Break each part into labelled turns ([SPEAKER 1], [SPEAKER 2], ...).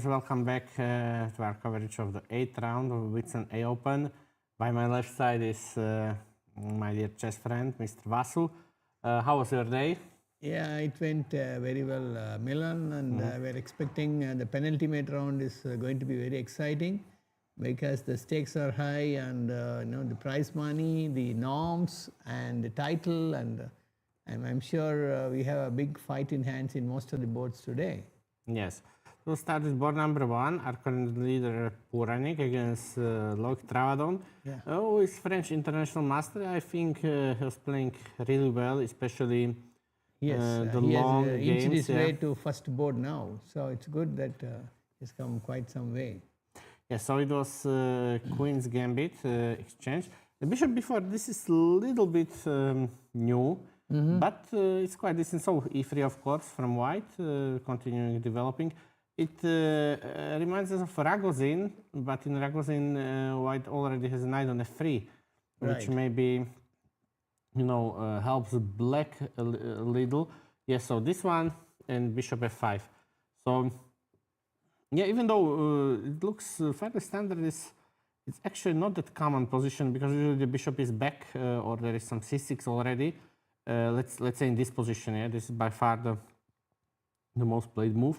[SPEAKER 1] viewers, welcome back to our coverage of the 8th round of Whitsun Open. By my left side is my dear chess friend, Mr. Vasu. How was your day?
[SPEAKER 2] Yeah, it went very well, Milan, and we're expecting the penultimate round is going to be very exciting because the stakes are high and the prize money, the norms, and the title, and I'm sure we have a big fight in hands in most of the boards today.
[SPEAKER 1] Yes. We'll start with board number 1, our current leader Puranik against Loic Travadon.
[SPEAKER 2] Yeah.
[SPEAKER 1] Oh, he's French international master. I think he was playing really well, especially the long
[SPEAKER 2] has
[SPEAKER 1] games.
[SPEAKER 2] inched his way to first board now, so it's good that he's come quite some way.
[SPEAKER 1] Yeah, so it was Queen's Gambit exchange. The bishop before this is a little bit new, but it's quite decent. So e3, of course, from white, continuing developing. It reminds us of Ragozin, but in Ragozin, white already has a knight on f3, which maybe helps black a little. Yes, so this one and bishop f5. So yeah, even though it looks fairly standard, it's actually not that common position because usually the bishop is back or there is some c6 already. Let's say in this position, yeah, this is by far the most played move.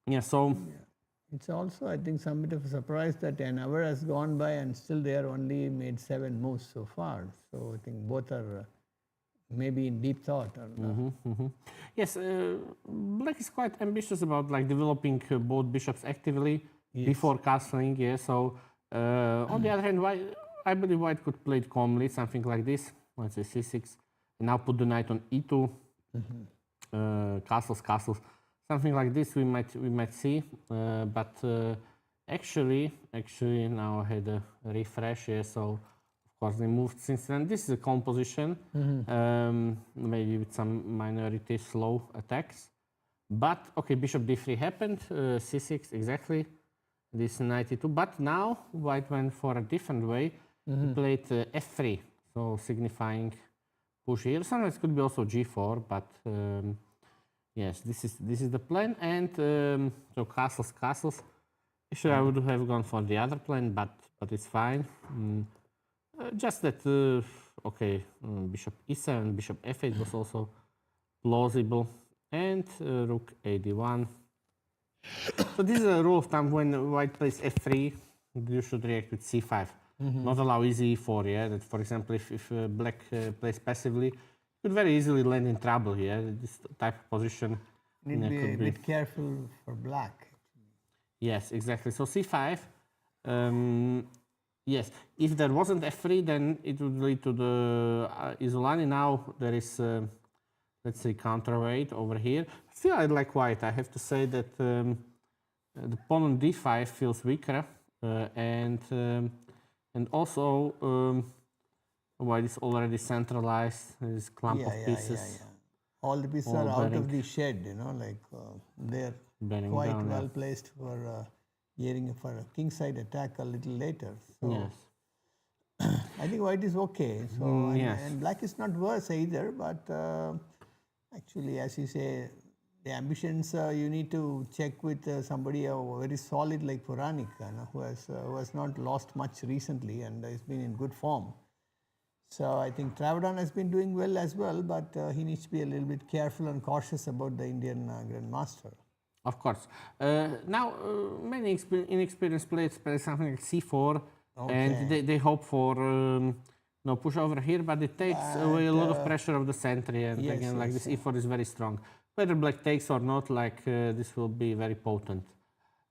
[SPEAKER 2] It's also, I think, some bit of a surprise that an hour has gone by and still they are only made 7 moves so far. So I think both are maybe in deep thought.
[SPEAKER 1] Yes, black is quite ambitious about developing both bishops actively before castling. Yeah, so on the other hand, I believe white could play it calmly, something like this. Let's say c6, and now put the knight on e2. Castles, something like this we might see, but actually now I had a refresh, yeah, so of course they moved since then. This is a calm position, maybe with some minority slow attacks, but okay, bishop d3 happened, c6 exactly, this knight e2, but now white went for a different way. He played f3, so signifying push here. Sometimes it could be also g4, but yes, this is the plan. And so castles. Actually, I would have gone for the other plan, but it's fine. Just that bishop e7, bishop f8 was also plausible, and rook ad1. So this is a rule of thumb: when white plays f3, you should react with c5. Not allow easy e4, yeah? That, for example, if black plays passively, you could very easily land in trouble here. This type of position
[SPEAKER 2] need to be a bit careful for black.
[SPEAKER 1] Yes, exactly. So c5, yes, if there wasn't f3, then it would lead to the Isolani. Now there is, let's say, counterweight over here. Still, I like white. I have to say that the pawn on d5 feels weaker, and also, white is already centralized, this clump of pieces.
[SPEAKER 2] All the pieces are out of the shed, they're quite well placed for gearing for a kingside attack a little later. So
[SPEAKER 1] Yes.
[SPEAKER 2] I think white is okay. So and black is not worse either, but actually, as you say, the ambitions you need to check with somebody very solid like Puranik, who has not lost much recently and has been in good form. So I think Travadon has been doing well as well, but he needs to be a little bit careful and cautious about the Indian Grandmaster.
[SPEAKER 1] Of course. Now, many inexperienced players play something like c4, and they hope for push over here, but it takes away a lot of pressure of the center, and again, this e4 is very strong. Whether black takes or not, this will be very potent.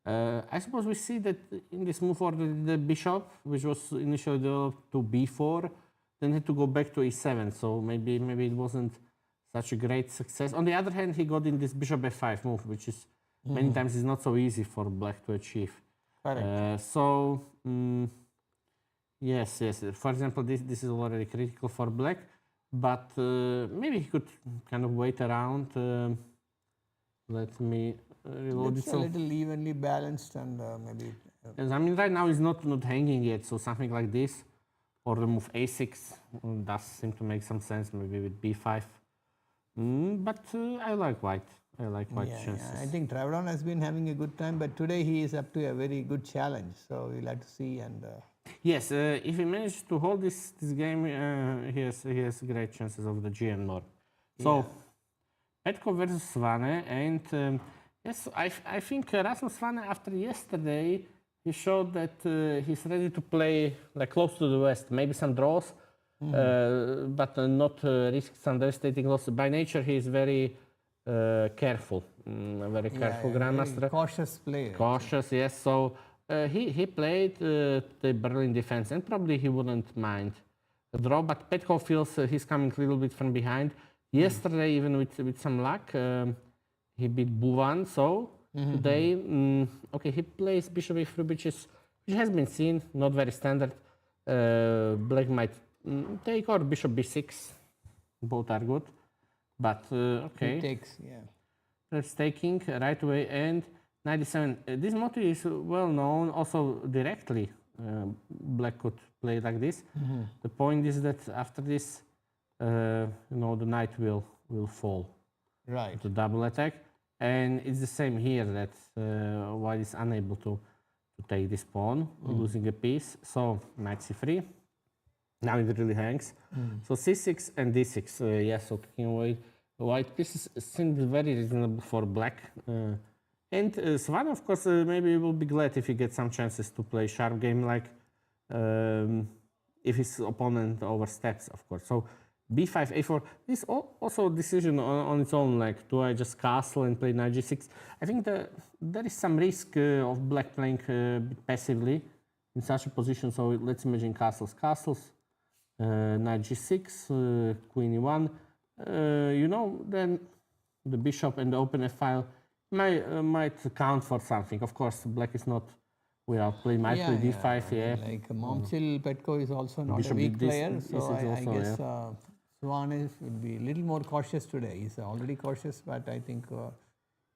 [SPEAKER 1] I suppose we see that in this move for the bishop, which was initially developed to b4, then had to go back to e7, so maybe it wasn't such a great success. On the other hand, he got in this bishop f5 move, which is many times is not so easy for black to achieve. Yes. For example, this is already critical for black, but maybe he could kind of wait around. Let me reload it.
[SPEAKER 2] It's a little evenly balanced and maybe...
[SPEAKER 1] Yes, I mean, right now it's not hanging yet, so something like this, or the move a6 does seem to make some sense, maybe with b5. But I like white. white's chances.
[SPEAKER 2] I think Travadon has been having a good time, but today he is up to a very good challenge. So we'll have to see. And
[SPEAKER 1] yes, if he manages to hold this game, he has great chances of the GM Nord. So Petko versus Svane, and yes, I think Rasmus Svane after yesterday he showed that he's ready to play like close to the West, maybe some draws, but not risk some devastating loss. By nature, he is very careful, very careful grandmaster.
[SPEAKER 2] Very cautious player.
[SPEAKER 1] Cautious, yes. So he played the Berlin defense, and probably he wouldn't mind a draw. But Petko feels he's coming a little bit from behind. Yesterday, even with some luck, he beat Buvan. So today, okay, he plays Bishop E3, which has been seen, not very standard. Black might take or Bishop B6. Both are good, but okay.
[SPEAKER 2] He takes,
[SPEAKER 1] Perhaps taking right away and 97. This motif is well known. Also directly, Black could play like this. The point is that after this, the knight will fall.
[SPEAKER 2] Right.
[SPEAKER 1] To double attack, and it's the same here that White is unable to take this pawn, losing a piece. So knight c3. Now it really hangs. So c6 and d6. Yes, so taking away White pieces seems very reasonable for Black. And Svan, of course, maybe will be glad if he gets some chances to play sharp game, like if his opponent oversteps, of course. So b5, a4. This also a decision on its own. Like, do I just castle and play knight g6? I think there is some risk of Black playing passively in such a position. So let's imagine castles, knight g6, queen e1. Then the bishop and the open f file might count for something. Of course, Black is not without play. Might play d5. Yeah.
[SPEAKER 2] Like Momchil Petko is also not
[SPEAKER 1] Bishop
[SPEAKER 2] a weak
[SPEAKER 1] this
[SPEAKER 2] player,
[SPEAKER 1] is
[SPEAKER 2] so
[SPEAKER 1] also,
[SPEAKER 2] I guess Swan would be a little more cautious today. He's already cautious, but I think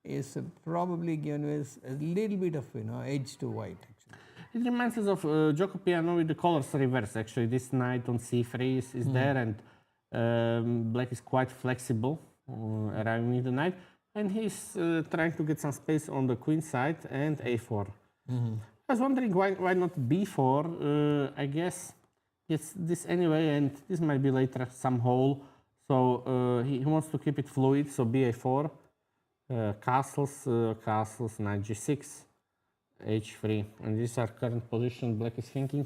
[SPEAKER 2] is probably given us a little bit of edge to White. Actually,
[SPEAKER 1] it reminds us of Joko Piano with the colors reverse. Actually, this knight on c3 is there, and Black is quite flexible arriving with the knight, and he's trying to get some space on the queen side and a4. I was wondering why not b4. I guess it's this anyway, and this might be later some hole. So he wants to keep it fluid. So ba4, castles, knight g6, h3, and this is our current position. Black is thinking.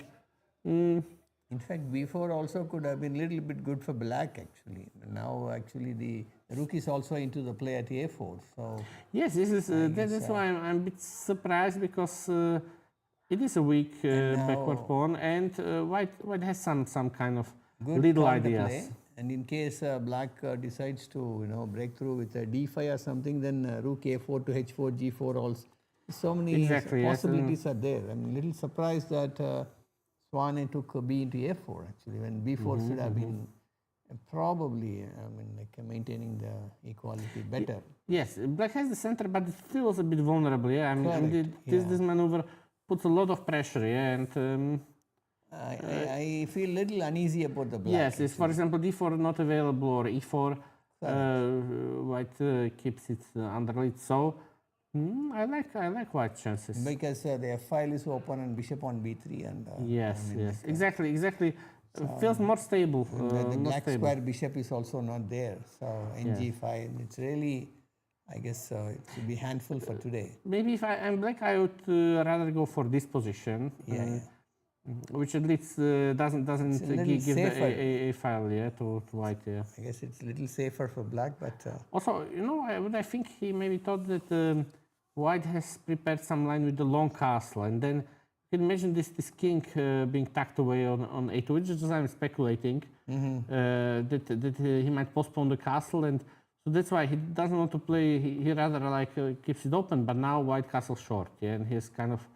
[SPEAKER 2] in fact, b4 also could have been a little bit good for Black actually. Now actually the rook is also into the play at a4. So
[SPEAKER 1] yes, this is that's why I'm a bit surprised, because it is a weak backward pawn, and White has some kind of
[SPEAKER 2] good
[SPEAKER 1] little
[SPEAKER 2] pawn
[SPEAKER 1] ideas.
[SPEAKER 2] play. And in case Black decides to break through with a d5 or something, then rook a4 to h4, g4 also. So many possibilities are there. I'm a little surprised that Swane took b into a4 actually, when b4 should have been probably maintaining the equality better.
[SPEAKER 1] Yes, Black has the center, but it feels a bit vulnerable. Yeah, this maneuver puts a lot of pressure. Yeah, and
[SPEAKER 2] I feel a little uneasy about the Black.
[SPEAKER 1] Yes, if, for example, d4 not available or e4, White keeps it under lead. So I like White chances.
[SPEAKER 2] Because their file is open and bishop on b3 and
[SPEAKER 1] yes, exactly. Feels more stable.
[SPEAKER 2] The Black square bishop is also not there. So ng5, it's really, I guess it should be handful for today.
[SPEAKER 1] Maybe if I'm Black, I would rather go for this position. Which at least doesn't give the a file to White. Yeah.
[SPEAKER 2] I guess it's a little safer for Black, but
[SPEAKER 1] also I think he maybe thought that White has prepared some line with the long castle, and then you can imagine this king being tucked away on a2, which is just I'm speculating that he might postpone the castle, and so that's why he doesn't want to play. He rather keeps it open, but now White castle short, and he has kind of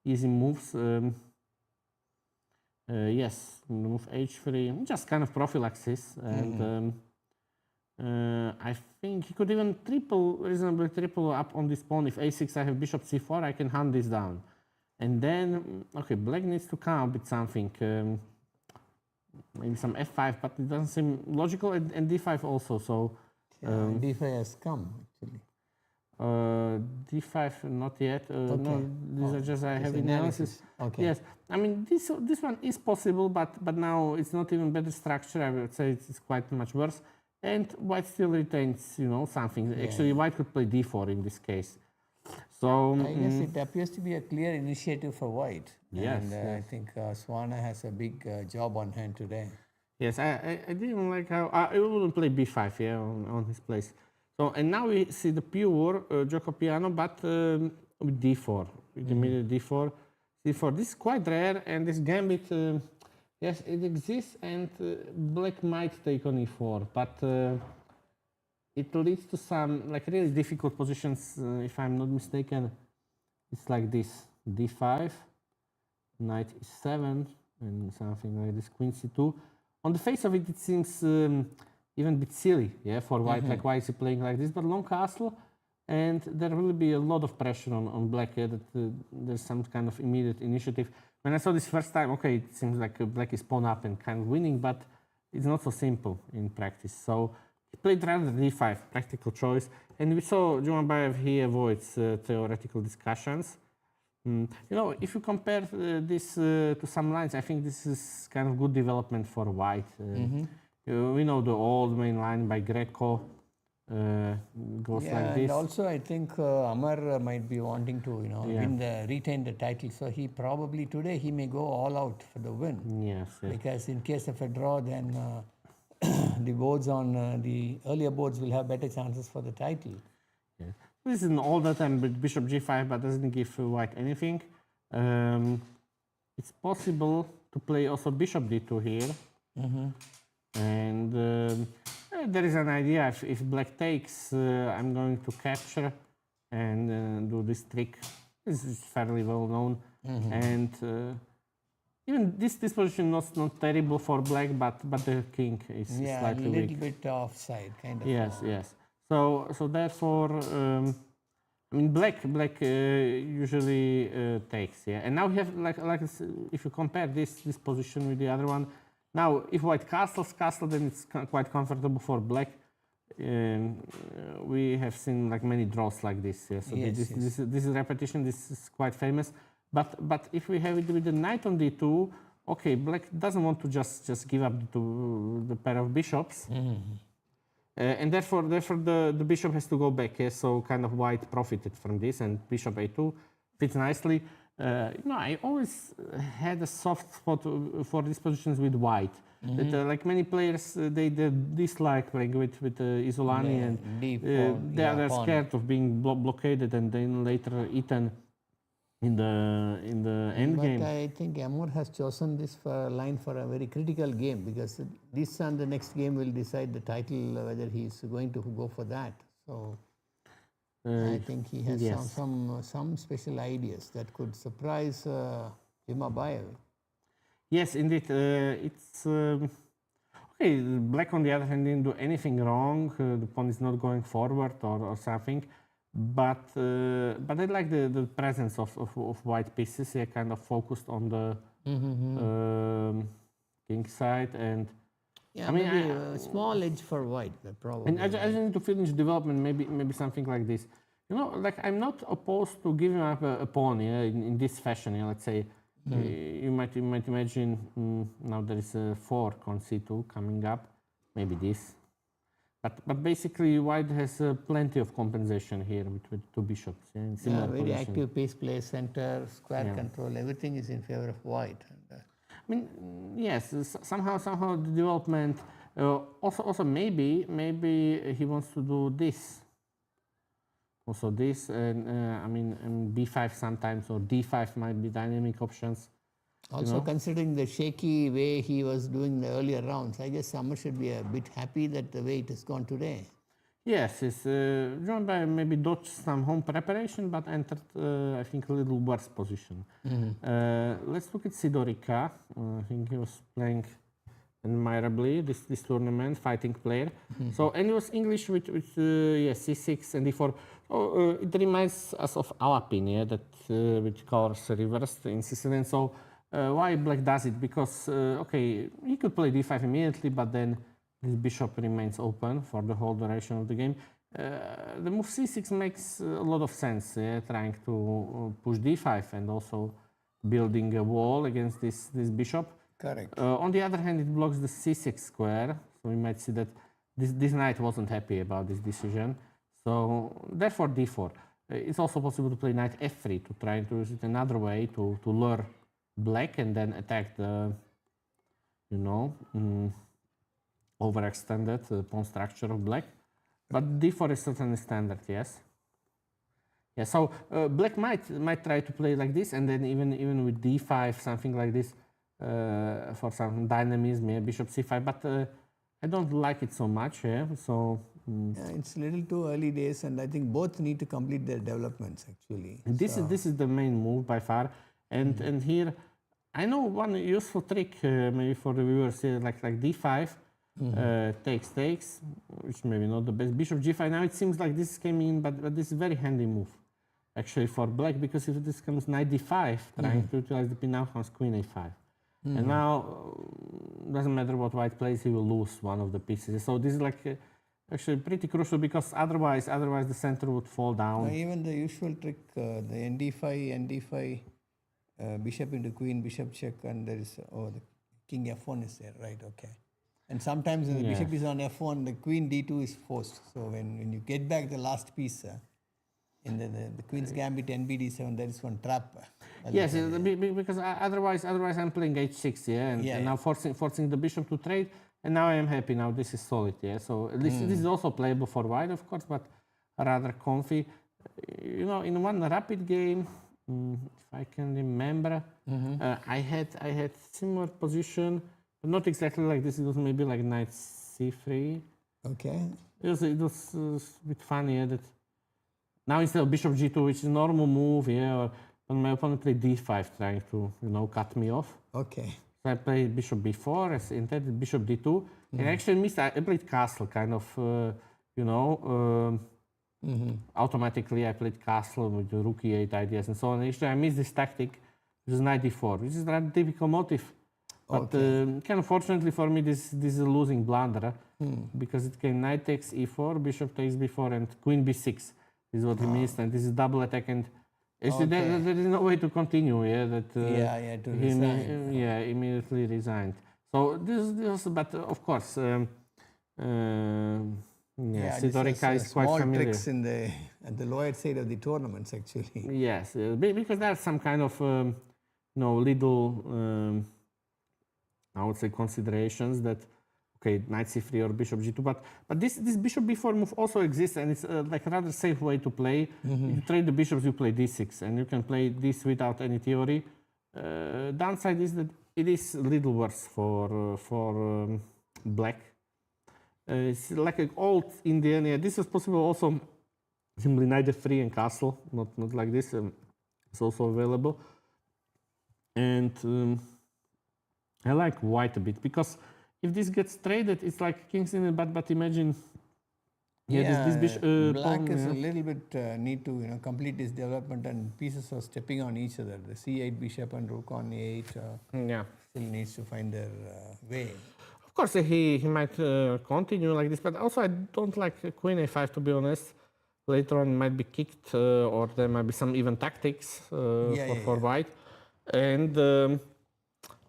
[SPEAKER 1] easy moves. Yes, move h3, just kind of prophylaxis, and I think he could even reasonably triple up on this pawn. If a6, I have bishop c4, I can hunt this down. And then, okay, Black needs to come up with something, maybe some f5, but it doesn't seem logical, and d5 also, so...
[SPEAKER 2] d5 has come, actually.
[SPEAKER 1] d5, not yet. No, these are just I have analysis.
[SPEAKER 2] Okay.
[SPEAKER 1] Yes, I mean this one is possible, but now it's not even better structure. I would say it's quite much worse. And white still retains, something. Actually, white could play d4 in this case. So
[SPEAKER 2] I guess it appears to be a clear initiative for white.
[SPEAKER 1] Yes,
[SPEAKER 2] And I think Swana has a big job on hand today.
[SPEAKER 1] yes, I didn't like how I wouldn't play b5 on his place. So and now we see the pure gioco piano, but with d4, with the middle d4, d4. This is quite rare, and this gambit, yes, it exists, and black might take on e4, but it leads to some like really difficult positions. If I'm not mistaken, it's like this: d5, knight e7, and something like this, queen c2. On the face of it, it seems even a bit silly, for white. Like, why is he playing like this? But long castle, and there will be a lot of pressure on black. That there's some kind of immediate initiative. When I saw this first time, okay, it seems like black is pawn up and kind of winning, but it's not so simple in practice. So he played rather d5, practical choice, and we saw Jumanbayev, he avoids theoretical discussions. If you compare this to some lines, I think this is kind of good development for white. We know the old main line by Greco goes like this.
[SPEAKER 2] And also I think Amar might be wanting to, retain the title. So he probably today he may go all out for the win.
[SPEAKER 1] Yes.
[SPEAKER 2] Because in case of a draw, then the boards on the earlier boards will have better chances for the title.
[SPEAKER 1] Yeah. This is an older time with bishop g5, but doesn't give white anything. It's possible to play also bishop d2 here. And there is an idea, if black takes, I'm going to capture and do this trick. This is fairly well known. And even this position is not terrible for black, but the king is slightly weak.
[SPEAKER 2] A little bit offside, kind of.
[SPEAKER 1] Yes. So therefore, black usually takes, and now we have like if you compare this position with the other one, now if white castles, then it's quite comfortable for black. We have seen like many draws like this, so this is repetition. This is quite famous. But if we have it with the knight on d2, okay, black doesn't want to just give up the pair of bishops. And therefore the bishop has to go back. So kind of white profited from this, and bishop a2 fits nicely. I always had a soft spot for these positions with white. That, like many players, they dislike playing with Isolani, and they are scared of being blockaded and then later eaten in the end game.
[SPEAKER 2] But I think Amur has chosen this line for a very critical game, because this and the next game will decide the title, whether he is going to go for that. So I think he has some special ideas that could surprise Jumanbayev.
[SPEAKER 1] Yes, indeed. It's okay. Black, on the other hand, didn't do anything wrong. The pawn is not going forward or something. But I like the presence of white pieces. They kind of focused on the king side, and
[SPEAKER 2] maybe a small edge for white, probably.
[SPEAKER 1] And I just need to finish development. Maybe something like this. Like I'm not opposed to giving up a pawn in this fashion. Let's say you might imagine now there is a fork on c2 coming up. Maybe this. But basically, white has plenty of compensation here with two bishops. In similar
[SPEAKER 2] very
[SPEAKER 1] position.
[SPEAKER 2] active piece play, center, square control, everything is in favor of white.
[SPEAKER 1] Yes, somehow the development. Also maybe he wants to do this. Also this, and b5 sometimes, or d5 might be dynamic options.
[SPEAKER 2] Also, considering the shaky way he was doing the earlier rounds, I guess Amar should be a bit happy that the way it has gone today.
[SPEAKER 1] Yes, it's Jumanbayev maybe dodged some home preparation, but entered, I think, a little worse position. Let's look at Sidorica. I think he was playing admirably this tournament, fighting player. So, and he was English with c6 and d4. It reminds us of Alapin, that with colors reversed in Sicilian. So. Why black does it? Because, he could play d5 immediately, but then this bishop remains open for the whole duration of the game. the move c6 makes a lot of sense, trying to push d5 and also building a wall against this bishop.
[SPEAKER 2] Correct.
[SPEAKER 1] On the other hand, it blocks the c6 square, so we might see that this knight wasn't happy about this decision. So therefore d4. It's also possible to play knight f3 to try to use it another way to lure black and then attack the, overextended pawn structure of black. But d4 is certainly standard, yes. Yeah, so black might try to play like this, and then even with d5, something like this, for some dynamism, yeah, bishop c5. But I don't like it so much, yeah. So
[SPEAKER 2] yeah, it's a little too early days, and I think both need to complete their developments actually.
[SPEAKER 1] This is the main move by far, and here I know one useful trick maybe for the viewers here, like d5. Takes, which maybe not the best. Bishop g5. Now it seems like this came in, but this is a very handy move, actually, for black, because if this comes knight d5, trying to utilize the pin, now comes queen a5. And now, doesn't matter what white plays, he will lose one of the pieces. So this is like actually pretty crucial, because otherwise the center would fall down.
[SPEAKER 2] Even the usual trick, the nd5, bishop into queen, bishop check, and there is, the king f1 is there, right? Okay. And sometimes when the bishop is on f1, the queen d2 is forced. So when you get back the last piece in the queen's gambit nbd7, there is one trap.
[SPEAKER 1] Yes, because otherwise I'm playing h6, and now forcing the bishop to trade, and now I am happy. Now this is solid, So this is also playable for white, of course, but rather comfy. In one rapid game, if I can remember, I had similar position. Not exactly like this. It was maybe like knight c3.
[SPEAKER 2] Okay.
[SPEAKER 1] It was a bit funny that now instead of bishop g2, which is a normal move, or my opponent played d5, trying to cut me off.
[SPEAKER 2] Okay.
[SPEAKER 1] So I played bishop b4 as intended, bishop d2, and actually missed. I played castle, kind of, automatically. I played castle with the rook e8 ideas and so on. Actually, I missed this tactic, which is knight d4, which is a rather difficult motive. But kind of fortunately for me, this is a losing blunder, because it came knight takes e4, bishop takes b4, and queen b6. This is what he missed, and this is double attack. And actually, there is no way to continue. Immediately resigned. So this, but of course, Sidorica is quite familiar.
[SPEAKER 2] Tricks at the lower side of the tournaments, actually.
[SPEAKER 1] Yes, because there are some kind of little. I would say considerations that, knight c3 or bishop g2, but this bishop b4 move also exists, and it's like a rather safe way to play. You trade the bishops, you play d6, and you can play this without any theory. Downside is that it is a little worse for black. It's like an old Indian. Yeah, this is possible also. Simply knight f3 and castle, not like this. It's also available, and. I like white a bit, because if this gets traded, it's like king's in it. But imagine, this bishop.
[SPEAKER 2] Black is a little bit need to complete this development, and pieces are stepping on each other. The c8 bishop and rook on a8 still needs to find their way.
[SPEAKER 1] Of course, he might continue like this, but also I don't like queen a5, to be honest. Later on, might be kicked, or there might be some even tactics for white, and.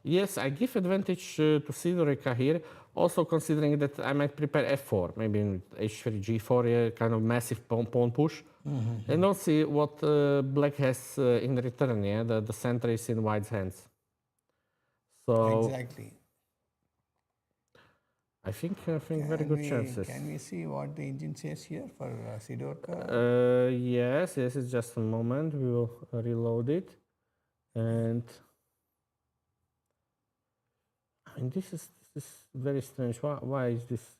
[SPEAKER 1] Yes, I give advantage to Sidorica here, also considering that I might prepare f4, maybe in h3, g4, kind of massive pawn push. And don't see what black has in return, the center is in white's hands. So
[SPEAKER 2] exactly.
[SPEAKER 1] I think very good chances.
[SPEAKER 2] Can we see what the engine says here for Sidorica?
[SPEAKER 1] Yes, it's just a moment. We will reload it. And this is very strange. Why is this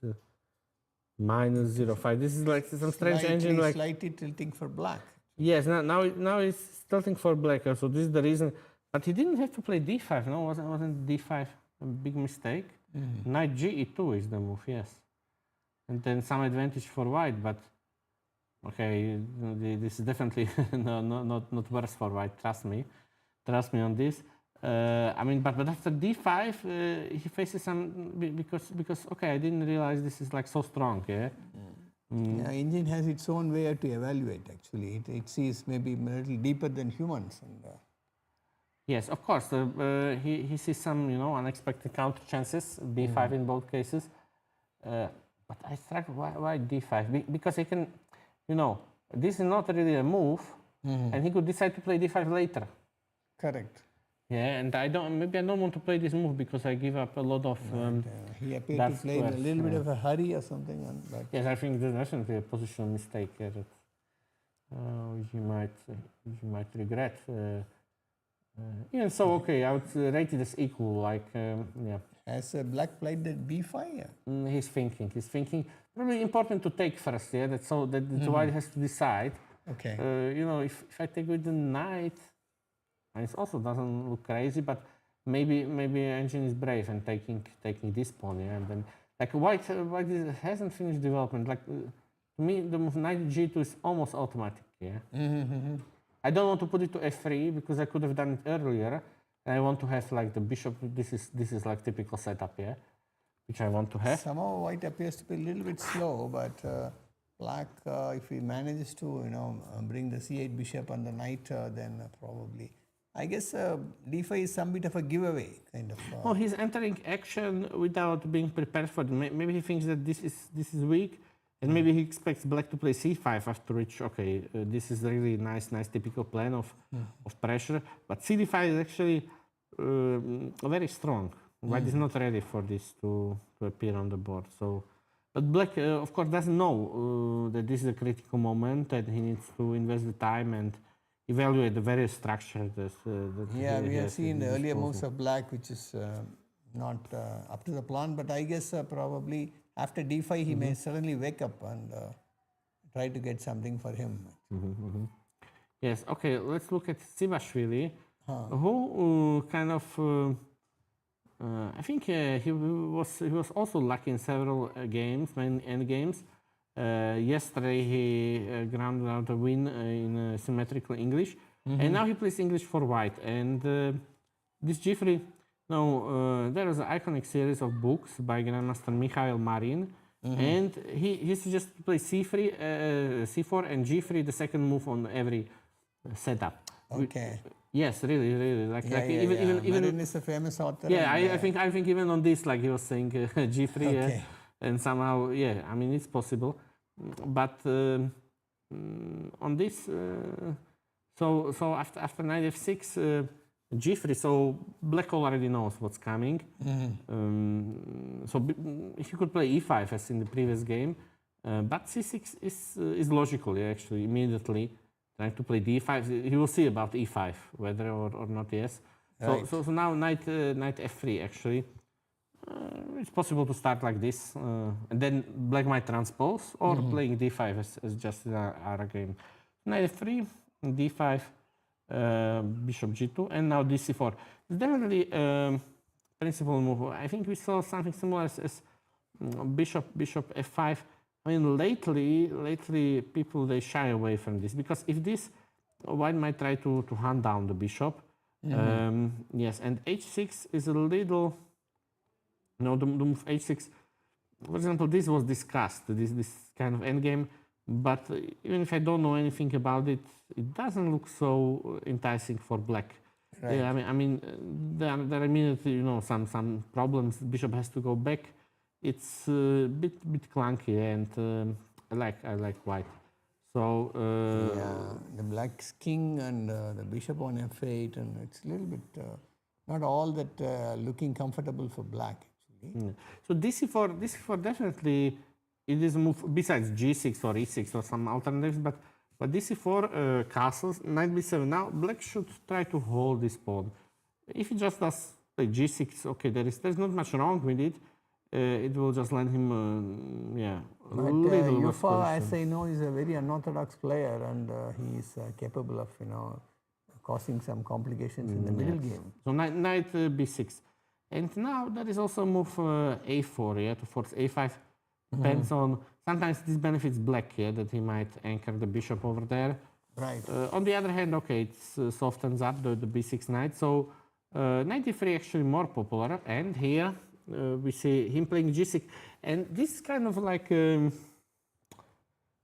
[SPEAKER 1] minus 0.5? This is like some strange engine.
[SPEAKER 2] Slightly tilting for black.
[SPEAKER 1] Yes, now it's tilting for black. So this is the reason. But he didn't have to play d5. No, wasn't d5 a big mistake? Knight ge2 is the move. Yes, and then some advantage for white. But okay, this is definitely not worse for white. Trust me on this. But after d5, he faces some, because I didn't realize this is like so strong,
[SPEAKER 2] Yeah, engine has its own way to evaluate actually. It sees maybe a little deeper than humans. And,
[SPEAKER 1] Yes, of course. He sees some, unexpected counter chances, b5 in both cases. But I struggle. Why d5? Because he can, this is not really a move, and he could decide to play d5 later.
[SPEAKER 2] correct.
[SPEAKER 1] Yeah, and maybe I don't want to play this move because I give up a lot of.
[SPEAKER 2] He appeared to play in a little bit of a hurry or something.
[SPEAKER 1] Yes, I think there's definitely a positional mistake here that you might regret. Even so, okay, I would rate it as equal. Like, yeah.
[SPEAKER 2] Has Black played that b5? Yeah.
[SPEAKER 1] He's thinking. Probably important to take first. Yeah, that's so that the white has to decide.
[SPEAKER 2] Okay.
[SPEAKER 1] If I take with the knight, and it also doesn't look crazy, but maybe engine is brave and taking this pawn. Yeah, and then like white hasn't finished development. Like to me, the move knight g2 is almost automatic. Yeah. I don't want to put it to f3 because I could have done it earlier. And I want to have like the bishop. This is like typical setup, yeah, which I want to have.
[SPEAKER 2] Somehow white appears to be a little bit slow, but black, if he manages to bring the c8 bishop on the knight, then probably. I guess d5 is some bit of a giveaway, kind of.
[SPEAKER 1] Oh, he's entering action without being prepared for it. Maybe he thinks that this is weak, and maybe he expects black to play c5 after which, okay, this is really nice typical plan of pressure. But cd5 is actually very strong. White is not ready for this to appear on the board. So, but black, of course, doesn't know that this is a critical moment and he needs to invest the time and evaluate the various structures that
[SPEAKER 2] yeah, we have seen the earlier moves of black, which is not up to the plan. But I guess probably after d5, he may suddenly wake up and try to get something for him.
[SPEAKER 1] Yes. Okay. Let's look at Sivashvili, who kind of. I think he was also lucky in several games, main end games. Yesterday he grounded out a win in symmetrical English, and now he plays English for white. And this G3, there is an iconic series of books by Grandmaster Mikhail Marin, and he suggests to play C3, C4, and G3, the second move on every setup.
[SPEAKER 2] Okay.
[SPEAKER 1] Yes, really.
[SPEAKER 2] Even Marin is a famous author.
[SPEAKER 1] Yeah, I think even on this, like he was saying, G3.
[SPEAKER 2] Okay.
[SPEAKER 1] And somehow, yeah, I mean, it's possible. But on this, so after knight f6, g3, so black already knows what's coming. So he could play e5 as in the previous game, but c6 is logical, yeah, actually, immediately. Trying to play d5, he will see about e5, whether or not, yes.
[SPEAKER 2] Right.
[SPEAKER 1] So now knight f3, actually. It's possible to start like this, and then black might transpose, or playing d5 as just in our game. Knight f3, d5, bishop g2, and now dc4. It's definitely principal move. I think we saw something similar as bishop f5. I mean, lately people they shy away from this because if this, white might try to hunt down the bishop. Yes, and h6 is a little. The move h6, for example, this was discussed, this kind of endgame, but even if I don't know anything about it, it doesn't look so enticing for black.
[SPEAKER 2] Right.
[SPEAKER 1] Yeah, I mean, there are immediately, some problems. Bishop has to go back. It's a bit clunky, and I like white. So
[SPEAKER 2] yeah, the black's king and the bishop on f8, and it's a little bit not all that looking comfortable for black.
[SPEAKER 1] So dc4 definitely it is a move besides g6 or e6 or some alternatives, but dc4 castles, knight b7. Now black should try to hold this pawn. If he just does like g6, okay, there's not much wrong with it. It will just let him, a little less
[SPEAKER 2] Yufa, as I know, is a very unorthodox player, and he is capable of causing some complications in the middle game.
[SPEAKER 1] So knight b6. And now there is also a move a4, yeah, to force a5. Depends on, sometimes this benefits black, yeah, that he might anchor the bishop over there.
[SPEAKER 2] Right.
[SPEAKER 1] On the other hand, okay, it softens up the b6 knight. So knight e3 actually more popular. And here we see him playing g6. And this is kind of like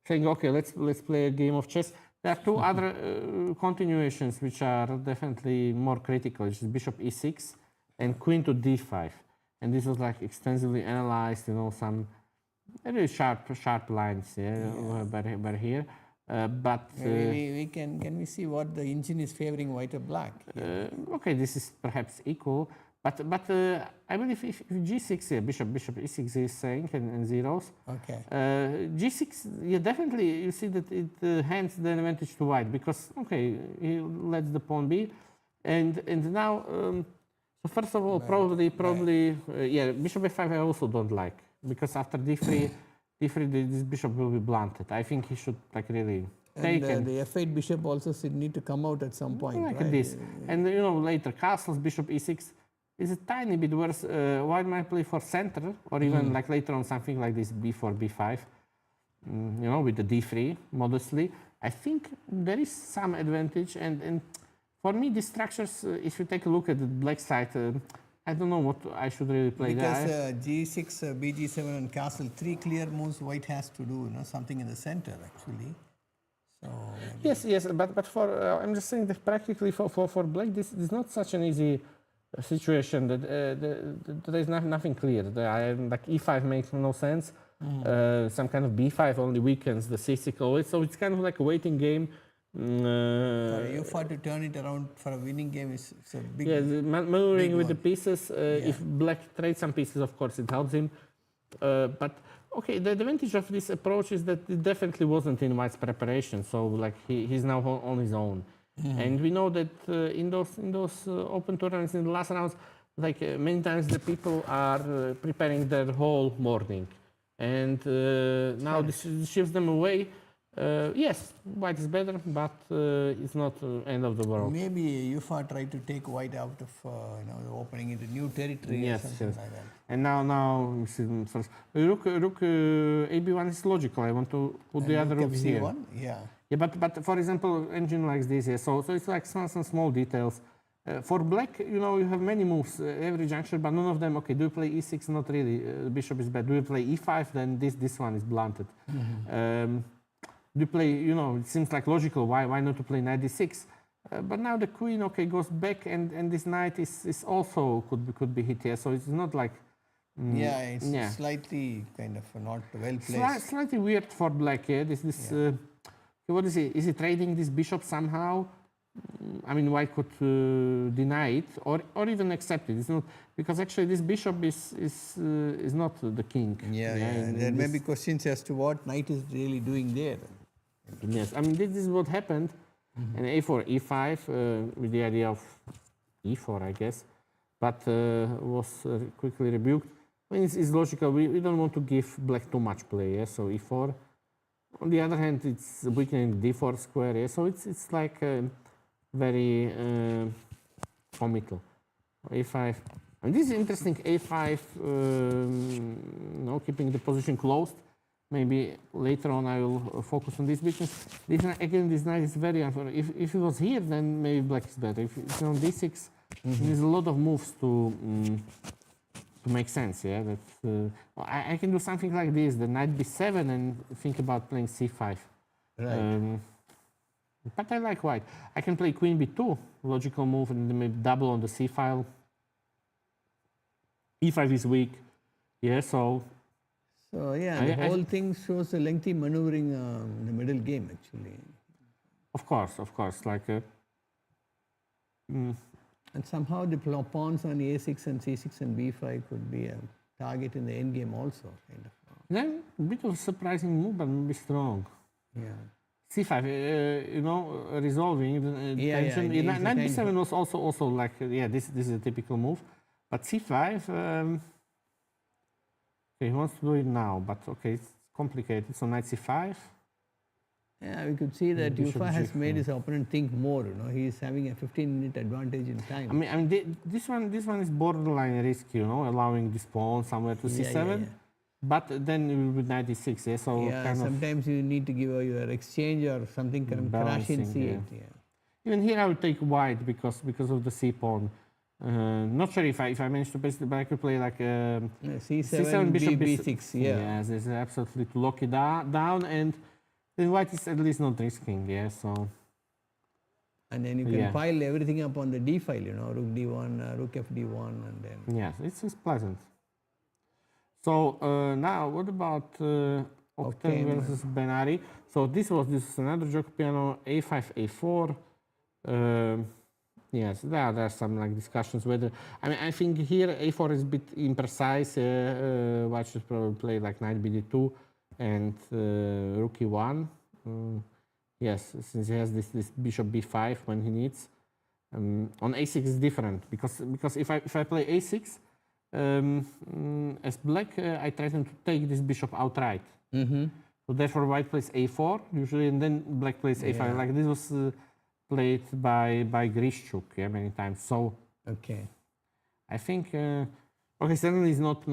[SPEAKER 1] saying, okay, let's play a game of chess. There are two other continuations which are definitely more critical, which is bishop e6 and queen to d5. And this was like extensively analyzed, some very sharp lines by here. But
[SPEAKER 2] can we see what the engine is favoring white or black?
[SPEAKER 1] Okay, this is perhaps equal, but I believe if g6, bishop e6 is saying and zeros.
[SPEAKER 2] Okay.
[SPEAKER 1] G6, definitely you see that it hands the advantage to white because he lets the pawn be, and now so first of all probably bishop f5 I also don't like because after d3 this bishop will be blunted. I think he should really take
[SPEAKER 2] and the f8 bishop also need to come out at some point.
[SPEAKER 1] Like
[SPEAKER 2] right?
[SPEAKER 1] this, and later castles bishop e6 is a tiny bit worse. White might play for center or even like later on something like this b4 b5. With the d3 modestly. I think there is some advantage, and for me these structures, if you take a look at the black side. I don't know what I should really play
[SPEAKER 2] because
[SPEAKER 1] there.
[SPEAKER 2] G6, BG7 and castle, 3 clear moves white has to do, something in the center actually. So
[SPEAKER 1] yes, but for I'm just saying that practically for black this is not such an easy situation that there is nothing clear. Like e5 makes no sense. Some kind of b5 only weakens the c6 always, so it's kind of like a waiting game.
[SPEAKER 2] For you to turn it around for a winning game is a big.
[SPEAKER 1] Maneuvering with the pieces. If black trades some pieces, of course, it helps him. But okay, the advantage of this approach is that it definitely wasn't in white's preparation. So like he's now on his own, and we know that in those open tournaments in the last rounds, like many times the people are preparing their whole morning, and now this shifts them away. Yes, white is better, but it's not the end of the world.
[SPEAKER 2] Maybe Yufa tried to take white out of the opening into new territory or something like that.
[SPEAKER 1] And now first rook AB1 is logical. I want to put the other rooks here. Yeah, but for example, engine likes this here, so it's like some small details. For black, you have many moves every juncture, but none of them. Okay, do you play e6? Not really. The bishop is bad. Do you play e5? Then this one is blunted. Do you play, it seems like logical, why not to play knight d6? But now the queen, goes back, and this knight is also could be hit here, so it's not like...
[SPEAKER 2] it's slightly kind of not well placed.
[SPEAKER 1] Slightly weird for black, what is he? Is he trading this bishop somehow? I mean, white could deny it, or even accept it. It's not, because actually this bishop is not the king.
[SPEAKER 2] And there may be questions as to what knight is really doing there.
[SPEAKER 1] Yes, I mean this is what happened, and a4, e5 with the idea of e4, I guess, but was quickly rebuked. I mean, it's logical. We don't want to give black too much play, so e4. On the other hand, it's weakening d4 square, so it's like very comical. a5. And this is interesting. a5, keeping the position closed. Maybe later on I will focus on this because this knight is very unfair. If it was here, then maybe black is better. If it's on d6, there's a lot of moves to make sense. Yeah, that I can do something like this: the knight b7, and think about playing c5.
[SPEAKER 2] Right.
[SPEAKER 1] But I like white. I can play queen b2, logical move, and then maybe double on the c file. e5 is weak. Yeah, so.
[SPEAKER 2] So the whole thing shows a lengthy maneuvering in the middle game, actually.
[SPEAKER 1] Of course, like.
[SPEAKER 2] And somehow the pawns on a6 and c6 and b5 could be a target in the end game also, kind of.
[SPEAKER 1] Then a bit of a surprising move, but maybe strong.
[SPEAKER 2] Yeah.
[SPEAKER 1] c5, resolving the tension. Knight b7 was also like this is a typical move, but c5. He wants to do it now, but it's complicated. So knight c5.
[SPEAKER 2] Yeah, we could see that Yufa has made his opponent think more. He is having a 15-minute advantage in time.
[SPEAKER 1] I mean, this one is borderline risky. Allowing this pawn somewhere to c7. But then it will be knight d6. Yeah, so
[SPEAKER 2] sometimes you need to give your exchange or something can crash in c8. Yeah.
[SPEAKER 1] Even here I would take white because of the c pawn. Not sure if I manage to pass it, but I could play like
[SPEAKER 2] c7, bishop b6.
[SPEAKER 1] Yes, this is absolutely to lock it down, and then white is at least not risking, yeah, so.
[SPEAKER 2] And then you can pile everything up on the d file, you know, rook d1, rook fd1, and then.
[SPEAKER 1] Yes, it's pleasant. So now, what about Octave versus Benari? So this is another joke piano, a5, a4. Yes, there are some like discussions whether, I think here a4 is a bit imprecise. White should probably play like knight bd2 and rook e1. Yes, since he has this bishop b5 when he needs. On a6 is different because if I play a6, as black, I threaten to take this bishop outright. So therefore, white plays a4 usually, and then black plays a5. Like this was played by Grishchuk, many times. So I think certainly it's not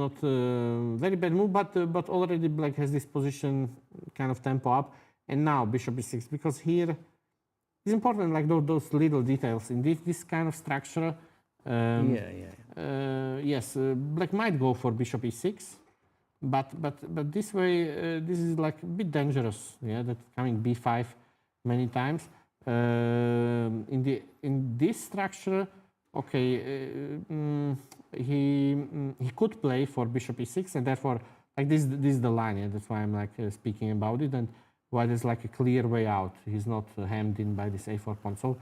[SPEAKER 1] very bad move, but already black has this position kind of tempo up, and now bishop e6 because here it's important, like those little details in this kind of structure. Yes, black might go for bishop e6, but this way this is like a bit dangerous. Yeah, that coming b5 many times. In this structure, he could play for bishop e6, and therefore like this is the line. Yeah, that's why I'm like speaking about it, and why there's like a clear way out. He's not hemmed in by this a4 pawn. So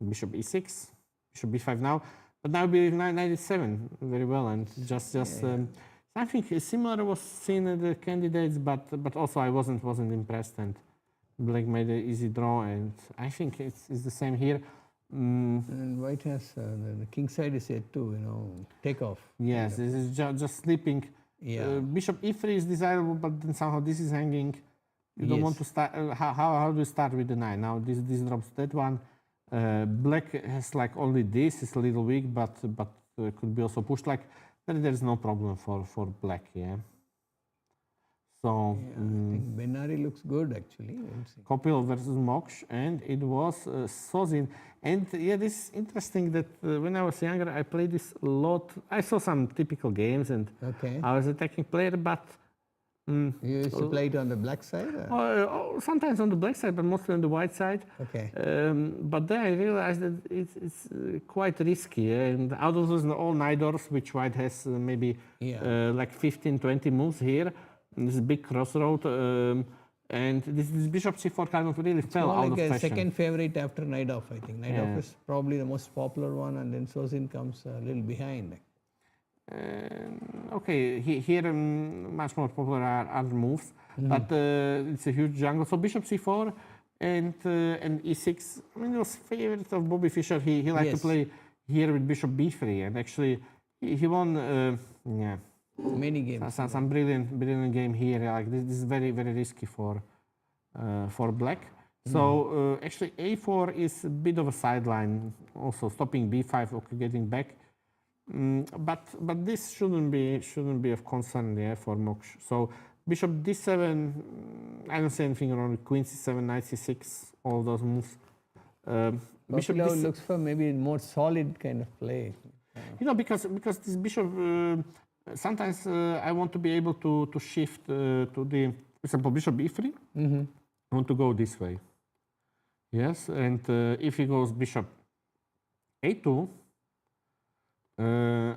[SPEAKER 1] bishop e6, bishop b5 now, but now be knight e7 very well, and just something similar was seen in the candidates, but also I wasn't impressed, and black made an easy draw, and I think it's the same here.
[SPEAKER 2] And white has the king side is yet to take off.
[SPEAKER 1] Yes, this is just sleeping. Bishop e3 is desirable, but then somehow this is hanging. You don't want to start. How do you start with the knight? Now this drops that one. Black has like only this. It's a little weak, but could be also pushed. Like there's no problem for black. Yeah. So
[SPEAKER 2] I think Benari looks good actually. We'll see.
[SPEAKER 1] Kopil versus Moksh, and it was Sozin. And yeah, this is interesting that when I was younger, I played this a lot. I saw some typical games, and I was a attacking player, but
[SPEAKER 2] you used to play it on the black side?
[SPEAKER 1] Sometimes on the black side, but mostly on the white side. But then I realized that it's quite risky. And out of those all Nidors, which white has maybe like 15, 20 moves here, this big crossroad, and this bishop c4 kind of really fell out of fashion.
[SPEAKER 2] It's like a second favorite after knight off, I think. Knight off is probably the most popular one, and then Sozin comes a little behind.
[SPEAKER 1] Here much more popular are other moves, but it's a huge jungle. So bishop c4 and e6. I mean, it was favorite of Bobby Fischer. He liked to play here with bishop b3, and actually he won.
[SPEAKER 2] Many games.
[SPEAKER 1] Some brilliant game here. Like this is very risky for black. So actually a4 is a bit of a sideline, also stopping b5, getting back. But this shouldn't be of concern for Moksh. So bishop d7, I don't see anything wrong with queen c7, knight c6, all those moves.
[SPEAKER 2] Bishop d7 looks for maybe more solid kind of play.
[SPEAKER 1] Because this bishop. Sometimes I want to be able to shift to the, for example, bishop b3. I want to go this way. Yes, and if he goes bishop a2,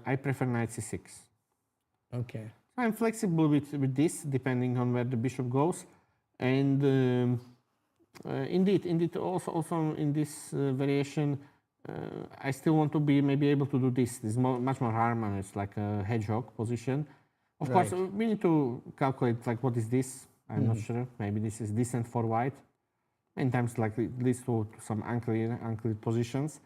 [SPEAKER 1] I prefer knight c6. I'm flexible with this, depending on where the bishop goes. And indeed, also in this variation, I still want to be maybe able to do this. This is much more harmonious, like a hedgehog position. Of course, we need to calculate like what is this. I'm not sure. Maybe this is decent for white. Many times, like it leads to some unclear positions.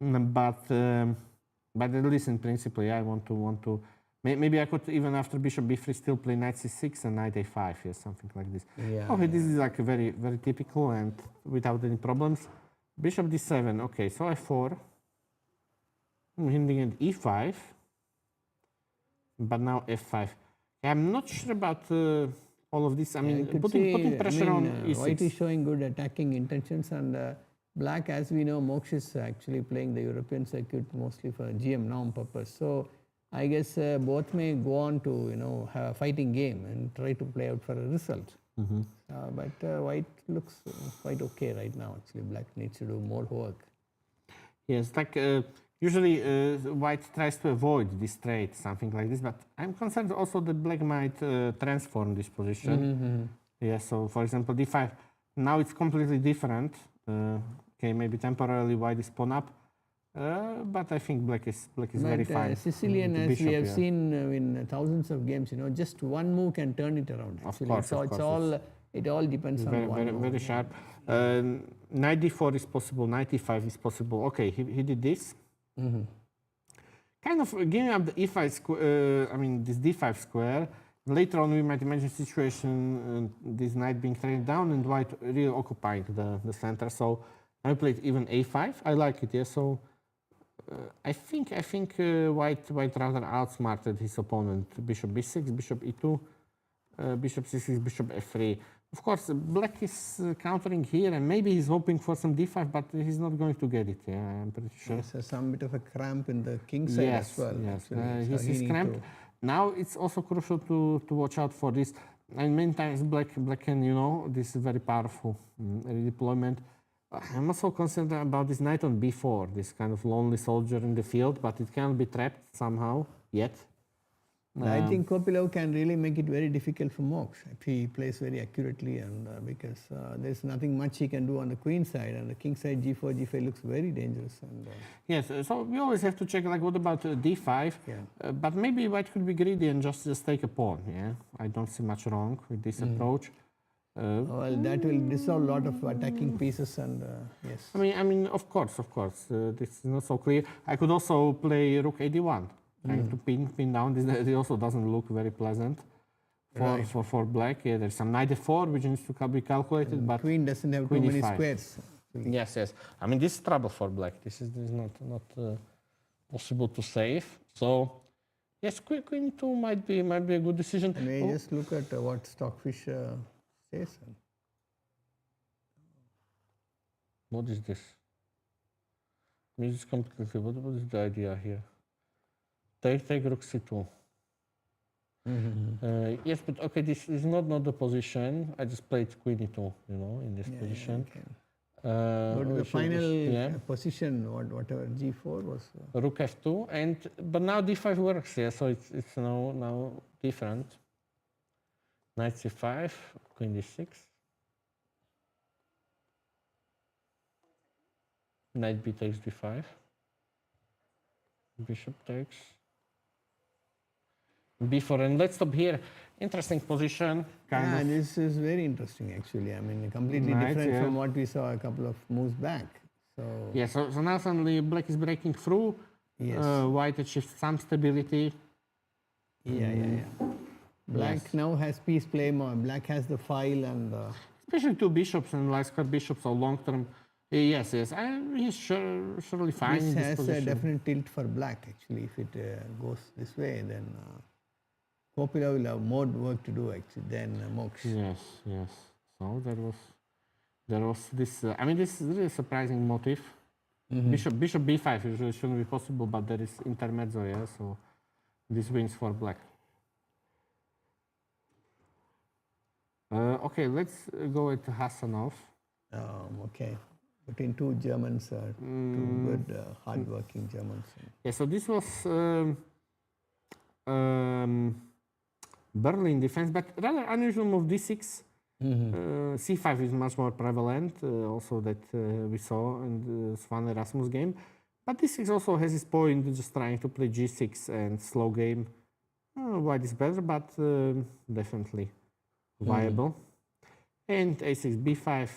[SPEAKER 1] But at least in principle, I want to. Maybe I could even after bishop b3 still play knight c6 and knight a5, something like this. This is like very typical and without any problems. Bishop d7, so f4, hinting at e5, but now f5. I'm not sure about all of this. I mean, putting pressure on e6.
[SPEAKER 2] White is showing good attacking intentions, and black, as we know, Moksh is actually playing the European circuit mostly for GM norm purpose. So I guess both may go on to have a fighting game and try to play out for a result. But white looks quite okay right now. Actually, black needs to do more work.
[SPEAKER 1] Yes, like usually white tries to avoid this trade, something like this. But I'm concerned also that black might transform this position. Yeah. So for example, d5. Now it's completely different. Okay, maybe temporarily white is pawn up. But I think black is very fine.
[SPEAKER 2] Sicilian, as we have seen in thousands of games, just one move can turn it around. Actually,
[SPEAKER 1] of course,
[SPEAKER 2] it all depends on one move.
[SPEAKER 1] Very sharp. Knight d4 is possible. Knight e5 is possible. Okay, he did this. Kind of giving up the e5 square. I mean this d5 square. Later on, we might imagine a situation this knight being traded down and white really occupying the center. So I played even a5. I like it. Yeah. So. I think white rather outsmarted his opponent. Bishop b6, bishop e2, bishop c6, bishop f3. Of course, black is countering here, and maybe he's hoping for some d5, but he's not going to get it. Yeah, I'm pretty sure.
[SPEAKER 2] There's some bit of a cramp in the king side as well.
[SPEAKER 1] Yes, he's cramped. Now it's also crucial to watch out for this. And many times black can, this is very powerful redeployment. I'm also concerned about this knight on b4, this kind of lonely soldier in the field, but it cannot be trapped somehow yet.
[SPEAKER 2] I think Kopylov can really make it very difficult for Mox if he plays very accurately, and because there's nothing much he can do on the queen side, and the king side g4, g5 looks very dangerous. And
[SPEAKER 1] yes, so we always have to check, like, what about d5?
[SPEAKER 2] Yeah.
[SPEAKER 1] But maybe white could be greedy and just take a pawn. Yeah, I don't see much wrong with this approach.
[SPEAKER 2] Well, that will dissolve a lot of attacking pieces, and yes.
[SPEAKER 1] I mean, of course, this is not so clear. I could also play rook ad1, trying to pin down. This also doesn't look very pleasant for black. Yeah, there's some knight f4 which needs to be calculated, but
[SPEAKER 2] queen doesn't have too many squares.
[SPEAKER 1] Yes. I mean, this is trouble for black. This is not possible to save. So. Yes, queen 2 might be a good decision.
[SPEAKER 2] May I just look at what Stockfish says?
[SPEAKER 1] What is this? This is completely. What is the idea here? Take rook c2. Yes, but okay, this is not the position. I just played queen e2, in this position.
[SPEAKER 2] Okay. But the final position, whatever g4 was.
[SPEAKER 1] Rook f2, but now d5 works. Yeah, so it's now different. Knight c5, queen d6. Knight b takes d5. Bishop takes b4, and let's stop here. Interesting position.
[SPEAKER 2] Kind of. This is very interesting actually. I mean, completely different from what we saw a couple of moves back. So
[SPEAKER 1] so now suddenly black is breaking through.
[SPEAKER 2] Yes.
[SPEAKER 1] White achieves some stability.
[SPEAKER 2] Yeah. Black now has piece play more. Black has the file and.
[SPEAKER 1] Especially two bishops and light square bishops are long term. Yes. He's surely fine.
[SPEAKER 2] This has a definite tilt for black actually. If it goes this way, then Kopylov will have more work to do actually than Mox.
[SPEAKER 1] Yes. So there was this. I mean, this is really a surprising motif. Bishop b5 usually shouldn't be possible, but there is intermezzo. Yeah, so this wins for black. Okay, let's go with Hassanov.
[SPEAKER 2] Okay. Between two Germans, two good, hard-working Germans.
[SPEAKER 1] Yeah, so this was Berlin defense, but rather unusual move d6. C5 is much more prevalent, also that we saw in the Svan Erasmus game. But d6 also has its point, just trying to play g6 and slow game. White is better, but definitely viable. And a6, b5.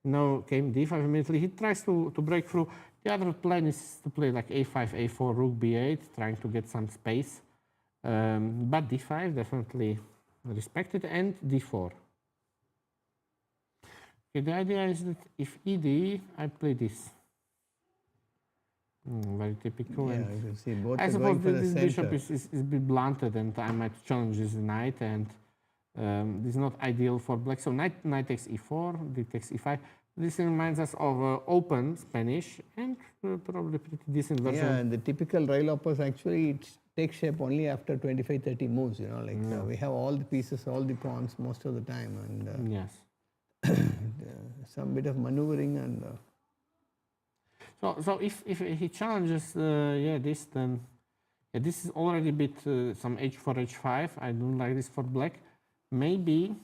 [SPEAKER 1] Now came d5 immediately. He tries to break through. The other plan is to play like a5, a4, rook b8, trying to get some space. But d5 definitely respected, and d4. Okay, the idea is that if ed, I play this. Very typical.
[SPEAKER 2] Yeah, you can see both.
[SPEAKER 1] I suppose this bishop is a bit blunted, and I might challenge this knight, and this is not ideal for black. So knight takes e4, d takes e5. this reminds us of open Spanish and probably pretty decent version.
[SPEAKER 2] Yeah, and the typical rail hoppers actually it takes shape only after 25-30 moves, you know, like we have all the pieces, all the pawns most of the time, and
[SPEAKER 1] Yes.
[SPEAKER 2] some bit of maneuvering and.
[SPEAKER 1] So if he challenges this, then this is already a bit some h4 h5. I don't like this for black. Maybe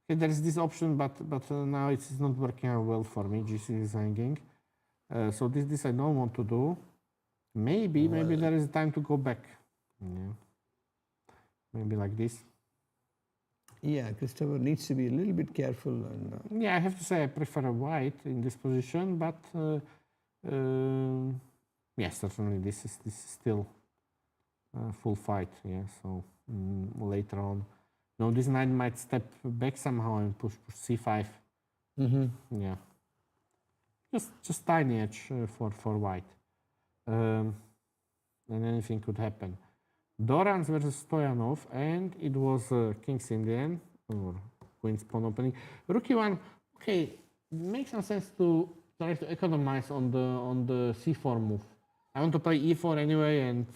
[SPEAKER 1] there is this option, but now it's not working out well for me. GC is hanging. So this I don't want to do. Maybe there is time to go back. Yeah. Maybe like this.
[SPEAKER 2] Yeah, Christopher needs to be a little bit careful. And
[SPEAKER 1] yeah, I have to say I prefer a white in this position, but yes, certainly this is still full fight. Yeah, so later on, this knight might step back somehow and push c5. Yeah, just tiny edge for white, and anything could happen. Dorans versus Stoyanov, and it was King's Indian or Queen's Pawn opening. Rook e1, okay, it makes some sense to try to economize on the c4 move. I want to play e4 anyway, and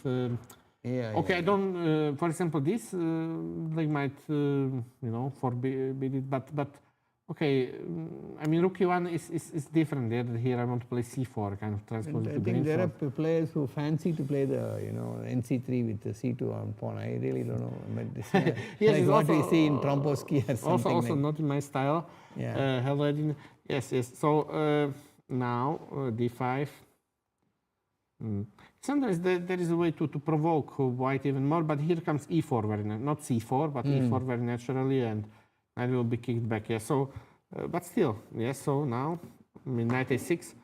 [SPEAKER 1] I don't. For example, this they might forbid it, but okay. I mean, Rook e1 is different. Here I want to play c4, kind of transpose to
[SPEAKER 2] I think there are players who fancy to play the NC3 with the c2 on pawn. I really don't know, but this,
[SPEAKER 1] yes,
[SPEAKER 2] like what we see in Trompowsky or something.
[SPEAKER 1] Also not in my style.
[SPEAKER 2] Yeah.
[SPEAKER 1] Hello, yes. So now d5. Sometimes there is a way to provoke white even more, but here comes e4 very not c4, but e4 very naturally, and knight will be kicked back. Yeah. So, but still, yes. So now, I mean, knight a6,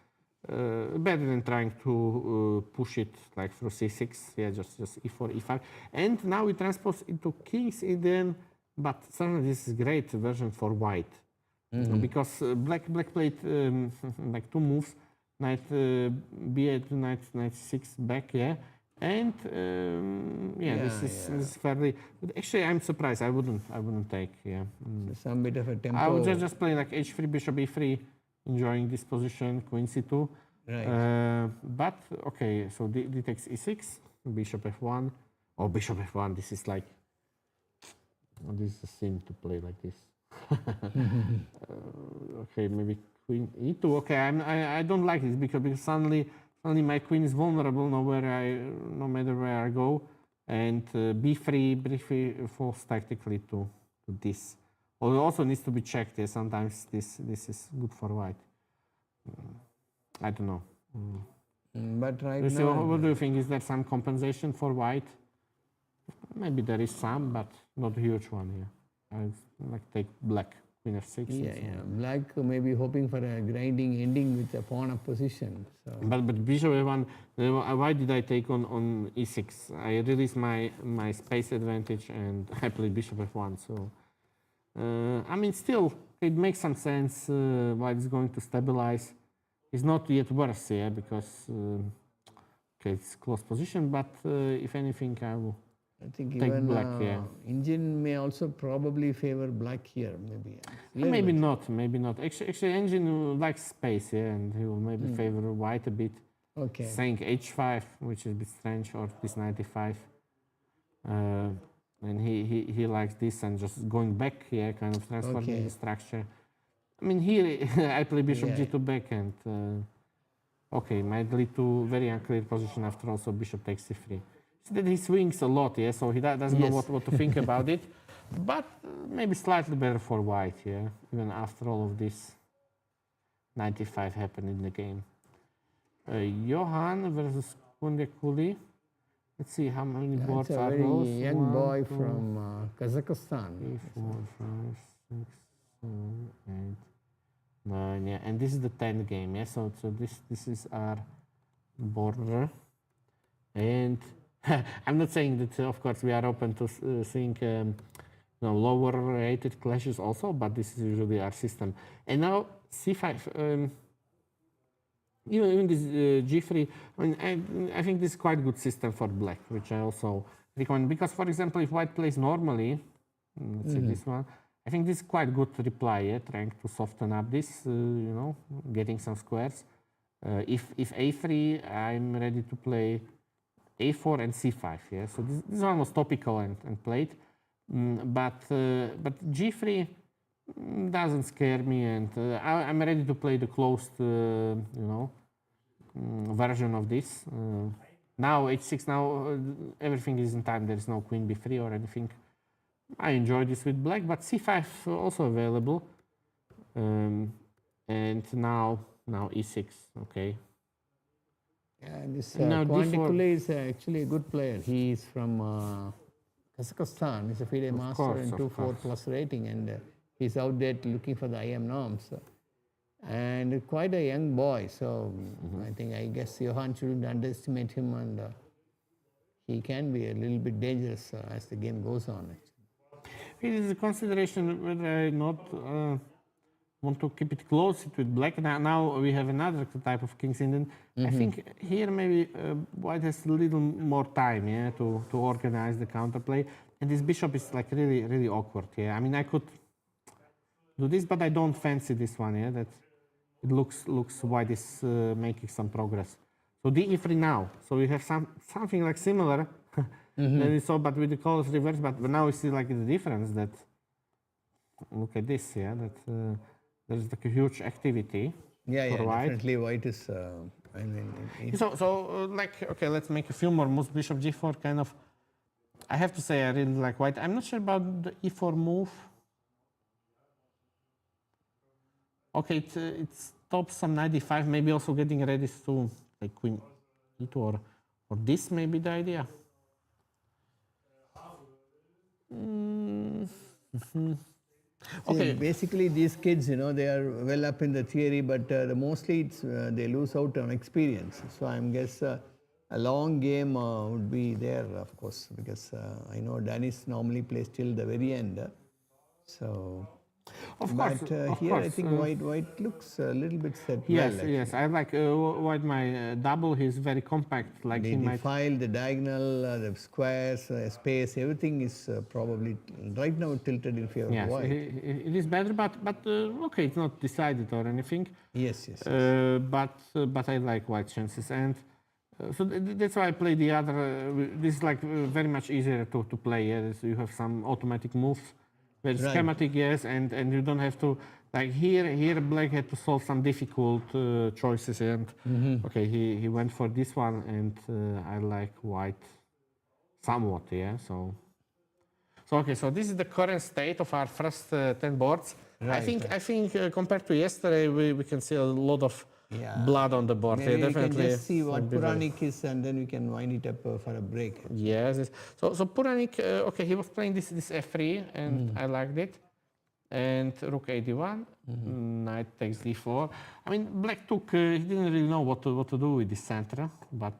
[SPEAKER 1] better than trying to push it like through c6. Yeah, just e4, e5, and now we transpose into King's Indian. But certainly this is great version for white because black played like two moves. Knight b8 to knight c6 back, yeah, and this is fairly. But actually, I'm surprised. I wouldn't take, yeah.
[SPEAKER 2] Some bit of a tempo.
[SPEAKER 1] I would just play like h3, bishop e3, enjoying this position, queen c2.
[SPEAKER 2] Right.
[SPEAKER 1] But okay, so d takes e6, bishop f1, or bishop f1. This is like this is a sin to play like this. Okay, maybe. Queen e2. Okay, I don't like this because suddenly my queen is vulnerable no matter where I go, and b3 falls tactically to this. Although it also needs to be checked. Yeah, sometimes this is good for white. I don't know.
[SPEAKER 2] But right
[SPEAKER 1] now,
[SPEAKER 2] now,
[SPEAKER 1] what do you think? Is there some compensation for white? Maybe there is some, but not a huge one. Yeah, I like take black. Queen f6.
[SPEAKER 2] Yeah. Black may be hoping for a grinding ending with a pawn up position. So.
[SPEAKER 1] But bishop f1. Why did I take on e6? I released my space advantage and I played bishop f1. So I mean, still it makes some sense. White is going to stabilize. It's not yet worse, yeah, because it's close position. But if anything, I will.
[SPEAKER 2] I think
[SPEAKER 1] take
[SPEAKER 2] even
[SPEAKER 1] black, yeah.
[SPEAKER 2] Engine may also probably favor black here, maybe.
[SPEAKER 1] Maybe not. Actually, Engine likes space, yeah, and he will maybe favor white a bit.
[SPEAKER 2] Okay.
[SPEAKER 1] Saying h5, which is a bit strange, or this 95. And he likes this and just going back, yeah, kind of transforming the structure. I mean, here I play bishop g2 back, and might lead to very unclear position after all. So bishop takes c3. That he swings a lot, yeah, so he doesn't know what to think about it. But maybe slightly better for white, yeah, even after all of this 95 happened in the game. Johan versus Kunde Kuli. Let's see how many boards are those.
[SPEAKER 2] It's a very young boy from Kazakhstan.
[SPEAKER 1] 3, 4, 5, 6, 7, 8, 9, yeah, and this is the 10th game, yeah, so this is our border. And I'm not saying that, of course, we are open to seeing lower rated clashes also, but this is usually our system. And now c5, even this g3, I mean, I think this is quite a good system for black, which I also recommend. Because, for example, if white plays normally, let's say this one, I think this is quite good reply, yeah, trying to soften up this, getting some squares. If a3, I'm ready to play a4 and c5, yeah. So this one was topical and played, but g3 doesn't scare me, and I'm ready to play the closed, version of this. Now h6, now everything is in time. There is no queen b3 or anything. I enjoy this with black, but c5 also available. And now e6, okay.
[SPEAKER 3] Yeah, this
[SPEAKER 1] Now
[SPEAKER 3] Quanticule is actually a good player. He is from Kazakhstan. He's a FIDE master
[SPEAKER 1] course,
[SPEAKER 3] and
[SPEAKER 1] of
[SPEAKER 3] 2-4 plus rating, and he's out there looking for the IM norms. And quite a young boy, so I guess Johan shouldn't underestimate him, and he can be a little bit dangerous as the game goes on.
[SPEAKER 1] It is a consideration whether I not want to keep it close with black. Now we have another type of king's Indian. I think here maybe white has a little more time, yeah, to organize the counterplay. And this bishop is like really awkward. Yeah, I mean I could do this, but I don't fancy this one. Yeah, that it looks white is making some progress. So d3 now. So we have something like similar. Then we saw, but with the colors reversed. But now we see like the difference. That look at this, yeah. That there's like a huge activity.
[SPEAKER 3] Yeah,
[SPEAKER 1] for white.
[SPEAKER 3] definitely white is.
[SPEAKER 1] So like okay, let's make a few more moves. Bishop g4 kind of. I have to say I really like white. I'm not sure about the e4 move. Okay, it stops some 95. Maybe also getting ready to like queen e2 or this may be the idea.
[SPEAKER 3] Okay. Basically, these kids, they are well up in the theory, but mostly it's, they lose out on experience. So I guess a long game would be there, of course, because I know Danis normally plays till the very end. So.
[SPEAKER 1] Of
[SPEAKER 3] But
[SPEAKER 1] course,
[SPEAKER 3] here I think white looks a little bit set
[SPEAKER 1] yes,
[SPEAKER 3] well.
[SPEAKER 1] Yes, I like white. My double. He's very compact. Like
[SPEAKER 3] The file, the diagonal, the squares, space, everything is probably right now tilted in favor of white.
[SPEAKER 1] It is better, but okay, it's not decided or anything.
[SPEAKER 3] Yes.
[SPEAKER 1] But I like white chances, and so that's why I play the other. This is like very much easier to play. Yeah, so you have some automatic moves. Very schematic, yes, and you don't have to, like here black had to solve some difficult choices, and okay, he went for this one, and I like white somewhat, yeah, so okay, so this is the current state of our first 10 boards. I think compared to yesterday, we can see a lot of blood on the board.
[SPEAKER 3] Maybe we can just see what Puranik is, and then we can wind it up for a break.
[SPEAKER 1] Yes. So Puranik, okay, he was playing this f3, and I liked it. And rook a1, knight takes d4. I mean, black took. He didn't really know what to do with this center, but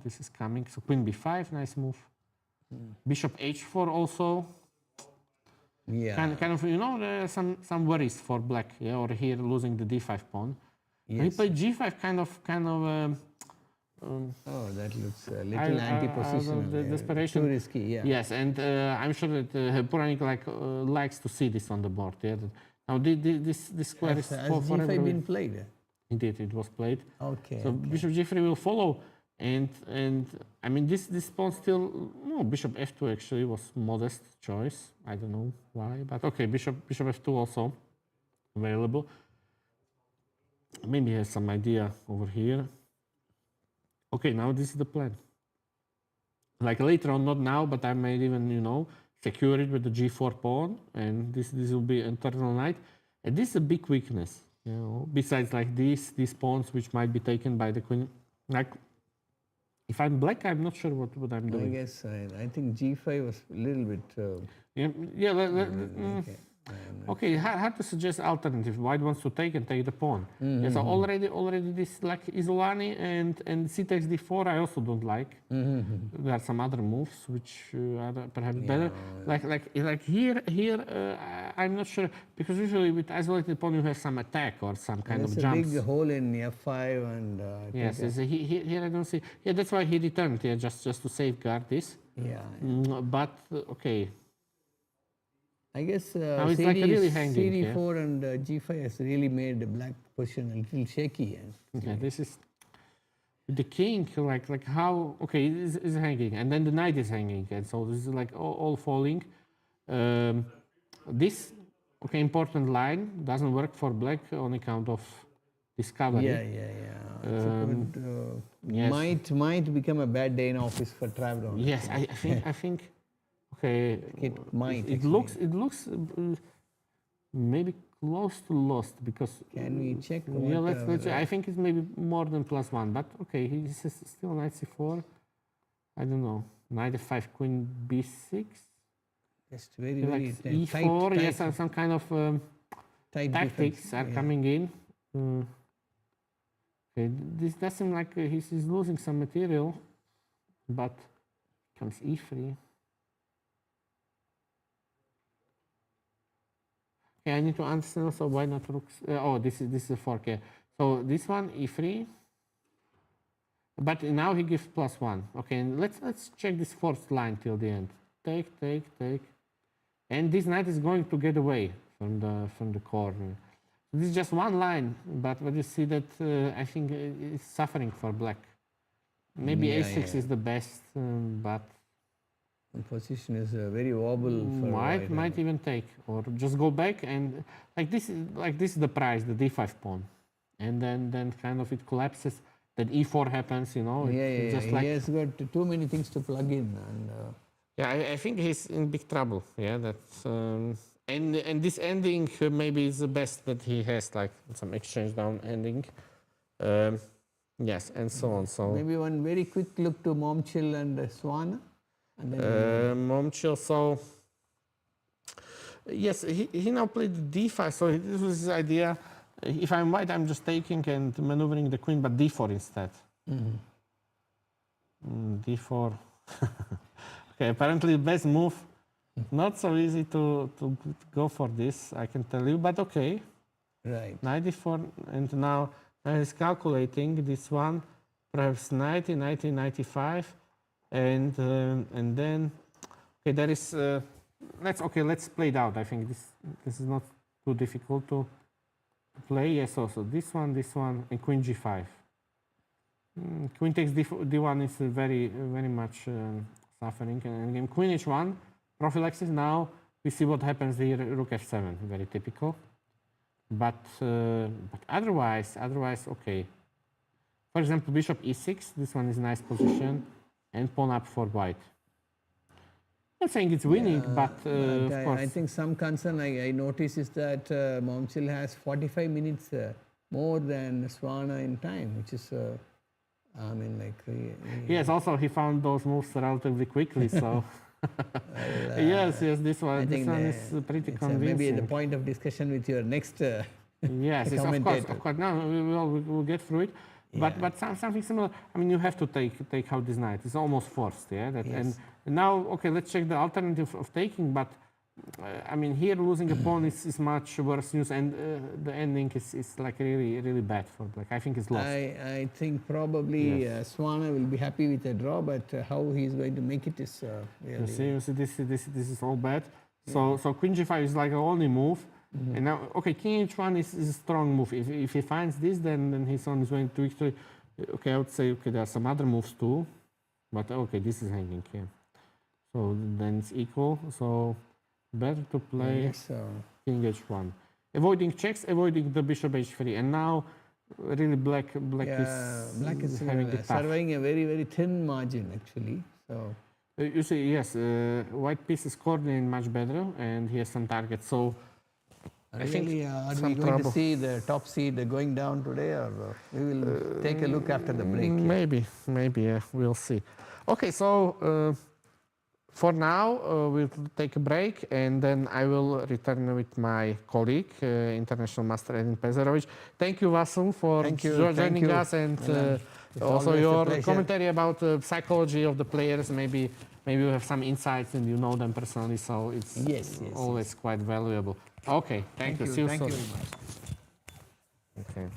[SPEAKER 1] this is coming. So queen b5, nice move. Bishop h4 also.
[SPEAKER 3] Yeah.
[SPEAKER 1] Kind of, there are some worries for black, yeah, or here losing the d5 pawn. Yes. He played g5, kind of.
[SPEAKER 3] Oh, that looks a little anti-positional.
[SPEAKER 1] Desperation.
[SPEAKER 3] Too risky, yeah.
[SPEAKER 1] Yes, and I'm sure that Puranik likes to see this on the board. Yeah. Now this square is
[SPEAKER 3] has
[SPEAKER 1] forever.
[SPEAKER 3] G5 been played?
[SPEAKER 1] Indeed, it was played.
[SPEAKER 3] Okay.
[SPEAKER 1] So Bishop g3 will follow, and I mean this pawn still. No, Bishop f2 actually was modest choice. I don't know why, but okay, Bishop f2 also available. Maybe he has some idea over here. Okay, now this is the plan. Like later on, not now, but I might even, secure it with the g4 pawn, and this will be internal knight. And this is a big weakness, besides like these pawns which might be taken by the queen. Like, if I'm black, I'm not sure what I'm doing.
[SPEAKER 3] I guess I think g5 was a little bit...
[SPEAKER 1] Okay, hard to suggest alternative. White wants to take the pawn. Yeah, so already this like Isolani and c takes d4 I also don't like. There are some other moves which are perhaps better. Like here I'm not sure, because usually with isolated pawn you have some attack or some kind of jumps.
[SPEAKER 3] There's a big hole in f5 and
[SPEAKER 1] yes, here I don't see. Yeah, that's why he returned here just to safeguard this.
[SPEAKER 3] Yeah.
[SPEAKER 1] But okay.
[SPEAKER 3] I guess
[SPEAKER 1] Now it's like really hanging, yeah.
[SPEAKER 3] CD4 and G5 has really made the black position a little shaky.
[SPEAKER 1] Yeah, this is the king, like how, okay, is hanging, and then the knight is hanging, and so this is like all falling. This, okay, important line doesn't work for black on account of discovery.
[SPEAKER 3] Yes. Might become a bad day in office for Travron.
[SPEAKER 1] Yes, I think, okay,
[SPEAKER 3] it might.
[SPEAKER 1] It looks maybe close to lost because.
[SPEAKER 3] Can we check?
[SPEAKER 1] Yeah, let's check. I think it's maybe more than +1, but okay, he's still knight c4. I don't know. Knight f5, queen b6.
[SPEAKER 3] Just very
[SPEAKER 1] like
[SPEAKER 3] very
[SPEAKER 1] e4.
[SPEAKER 3] Tight,
[SPEAKER 1] yes, some kind of tactics
[SPEAKER 3] defense.
[SPEAKER 1] are coming in. Okay, this does seem like he's losing some material, but comes e3. Okay, I need to understand also why not rooks. Oh, this is a fork. Yeah. So this one e3, but now he gives +1. Okay, and let's check this fourth line till the end. Take, and this knight is going to get away from the corner. This is just one line, but you see that I think it's suffering for black. Maybe a6 is the best, but
[SPEAKER 3] the position is very wobble.
[SPEAKER 1] Might even take or just go back, and like this is the price, the d5 pawn, and then kind of it collapses. Then e4 happens, you know.
[SPEAKER 3] Just like he has got too many things to plug in, and
[SPEAKER 1] yeah, I think he's in big trouble. Yeah, that's and this ending maybe is the best that he has, like some exchange down ending. Yes, and so on. So
[SPEAKER 3] maybe one very quick look to Momchil and Swana.
[SPEAKER 1] Momchil, so yes, he now played d5, so this was his idea. If I'm white, I'm just taking and maneuvering the queen, but d4 instead. D4. Okay, apparently the best move. Not so easy to go for this, I can tell you, but okay.
[SPEAKER 3] Right.
[SPEAKER 1] Knight d4, and now he's calculating this one, perhaps 90, 95. And then okay, there is let's play it out. I think this is not too difficult to play. Yes, also this one, and queen g5. Queen takes d1 is very much suffering, and again queen h1 prophylaxis. Now we see what happens here. Rook f7, very typical. But otherwise okay. For example, bishop e6. This one is a nice position. And pawn up for white. I'm not saying it's winning, but of course.
[SPEAKER 3] I think some concern I notice is that Momchil has 45 minutes more than Swana in time, which is, I mean, like.
[SPEAKER 1] Yes, also he found those moves relatively quickly, so. Yes, this one is pretty convincing.
[SPEAKER 3] Maybe the point of discussion with your next
[SPEAKER 1] yes,
[SPEAKER 3] commentator.
[SPEAKER 1] Of course. Now we'll get through it. But something similar. I mean, you have to take out this knight. It's almost forced, yeah. And now, okay, let's check the alternative of taking. But I mean, here losing a pawn is much worse news, and the ending is like really bad for black. I think it's lost.
[SPEAKER 3] I think probably Swana will be happy with a draw, but how he's going to make it is really.
[SPEAKER 1] You see, this is all bad. So queen g5 is like the only move. And now, okay, king h1 is a strong move. If he finds this, then he's on his way to victory. Okay, I would say, okay, there are some other moves too. But okay, this is hanging here. So then it's equal. So better to play king h1. Avoiding checks, avoiding the bishop h3. And now, really black is having it tough.
[SPEAKER 3] Surveying a very thin margin, actually. So
[SPEAKER 1] you see, yes, white piece is coordinating much better, and he has some targets. So
[SPEAKER 3] I think are we going to see the top seed going down today, or we will take a look after the break?
[SPEAKER 1] Maybe, yeah, we'll see. Okay, so for now we'll take a break, and then I will return with my colleague, International Master Edin Pezerovic. Thank you, Vasil, for joining us, and also your commentary about the psychology of the players. Maybe you have some insights and you know them personally, so it's always quite valuable. Okay, thank you. See you soon.
[SPEAKER 3] Thank you very much.
[SPEAKER 1] Okay.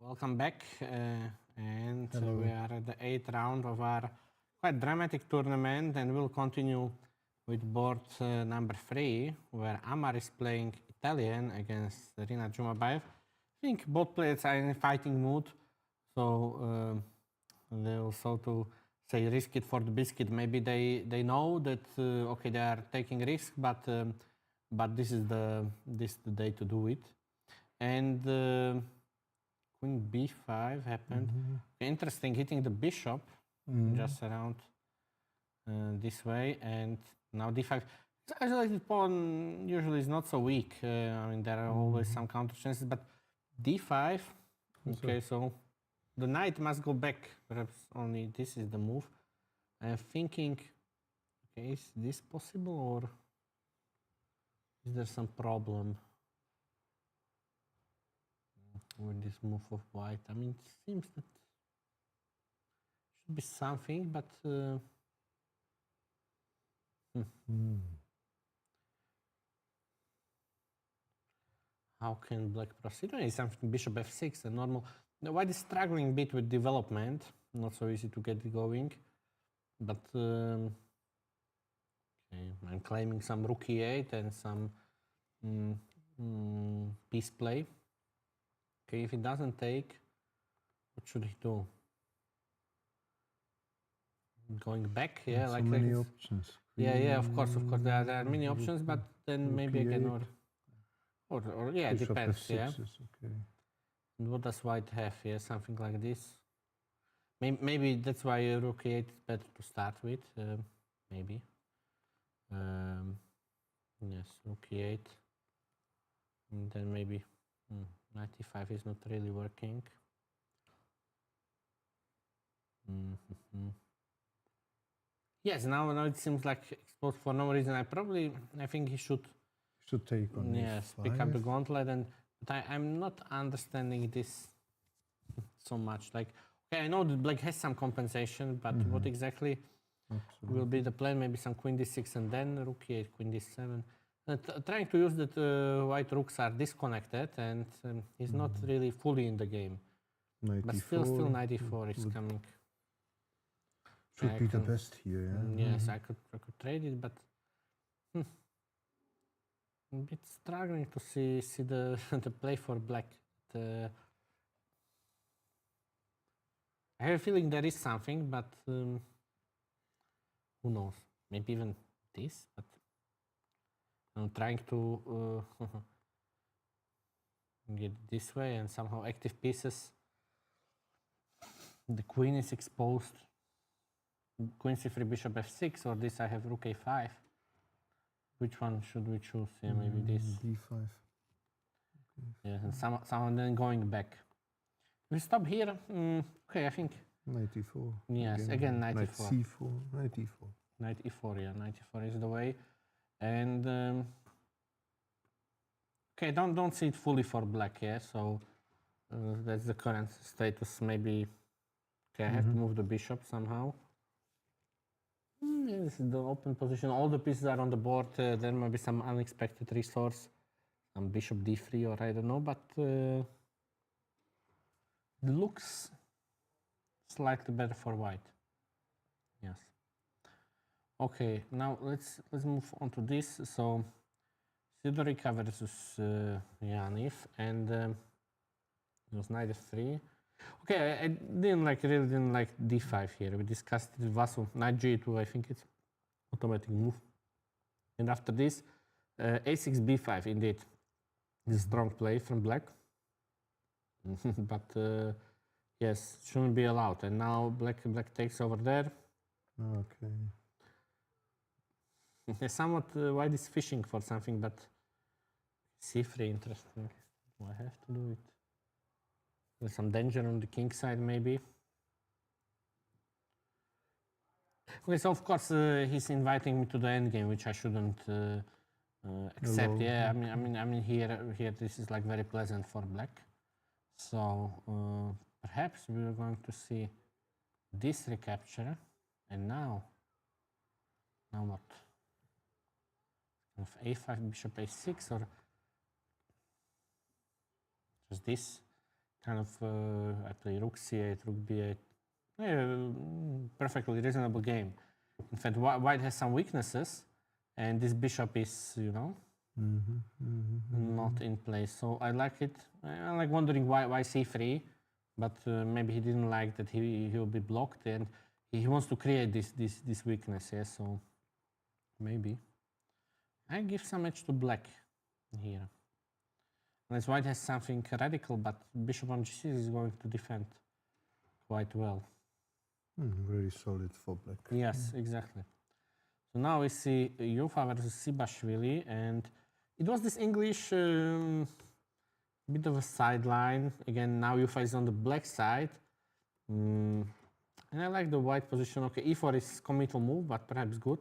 [SPEAKER 1] Welcome back, and we are at the 8th round of our quite dramatic tournament, and we'll continue with board number 3, where Amar is playing Italian against Rina Jumabayev. I think both players are in a fighting mood, so they also to say risk it for the biscuit. Maybe they know that okay, they are taking risk, but this is the day to do it. And Queen b5 happened. Interesting, hitting the bishop just around this way, and now d5. The isolated pawn usually is not so weak. I mean, there are always some counter chances, but d5. Okay, so the knight must go back. Perhaps only this is the move. I'm thinking, okay, is this possible, or is there some problem with this move of white? I mean, it seems that should be something, but how can black proceed? It's something bishop f6, a normal. The white is struggling a bit with development, not so easy to get it going, but okay, I'm claiming some rook e8 and some piece play. Okay, if it doesn't take, what should he do? Going back, yeah,
[SPEAKER 4] so many options.
[SPEAKER 1] Yeah, of course, there are many options, but then maybe again, or yeah, it depends, yeah.
[SPEAKER 4] Okay.
[SPEAKER 1] And what does white have here? Something like this. Maybe that's why rook e8 is better to start with. Maybe. Yes, rook e8. And then maybe knight e5 is not really working. Yes, now it seems like exposed for no reason. I think he should
[SPEAKER 4] take on
[SPEAKER 1] pick up the gauntlet, but I'm not understanding this so much. Like, okay, I know that black has some compensation, but what exactly will be the plan? Maybe some queen d6 and then rook e8, queen d7. Trying to use that white rooks are disconnected, and he's not really fully in the game. But still knight e4 is coming.
[SPEAKER 4] Should be the best here, yeah?
[SPEAKER 1] Yes, I could trade it, but I'm a bit struggling to see the the play for black. I have a feeling there is something, but who knows? Maybe even this, but I'm trying to get this way and somehow active pieces. The queen is exposed. Queen c3, bishop f6, or this I have rook a5. Which one should we choose? Yeah, maybe this.
[SPEAKER 4] d5.
[SPEAKER 1] Yeah, and somehow then going back. We stop here. Okay, I think.
[SPEAKER 4] Knight e4.
[SPEAKER 1] Yes, again knight e4.
[SPEAKER 4] c4, knight e4.
[SPEAKER 1] Knight e4, yeah, knight e4 is the way. And okay, don't see it fully for black here. So that's the current status. Maybe okay, I have to move the bishop somehow. Yeah, this is the open position. All the pieces are on the board. There might be some unexpected resource, some bishop d3 or I don't know, but it looks slightly better for white. Yes. Okay, now let's move on to this. So Sidorica versus Yaniv, and it was knight f3. Okay, I really didn't like d5 here. We discussed it with Vasu. Knight g2, I think it's automatic move. And after this, a6 b5, indeed. This is a strong play from black. But yes, shouldn't be allowed. And now black takes over there.
[SPEAKER 4] Okay.
[SPEAKER 1] Somewhat white is fishing for something, but c3 interesting. Do I have to do it? There's some danger on the king side, maybe. Okay, so of course he's inviting me to the endgame, which I shouldn't accept.
[SPEAKER 4] Hello.
[SPEAKER 1] Yeah, I mean here this is like very pleasant for black. So perhaps we are going to see this recapture, and now what? Of a5, bishop a6, or just this? kind of I play rook c8, rook b8. Perfectly reasonable game. In fact, white has some weaknesses, and this bishop is, you know, not in place. So I like it. I'm like wondering why c3, but maybe he didn't like that he will be blocked, and he wants to create this weakness. Yeah, so maybe I give some edge to black here. Unless white has something radical, but bishop on g6 is going to defend quite well.
[SPEAKER 4] Very solid for black.
[SPEAKER 1] Yes, exactly. So now we see Jufa versus Sibashvili, and it was this English bit of a sideline. Again, now Jufa is on the black side. And I like the white position. Okay, e4 is committal move, but perhaps good.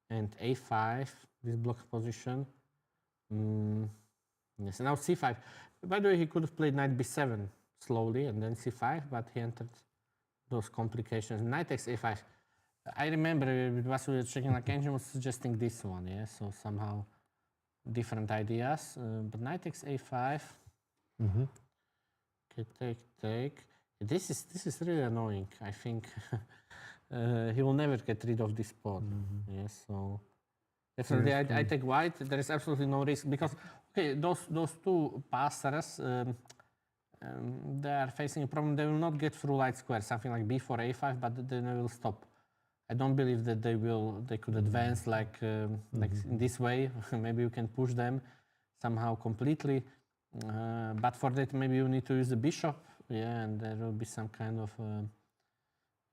[SPEAKER 1] And a5, this block position. Yes, now c5. By the way, he could have played knight b7 slowly and then c5, but he entered those complications. Knight takes a5. I remember with Vasu we were checking, like Engine was suggesting this one, yeah, so somehow different ideas. But knight takes a5. Okay, take. This is really annoying. I think he will never get rid of this pawn. Yes, so definitely I take white. There is absolutely no risk because okay, those two passers. They are facing a problem. They will not get through light square, something like b4, a5, but then they will stop. I don't believe that they could advance like in this way. Maybe you can push them somehow completely, but for that maybe you need to use the bishop, yeah, and there will be some kind of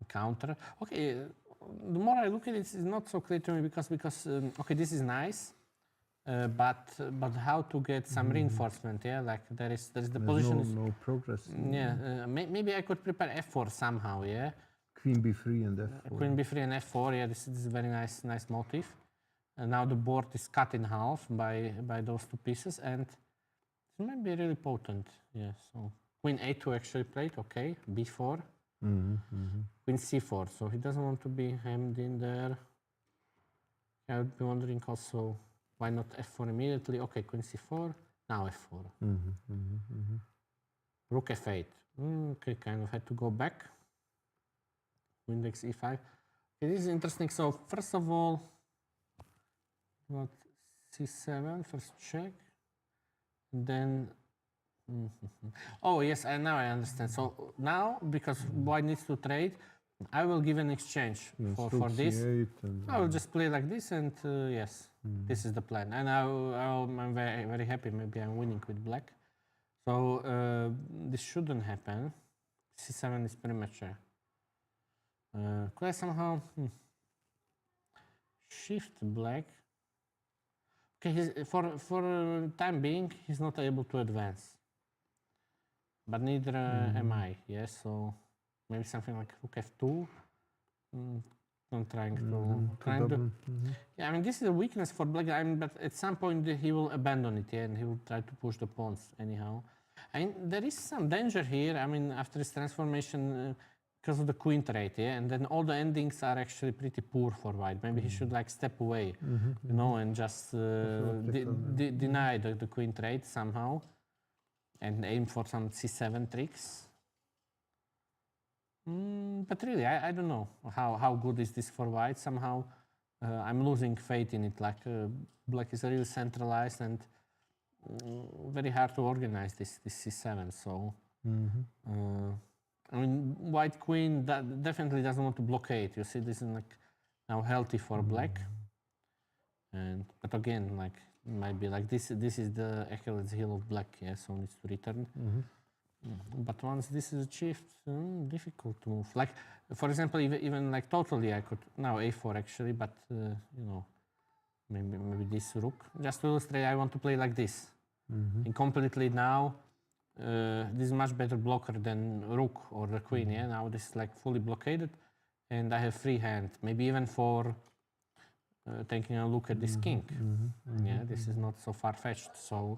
[SPEAKER 1] counter. Okay, the more I look at it, it's not so clear to me because okay, this is nice. But how to get some reinforcement? Yeah, like there's the position.
[SPEAKER 4] No progress.
[SPEAKER 1] Yeah, maybe I could prepare f4 somehow. Yeah,
[SPEAKER 4] Queen b3 and f4.
[SPEAKER 1] Queen b3 and f4. Yeah, this is a very nice motif. And now the board is cut in half by those two pieces, and it might be really potent. Yeah, so Queen a2 actually played. Okay, b4. Queen c4. So he doesn't want to be hemmed in there. I would be wondering also. Why not f4 immediately? Okay, Queen c4, now f4. Rook f8. Okay, kind of had to go back. Queen takes e5. Okay, this is interesting. So first of all, what c7, first check. Then, oh yes, now I understand. So now, because white needs to trade, I will give an exchange for this. I will just play like this, and yes, this is the plan. And I'm very, very happy. Maybe I'm winning with black. So this shouldn't happen. c7 is premature. Could I somehow shift black? Okay, for time being, he's not able to advance. But neither am I. Yes, so. Maybe something like rook f2. I'm trying to. Yeah, I mean this is a weakness for black. I mean, but at some point he will abandon it, yeah, and he will try to push the pawns anyhow. I mean there is some danger here. I mean after his transformation, because of the queen trade, yeah, and then all the endings are actually pretty poor for white. Maybe he should like step away, you know, and just deny the queen trade somehow, and aim for some c7 tricks. But really, I don't know how good is this for white. Somehow, I'm losing faith in it. Like black is really centralized and very hard to organize this c7. So, I mean, white queen definitely doesn't want to blockade. You see, this is like now healthy for black. But again, like it might be like this. This is the Achilles heel of black. Yeah, so needs to return. But once this is achieved, difficult to move. Like, for example, even like totally, I could now a4 actually, but you know, maybe this rook. Just to illustrate, I want to play like this. And completely now, this is much better blocker than rook or the queen. Yeah, now this is like fully blockaded, and I have free hand. Maybe even for taking a look at this king. Yeah, this is not so far-fetched. So.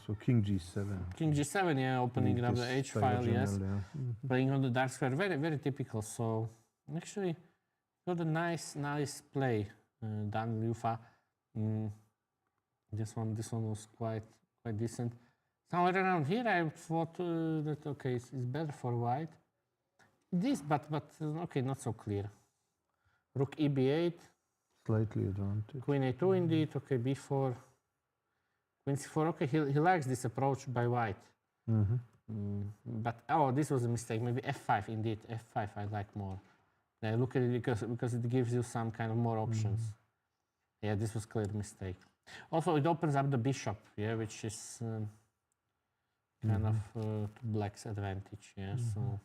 [SPEAKER 4] So king g7.
[SPEAKER 1] King g7, yeah, opening up the h file, yes. Playing on the dark square, very, very typical. So actually, got a nice play done, Jufa. This one was quite decent. Somewhere around here, I thought that okay, it's better for white. This, but okay, not so clear. Rook EB8,
[SPEAKER 4] Slightly advantage.
[SPEAKER 1] Queen A2 indeed. Okay, B4, Queen C4. Okay, he likes this approach by white. But oh, this was a mistake. Maybe F5 indeed. F5 I like more. I look at it because it gives you some kind of more options. Yeah, this was clear mistake. Also, it opens up the bishop. Yeah, which is kind of to black's advantage. Yeah, so.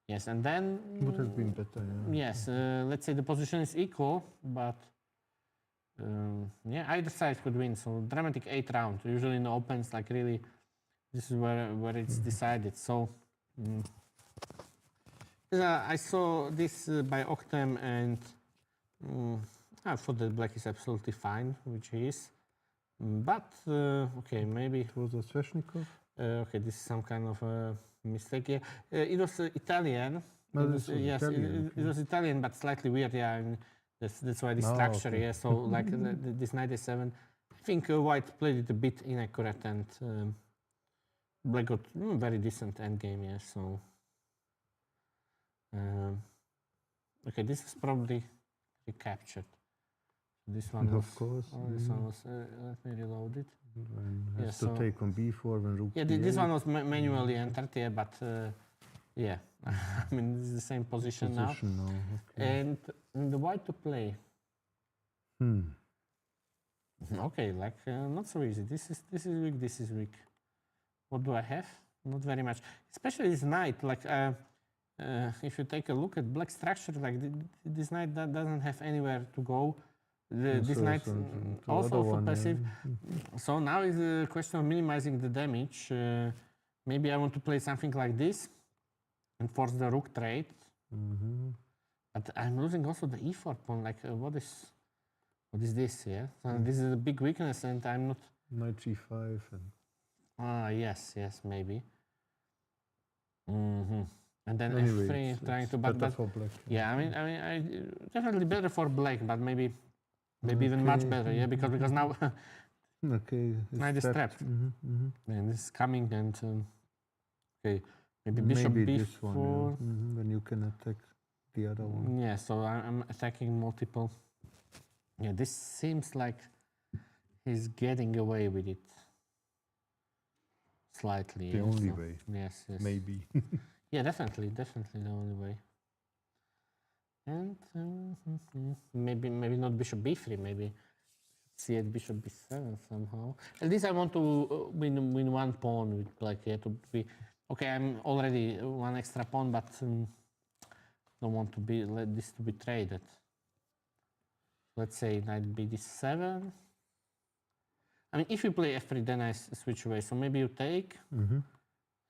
[SPEAKER 1] Yes, and then.
[SPEAKER 4] Would have been better. Yeah.
[SPEAKER 1] Yes, let's say the position is equal, but yeah, either side could win. So dramatic 8th round. Usually in the opens, like really, this is where it's decided. So I saw this by Octem, and I thought that black is absolutely fine, which he is. But okay, maybe
[SPEAKER 4] It was a Sveshnikov.
[SPEAKER 1] okay, this is some kind of a mistake here. It was Italian.
[SPEAKER 4] Oh,
[SPEAKER 1] It
[SPEAKER 4] this was
[SPEAKER 1] yes,
[SPEAKER 4] Italian,
[SPEAKER 1] it was Italian, but slightly weird. Yeah, and that's why the
[SPEAKER 4] Oh,
[SPEAKER 1] structure.
[SPEAKER 4] okay.
[SPEAKER 1] Yeah, so like this 97. I think white played it a bit inaccurate, and black got very decent endgame. Yeah, so okay, this is probably recaptured. This one was,
[SPEAKER 4] Of course.
[SPEAKER 1] this one was. Let me reload it.
[SPEAKER 4] And has
[SPEAKER 1] Yeah,
[SPEAKER 4] to
[SPEAKER 1] so-
[SPEAKER 4] take on B4 when rook
[SPEAKER 1] Yeah,
[SPEAKER 4] B8.
[SPEAKER 1] this one was manually entered, yeah, but yeah, I mean, this is the same position now.
[SPEAKER 4] Position now. Okay.
[SPEAKER 1] And the white to play. Okay, like not so easy. This is weak. This is weak. What do I have? Not very much. Especially this knight. Like if you take a look at black structure, like this knight that doesn't have anywhere to go. This
[SPEAKER 4] Also,
[SPEAKER 1] knight
[SPEAKER 4] the
[SPEAKER 1] also
[SPEAKER 4] other one,
[SPEAKER 1] passive. So now is the question of minimizing the damage. Maybe I want to play something like this and force the rook trade. But I'm losing also the e4 pawn. Like what is this? Yeah, so this is a big weakness, and I'm not.
[SPEAKER 4] Knight G5 and
[SPEAKER 1] Yes, maybe. And then
[SPEAKER 4] anyway,
[SPEAKER 1] F3 trying to,
[SPEAKER 4] better for black.
[SPEAKER 1] yeah, I mean, I definitely better for black, but maybe even much
[SPEAKER 4] Okay.
[SPEAKER 1] better. Yeah, because now
[SPEAKER 4] Okay.
[SPEAKER 1] knight is trapped. And this is coming, and okay, maybe bishop
[SPEAKER 4] Maybe
[SPEAKER 1] b4.
[SPEAKER 4] this one, yeah. Then you can attack the other one.
[SPEAKER 1] Yeah, so I'm attacking multiple. Yeah, this seems like he's getting away with it slightly.
[SPEAKER 4] The
[SPEAKER 1] yeah,
[SPEAKER 4] only
[SPEAKER 1] so-
[SPEAKER 4] way.
[SPEAKER 1] Yes.
[SPEAKER 4] Maybe.
[SPEAKER 1] Yeah, definitely the only way. And maybe not bishop b3, maybe c8 bishop b7 somehow. At least I want to win one pawn with black. Yeah, to be okay. I'm already one extra pawn, but don't want to let this to be traded. Let's say knight b7. I mean, if you play f3, then I switch away. So maybe you take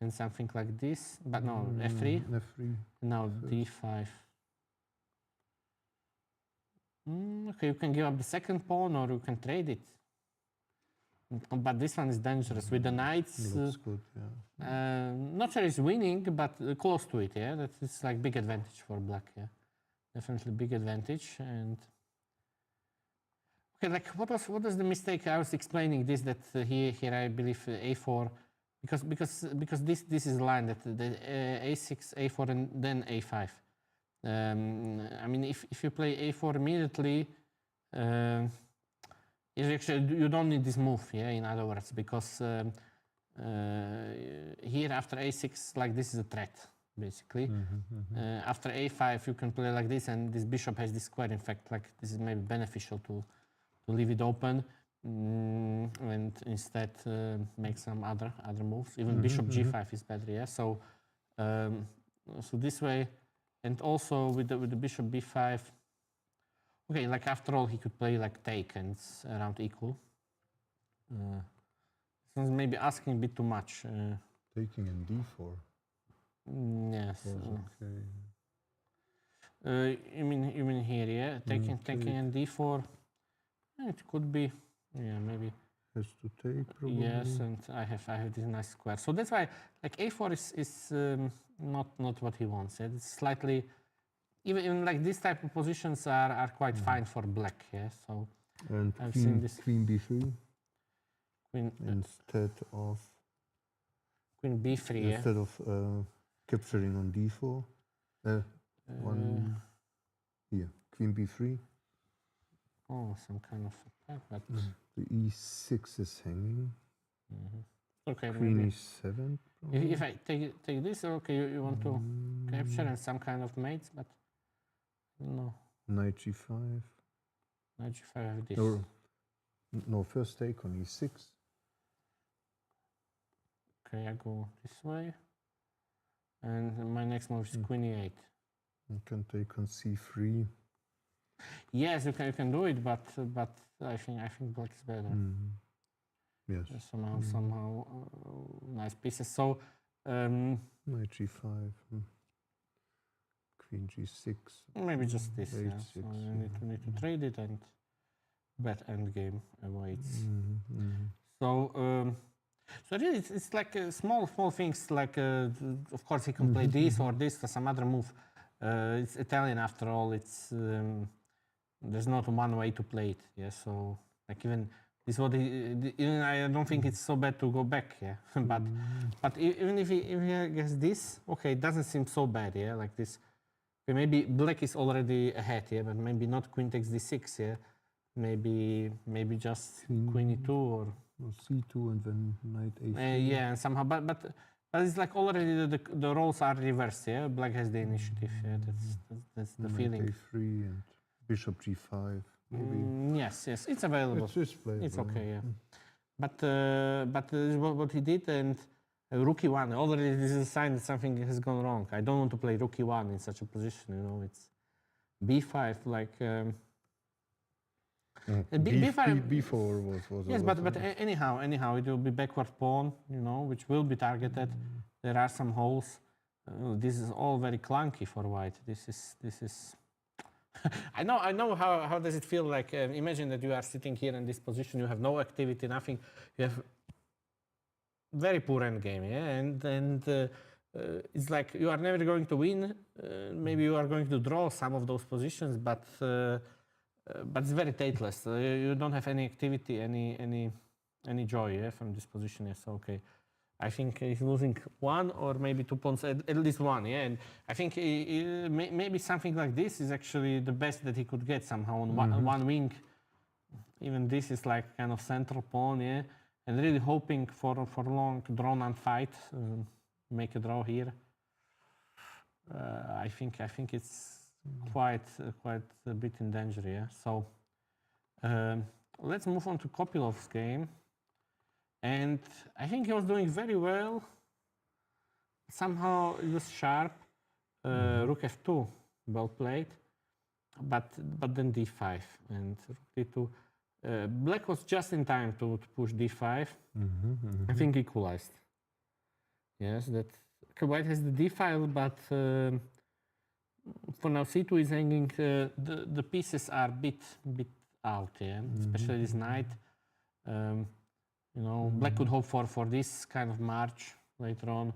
[SPEAKER 1] and something like this, but no, f3.
[SPEAKER 4] F3.
[SPEAKER 1] Now d5. Okay, you can give up the second pawn, or you can trade it. But this one is dangerous with the knights.
[SPEAKER 4] Looks good, yeah.
[SPEAKER 1] Not sure it's winning, but close to it. Yeah, that's like big advantage for black. Yeah, definitely big advantage. And okay, like what was the mistake? I was explaining this that here I believe a4, because this is the line that the a6, a4, and then a5. I mean, if you play a4 immediately, you don't need this move. Yeah, in other words, because here after a6, like this is a threat basically. After a5, you can play like this, and this bishop has this square. In fact, like this is maybe beneficial to leave it open and instead make some other moves. Even bishop g5 is better. Yeah, so this way. And also with the bishop b5, okay, like after all, he could play like take and it's around equal. So maybe asking a bit too much.
[SPEAKER 4] Taking in d4.
[SPEAKER 1] Yes.
[SPEAKER 4] Was okay.
[SPEAKER 1] You mean here, yeah? Taking in d4. It could be, yeah, maybe.
[SPEAKER 4] Has to take probably.
[SPEAKER 1] Yes, and I have this nice square. So that's why like a4 is not what he wants. Yeah? It's slightly even like this type of positions are quite fine for black. Yeah, so
[SPEAKER 4] And
[SPEAKER 1] I've seen
[SPEAKER 4] queen,
[SPEAKER 1] this.
[SPEAKER 4] queen b3.
[SPEAKER 1] Queen
[SPEAKER 4] instead of
[SPEAKER 1] b3.
[SPEAKER 4] instead of capturing on d4. One here, queen b3.
[SPEAKER 1] Oh, some kind of attack, but
[SPEAKER 4] The e6 is hanging.
[SPEAKER 1] okay.
[SPEAKER 4] Queen
[SPEAKER 1] Maybe
[SPEAKER 4] e7.
[SPEAKER 1] if I take this, okay, you want to capture and some kind of mates, but no.
[SPEAKER 4] Knight g5.
[SPEAKER 1] Knight g5 I have this.
[SPEAKER 4] No, first take on e6.
[SPEAKER 1] Okay, I go this way, and my next move is queen e8.
[SPEAKER 4] You can take on c3.
[SPEAKER 1] Yes, you can do it, but I think black is better.
[SPEAKER 4] Yes.
[SPEAKER 1] Somehow nice pieces. So
[SPEAKER 4] Knight g5. Queen g6.
[SPEAKER 1] maybe just this. Yeah.
[SPEAKER 4] H6,
[SPEAKER 1] So you need to trade it, and bet endgame awaits. So so really it's like small things. Like of course he can play this or this or some other move. It's Italian after all. It's there's not one way to play it. Yeah. So like even this what even I don't think it's so bad to go back. Yeah. but even if he gets this, okay, it doesn't seem so bad. Yeah. Like this. Okay, maybe black is already ahead. Yeah. But maybe not queen takes d6. Yeah. Maybe just queen e2 or
[SPEAKER 4] c2 and then knight a3.
[SPEAKER 1] yeah, and somehow, but it's like already the roles are reversed. Yeah, black has the initiative. Yeah, that's the
[SPEAKER 4] knight
[SPEAKER 1] feeling.
[SPEAKER 4] a3 and bishop g5. Maybe.
[SPEAKER 1] Yes, it's available.
[SPEAKER 4] It's playable.
[SPEAKER 1] It's okay. Yeah, but what he did and rook e1 already this is a sign that something has gone wrong. I don't want to play rook e1 in such a position. You know, it's b5 like.
[SPEAKER 4] B4 was
[SPEAKER 1] yes, but anyhow, it will be backward pawn, you know, which will be targeted. There are some holes. This is all very clunky for white. This is. I know how does it feel like? Imagine that you are sitting here in this position. You have no activity, nothing. You have very poor endgame, yeah, and it's like you are never going to win. Maybe you are going to draw some of those positions, but it's very tasteless. You don't have any activity, any joy, yeah, from this position. Yes, okay. I think he's losing one or maybe 2 points, at least one, yeah. And I think maybe something like this is actually the best that he could get somehow on one wing. Even this is like kind of central pawn, yeah. And really hoping for long drawn-out fight, make a draw here. I think it's quite a bit in danger, yeah. So let's move on to Kopilov's game, and I think he was doing very well. Somehow it was sharp. Rook f2, well played, but then d5 and rook d2. Black was just in time to push d5. I think equalized. Yes, that white has the d file, but. For now, c2 is hanging. The pieces are bit out, yeah. Especially this knight. You know, black could hope for this kind of march later on.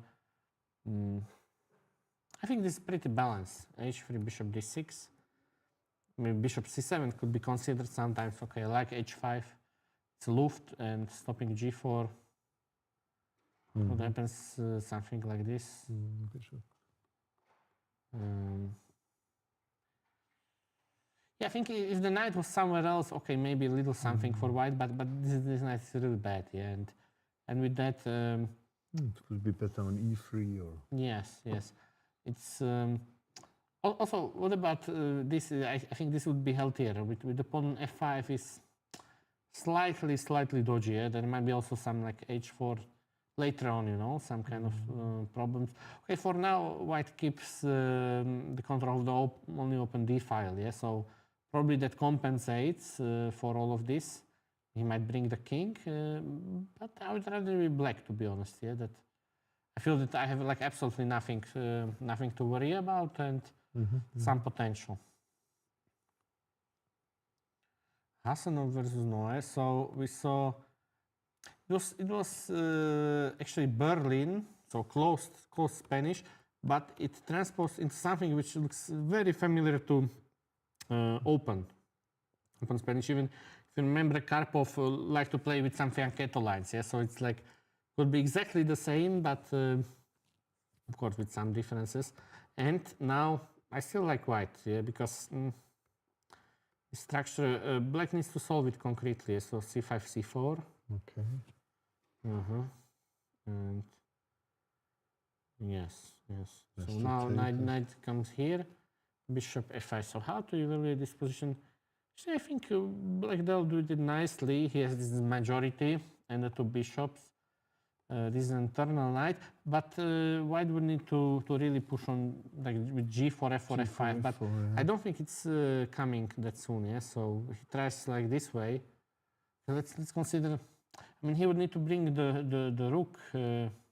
[SPEAKER 1] I think this is pretty balanced. h3, bishop d6. Maybe bishop c7 could be considered sometimes. Okay, I like h5. It's luft and stopping g4. What happens? Something like this.
[SPEAKER 4] Bishop.
[SPEAKER 1] Yeah, I think if the knight was somewhere else, okay, maybe a little something for white, but this knight is really bad, yeah, and with that,
[SPEAKER 4] it could be better on e3 or.
[SPEAKER 1] Yes, it's also. What about this? I think this would be healthier. With the pawn on f5 is slightly dodgy. Yeah? There might be also some like h4 later on, you know, some kind of problems. Okay, for now, white keeps the control of the only open d file, yeah, so probably that compensates for all of this. He might bring the king, but I would rather be black, to be honest, yeah, that I feel that I have like absolutely nothing to worry about and some potential. Hasanov versus Noé, so we saw it was actually Berlin, so closed Spanish, but it transposed into something which looks very familiar to open Spanish. Even if you remember, Karpov liked to play with some fianchetto lines, yeah. So it's like could be exactly the same, but of course with some differences. And now I still like white, yeah, because the structure black needs to solve it concretely. So c5, c4.
[SPEAKER 4] Okay.
[SPEAKER 1] And yes.
[SPEAKER 4] That's
[SPEAKER 1] So
[SPEAKER 4] the
[SPEAKER 1] now
[SPEAKER 4] take.
[SPEAKER 1] knight comes here, bishop f5. So how to evaluate this position? Actually, I think black will do it nicely. He has this majority and the two bishops. This is an internal knight, but white would need to really push on like with g4, f4, f5. But
[SPEAKER 4] F4,
[SPEAKER 1] I don't think it's coming that soon. Yeah, so he tries like this way. So let's consider. I mean, he would need to bring the rook,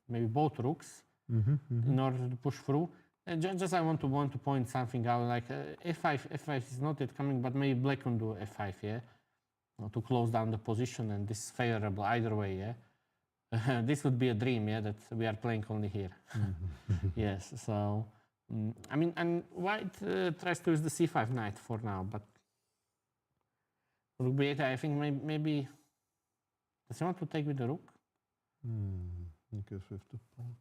[SPEAKER 1] maybe both rooks, in order to push through. And just I want to point something out. Like f5 is not yet coming, but maybe black can do f5, yeah, to close down the position, and this is favorable either way, yeah. This would be a dream, yeah, that we are playing only here. Yes, so I mean, and white tries to use the c5 knight for now, but rook b8. I think maybe does he want to take with the rook?
[SPEAKER 4] I guess with the pawn.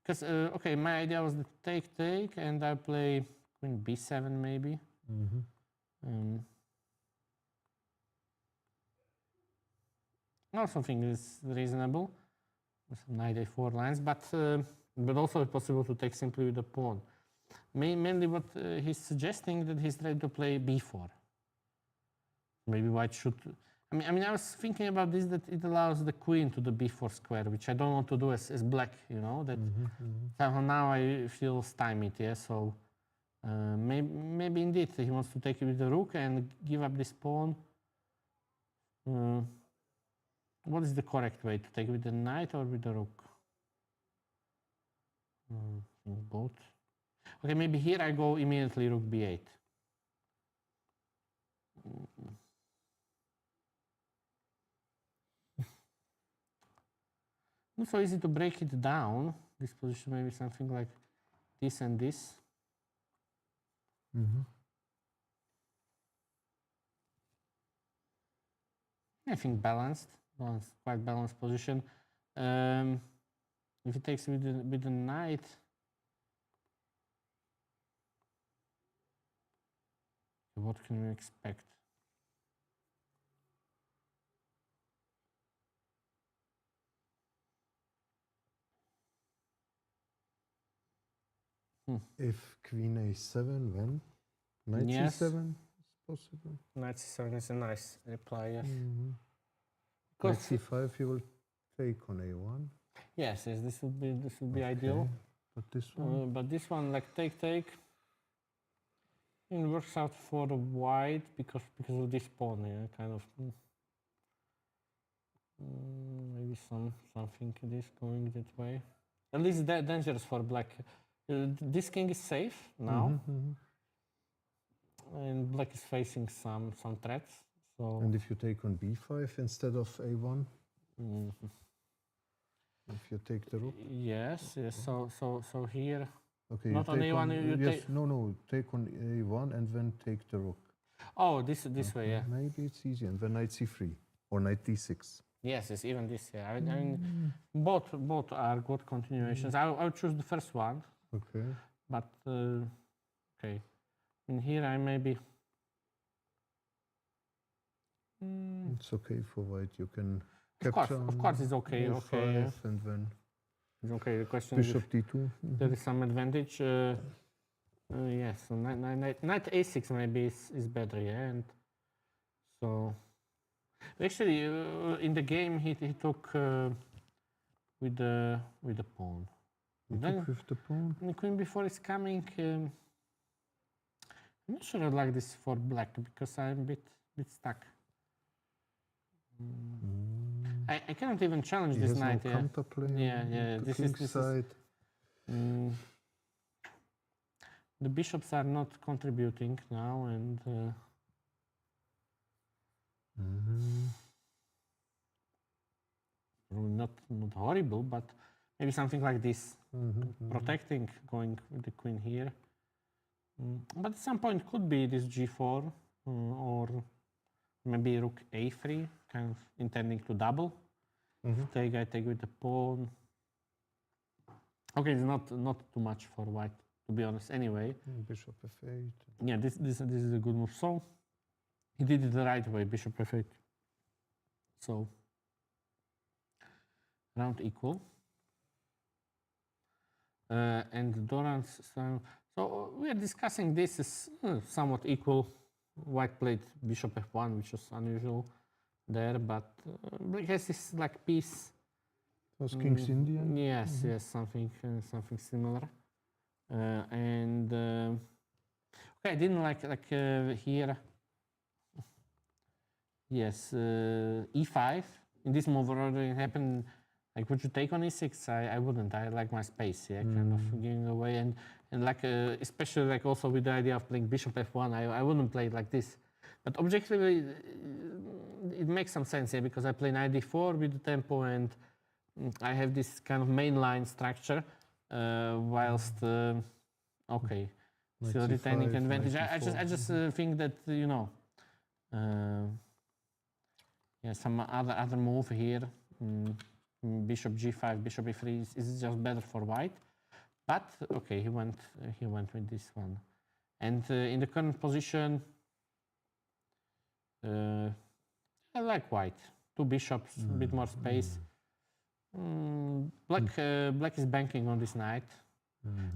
[SPEAKER 1] Because okay, my idea was to take, and I play queen b7 maybe. No, something is reasonable. With some knight a4 lines, but also possible to take simply with the pawn. Mainly what he's suggesting that he's trying to play b4. Maybe white should. I mean, I was thinking about this, that it allows the queen to the b4 square, which I don't want to do as black, you know. That somehow now I feel stymied, yeah. So maybe indeed he wants to take it with the rook and give up this pawn. What is the correct way to take it, with the knight or with the rook? Both. Okay, maybe here I go immediately rook b8. Not so easy to break it down. This position maybe something like this and this. I think quite balanced position. If he takes with the knight, what can we expect?
[SPEAKER 4] If queen a7, when? Knight
[SPEAKER 1] Yes.
[SPEAKER 4] c7 is possible.
[SPEAKER 1] Knight c7 is a nice reply, yes.
[SPEAKER 4] Knight c5 you will take on a1.
[SPEAKER 1] Yes, this would be ideal.
[SPEAKER 4] But this one?
[SPEAKER 1] But this one, like take, it works out for the white because of this pawn, yeah, kind of. Maybe something this going that way. At least that dangerous for black. This king is safe now, and black is facing some threats. So.
[SPEAKER 4] And if you take on b5 instead of a1? If you take the rook?
[SPEAKER 1] Yes. So here.
[SPEAKER 4] Okay.
[SPEAKER 1] Not on a1.
[SPEAKER 4] No. Take on a1 and then take the rook.
[SPEAKER 1] Oh, this way, yeah.
[SPEAKER 4] Maybe it's easy, and then knight c3 or knight d6.
[SPEAKER 1] Yes, it's even this. Yeah, I mean, both are good continuations. I'll choose the first one.
[SPEAKER 4] Okay.
[SPEAKER 1] But okay, and here I maybe.
[SPEAKER 4] It's okay for white. You can
[SPEAKER 1] Of
[SPEAKER 4] capture.
[SPEAKER 1] course, it's okay.
[SPEAKER 4] A5
[SPEAKER 1] Okay, yeah.
[SPEAKER 4] and then
[SPEAKER 1] It's okay. The question is
[SPEAKER 4] bishop
[SPEAKER 1] if
[SPEAKER 4] d2.
[SPEAKER 1] there is some advantage. Yes, so knight a6 maybe is better. Yeah, and so actually in the game he took with the pawn. Then
[SPEAKER 4] With the pawn.
[SPEAKER 1] the queen before is coming. I'm not sure I like this for black because I'm a bit stuck. I cannot even challenge this knight.
[SPEAKER 4] No
[SPEAKER 1] Yeah.
[SPEAKER 4] counterplay.
[SPEAKER 1] Yeah.
[SPEAKER 4] The
[SPEAKER 1] This
[SPEAKER 4] king's
[SPEAKER 1] is
[SPEAKER 4] side.
[SPEAKER 1] the bishops are not contributing now, and not horrible, but maybe something like this, protecting, going with the queen here. But at some point could be this g4 or maybe rook a3, kind of intending to double. Take, I take with the pawn. Okay, it's not too much for white, to be honest. Anyway,
[SPEAKER 4] Bishop f8.
[SPEAKER 1] yeah, this is a good move. So he did it the right way, bishop f8. So round equal. And Doran's style. So we are discussing this is somewhat equal. White played bishop f1, which was unusual there, but Black has this like piece.
[SPEAKER 4] Was King's Indian?
[SPEAKER 1] Yes, yes, something similar. And okay, I didn't like here. Yes, e5. In this move already happened. Like, would you take on e6? I wouldn't. I like my space. Yeah, kind of giving away and like especially like also with the idea of playing bishop f1. I wouldn't play it like this. But objectively, it makes some sense here because I play knight d4 with the tempo and I have this kind of mainline structure, whilst okay, still retaining advantage. I just think that yeah, some other move here, bishop g5, bishop e3 is just better for white. But okay, he went with this one, and in the current position, I like white. Two bishops, a bit more space. Black is banking on this knight.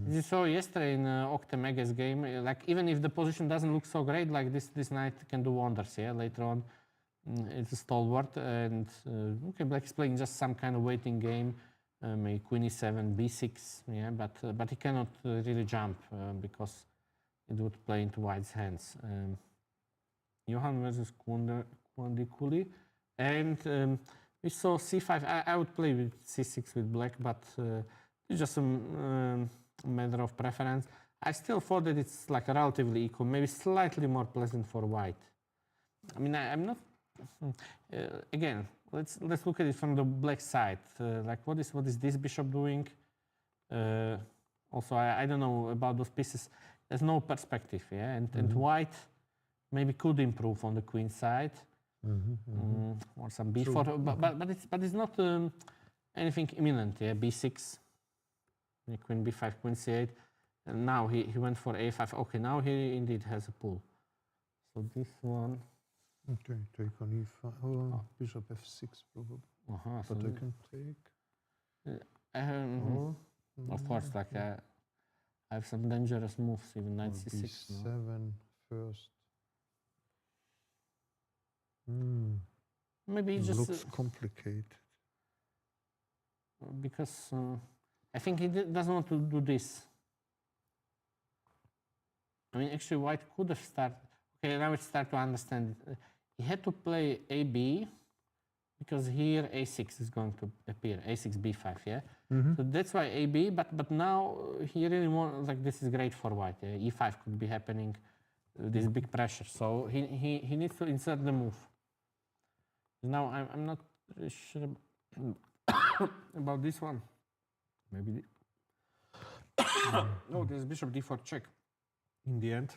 [SPEAKER 1] As you saw yesterday in Octamega's game, like even if the position doesn't look so great, like this knight can do wonders. Yeah, later on, it's a stalwart, and okay, Black is playing just some kind of waiting game, maybe queen e7, b6. Yeah, but he cannot really jump because it would play into white's hands. Johan versus Kwandikuli, and we saw c5. I would play with c6 with Black, but it's just a matter of preference. I still thought that it's like relatively equal, maybe slightly more pleasant for white. I mean, I'm not. Again, let's look at it from the Black side. Like, what is this bishop doing? Also, I don't know about those pieces. There's no perspective, yeah. And white maybe could improve on the queen side. Or some b4, but it's not anything imminent. Yeah, b6, queen b5, queen c8, and now he went for a5. Okay, now he indeed has a pull. So this one.
[SPEAKER 4] Okay, take on e5. Oh, bishop f6 probably. But
[SPEAKER 1] So
[SPEAKER 4] I can take.
[SPEAKER 1] Of course, like I have some dangerous moves, even knight c6.
[SPEAKER 4] b7 first.
[SPEAKER 1] Maybe it just
[SPEAKER 4] looks complicated.
[SPEAKER 1] Because I think he doesn't want to do this. I mean, actually, white could have started. Okay, now we start to understand. He had to play AB because here a6 is going to appear. A6, b5, yeah. So that's why AB. But now he really wants, like, this is great for white. Yeah? E5 could be happening. This big pressure. So he needs to insert the move. Now I'm not really sure about this one. Maybe. No, there's bishop d4 check. In the end.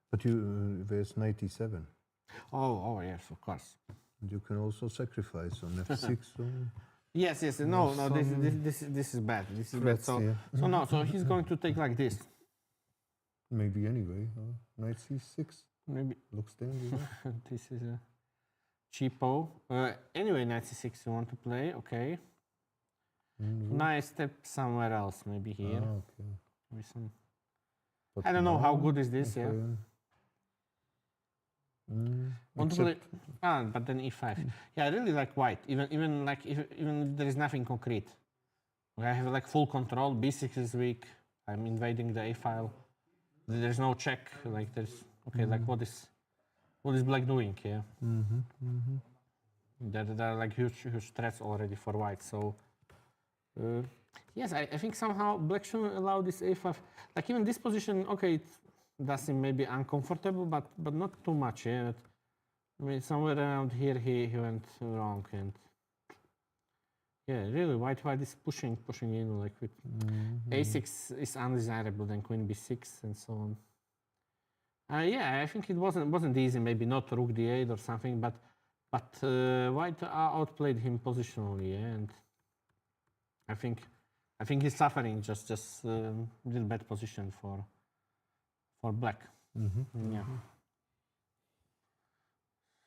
[SPEAKER 4] But there's knight e7.
[SPEAKER 1] Oh yes, of course.
[SPEAKER 4] And you can also sacrifice on f6.
[SPEAKER 1] Yes. No. This is bad. This is bad. So he's going to take like this.
[SPEAKER 4] Maybe anyway. Knight c6.
[SPEAKER 1] Maybe
[SPEAKER 4] looks dangerous.
[SPEAKER 1] This is a cheapo. Anyway, knight c6 you want to play? Okay. Now I step somewhere else. Maybe here.
[SPEAKER 4] Okay.
[SPEAKER 1] Maybe some. I don't know how good is this.
[SPEAKER 4] Okay.
[SPEAKER 1] Yeah. Want to play? But then e5. Yeah, I really like white. Even if there is nothing concrete. I have like full control. b6 is weak. I'm invading the a file. There's no check. Like there's like what is Black doing here? There are like huge threats already for white. So yes, I think somehow Black shouldn't allow this a5. Like even this position, okay, it does seem maybe uncomfortable, but not too much. Yeah, I mean somewhere around here he went wrong, and yeah, really white is pushing in like with a6 is undesirable, then queen b6 and so on. Yeah, I think it wasn't easy. Maybe not rook d8 or something, but White outplayed him positionally, yeah, and I think he's suffering just little bad position for Black. Yeah.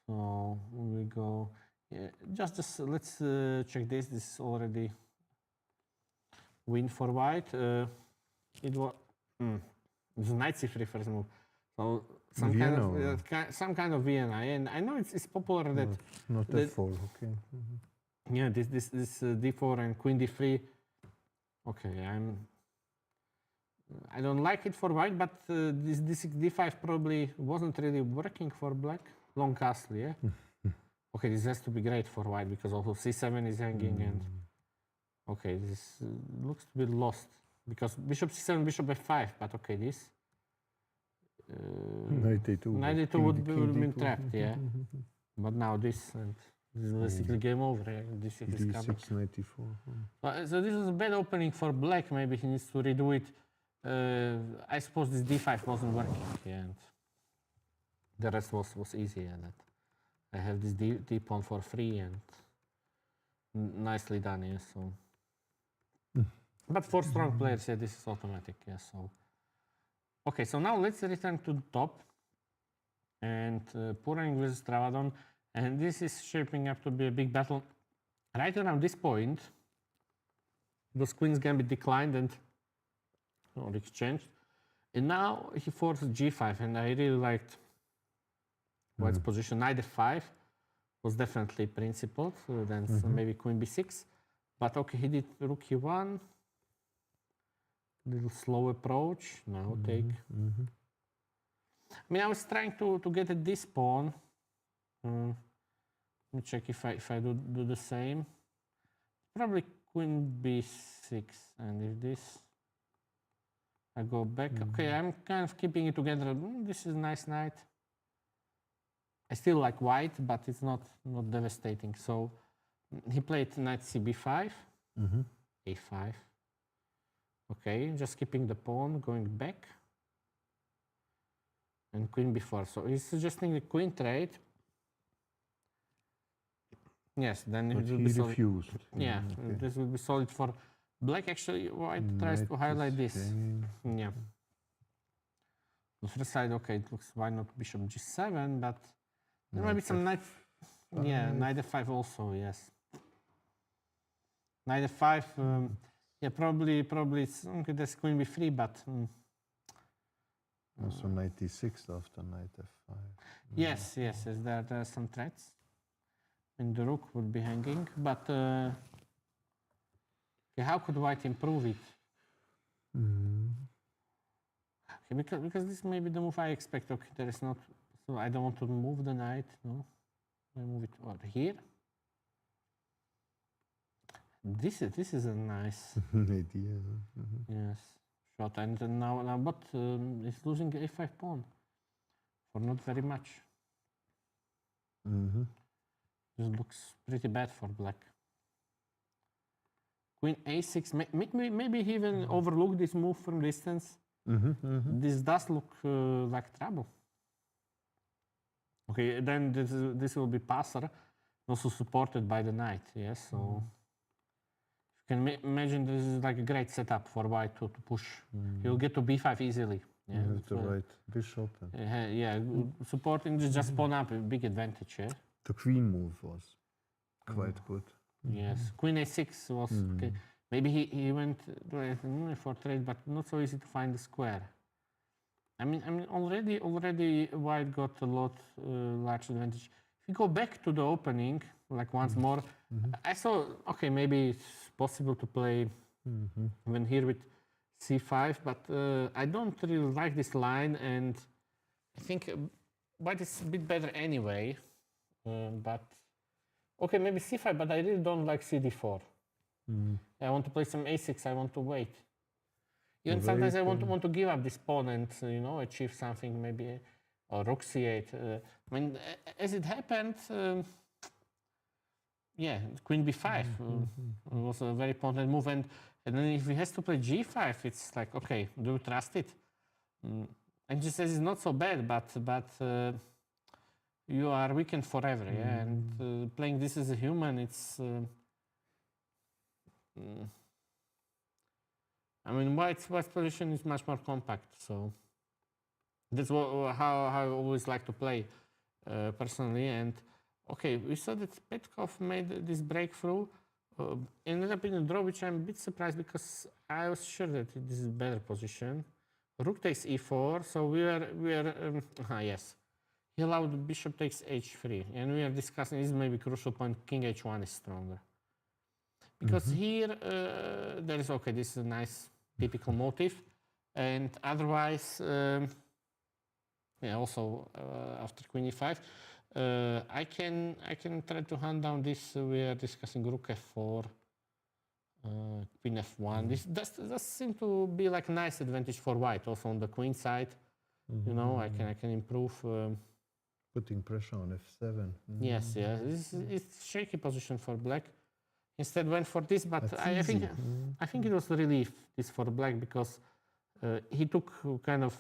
[SPEAKER 1] So we go. Yeah, just let's check this. This is already win for White. It was it's knight c3 first move. So some kind of Vienna, and I know it's popular that
[SPEAKER 4] Not f4, okay.
[SPEAKER 1] yeah, this d4 and queen d3. Okay, I don't like it for White, but this d5 probably wasn't really working for Black. Long castle, yeah. Okay, this has to be great for White because also c7 is hanging and okay, this looks to be lost because bishop c7, bishop f5. But okay, this
[SPEAKER 4] Knight a2.
[SPEAKER 1] knight a2 would have been trapped, yeah. But now this and this is basically game over. Yeah? This is coming.
[SPEAKER 4] d6, knight e4.
[SPEAKER 1] So this is a bad opening for Black. Maybe he needs to redo it. I suppose this d5 wasn't working, yeah, and the rest was easy. And that I have this d pawn for free and nicely done, yeah. So, but for strong players, yeah, this is automatic, yeah. So, okay, so now let's return to the top and Puranik versus Travadon, and this is shaping up to be a big battle. Right around this point, those queens gambit declined and or exchanged, and now he forced g5, and I really liked White's position. Knight f5 was definitely principled, so then maybe queen b6, but okay, he did rook e1, little slow approach. Now take. I mean, I was trying to get at this pawn. Let me check if I do the same. Probably queen b6, and if this, I go back. Okay, I'm kind of keeping it together. This is a nice knight. I still like White, but it's not devastating. So he played knight cb5, a5. Okay, just keeping the pawn, going back, and queen b4. So he's suggesting the queen trade. Yes, then
[SPEAKER 4] But
[SPEAKER 1] it will
[SPEAKER 4] he
[SPEAKER 1] be solid.
[SPEAKER 4] refused.
[SPEAKER 1] Yeah, this will be solid for Black. Actually, White tries to highlight this. Yeah. The first side, okay, it looks why not bishop g7, but there might be some knight. Yeah, knight f5 also. Yes. Knight f5. Yeah, probably it's okay. There's queen b3, but
[SPEAKER 4] Also knight d6 after knight f5.
[SPEAKER 1] yes. There are some threats, and the rook would be hanging. But okay, how could White improve it? Okay, because this may be the move I expect. Okay, there is not. So I don't want to move the knight. No, I move it over here. This is a nice
[SPEAKER 4] idea.
[SPEAKER 1] yes shot, and now but it's losing a5 pawn for not very much. This looks pretty bad for Black. Queen a6. Maybe he even overlooked this move from distance. This does look like trouble. Okay, then this will be passer, also supported by the knight. Yes, so you can imagine this is like a great setup for White to push. He'll get to b5 easily. Yeah,
[SPEAKER 4] You have the right bishop. And
[SPEAKER 1] yeah, supporting just pawn up, a big advantage. Yeah.
[SPEAKER 4] the queen move was quite good.
[SPEAKER 1] Yes, queen a6 was okay. Maybe he went for trade, but not so easy to find the square. I mean, already White got a lot large advantage. If you go back to the opening, like once more, I saw okay, maybe it's possible to play even here with c5, but I don't really like this line, and I think White is a bit better anyway. But okay, maybe c5, but I really don't like cd4. I want to play some a6. I want to wait. Even sometimes I want to give up this pawn and achieve something, maybe or rook c8. I mean, as it happened, yeah, queen b5 was a very important move, and then if he has to play g5, it's like, okay, do you trust it? And she says it's not so bad, but you are weakened forever, yeah. And playing this as a human, it's. I mean, White's position is much more compact, so that's how I always like to play personally. And okay, we saw that Petkov made this breakthrough. Ended up in a draw, which I'm a bit surprised because I was sure that this is a better position. Rook takes e4, so we are yes. He allowed bishop takes h3, and we are discussing this may be crucial point. King h1 is stronger because here there is okay. This is a nice typical motive, and otherwise, yeah. Also after queen e5, I can try to hunt down this. We are discussing rook f4. Queen f1. This does seem to be like a nice advantage for white. Also on the queen side, you know, I can improve.
[SPEAKER 4] Putting pressure on f7.
[SPEAKER 1] Yes, yes. It's shaky position for black. Instead went for this, but I think it was a relief this for black because he took kind of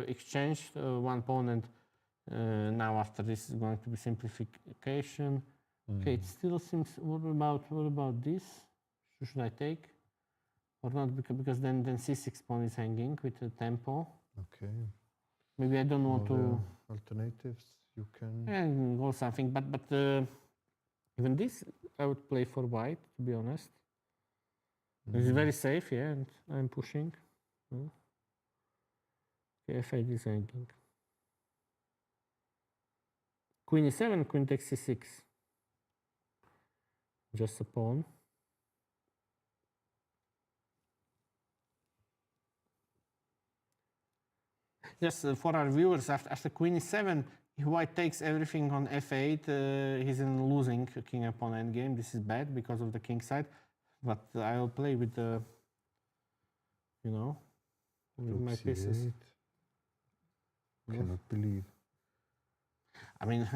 [SPEAKER 1] exchanged one pawn, and now after this is going to be simplification. Okay, it still seems. What about this? Should I take or not? Because then c6 pawn is hanging with the tempo.
[SPEAKER 4] Okay.
[SPEAKER 1] Maybe I don't want to.
[SPEAKER 4] Alternatives you can.
[SPEAKER 1] Yeah, go something, but even this I would play for white. To be honest, it's very safe. Yeah, and I'm pushing. Okay, f8 is hanging. Queen e7, queen takes c6. Just a pawn. Just for our viewers, after queen e7, if white takes everything on f8, he's in losing king upon endgame. This is bad because of the king side, but I'll play with the, you know, with my pieces.
[SPEAKER 4] Cannot believe.
[SPEAKER 1] I mean,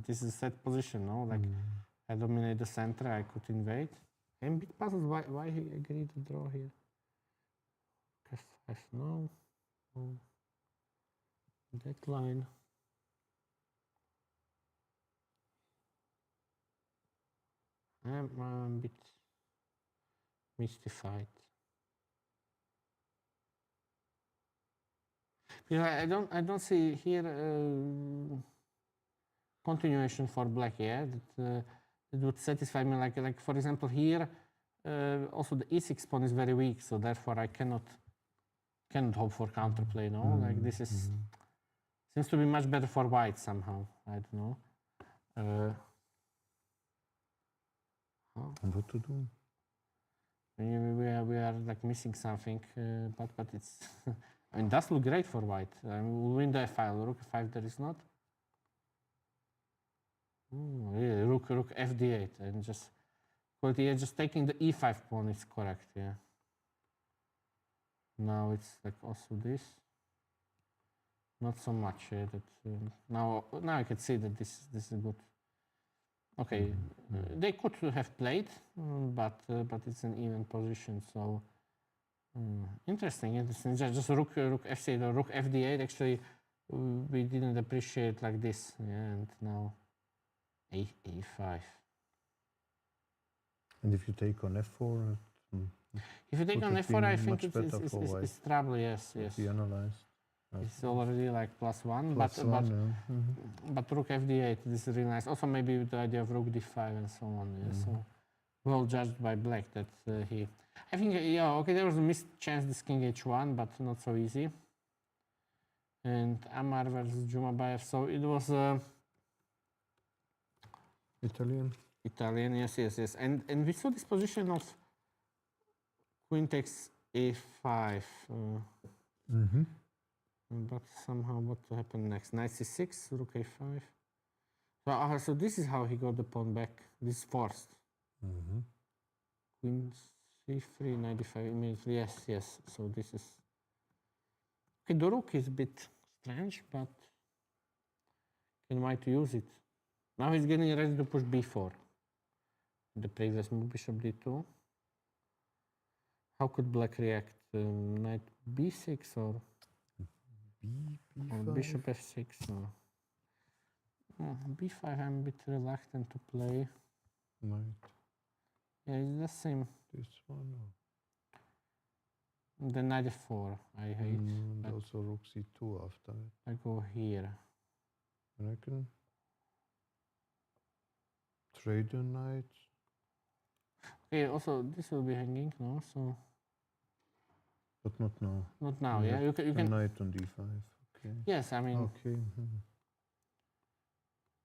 [SPEAKER 1] this is a set position, no? Like, I dominate the center, I could invade. I'm a bit puzzled why he agreed to draw here. F5, no. Decline. I'm a bit mystified. Yeah, I don't see here continuation for black. Yeah, that it would satisfy me. Like for example here, also the e6 pawn is very weak, so therefore I cannot hope for counterplay. No, like this is seems to be much better for white somehow. I don't know.
[SPEAKER 4] And what to do?
[SPEAKER 1] We are like missing something, but it's. I mean, does look great for white. We'll win the f5. Rook f5 there is not. Really, rook fd8 and just just taking the e5 pawn is correct. Yeah. Now it's like also this. Not so much. Yeah, that now I can see that this is good. Okay, they could have played, but it's an even position. So interesting. Just rook f6 or rook fd8. Actually, we didn't appreciate like this. Yeah, and now a5.
[SPEAKER 4] And if you take on f4,
[SPEAKER 1] if you take on f4, I think it's trouble. Yes, yes.
[SPEAKER 4] Be analyzed.
[SPEAKER 1] It's already like +1, but rook fd8. This is really nice. Also, maybe with the idea of rook d5 and so on. Yeah, so well judged by black that he. I think okay. There was a missed chance this king h1, but not so easy. And Amar versus Jumabayev. So it was Italian. Yes. And we saw this position of queen takes a5. But somehow, what happened next? Knight c6, rook a5. So this is how he got the pawn back. This is forced. Queen c3, knight d5 immediately. Yes. So this is okay. The rook is a bit strange, but can white use it? Now he's getting ready to push b4. The previous move, bishop d2. How could black react? Knight b6 or? Or
[SPEAKER 4] B5.
[SPEAKER 1] bishop f6. No. B5 I'm a bit reluctant to play.
[SPEAKER 4] Knight.
[SPEAKER 1] Yeah, it's the same.
[SPEAKER 4] This one.
[SPEAKER 1] The knight f4 I hate.
[SPEAKER 4] And
[SPEAKER 1] but
[SPEAKER 4] also rook c2 after it.
[SPEAKER 1] I go here.
[SPEAKER 4] And I can trade the knight.
[SPEAKER 1] Okay, also this will be hanging, no? So
[SPEAKER 4] But not now.
[SPEAKER 1] not now, yeah. You
[SPEAKER 4] The
[SPEAKER 1] can.
[SPEAKER 4] knight on d5. Okay.
[SPEAKER 1] Yes, I mean,
[SPEAKER 4] Okay.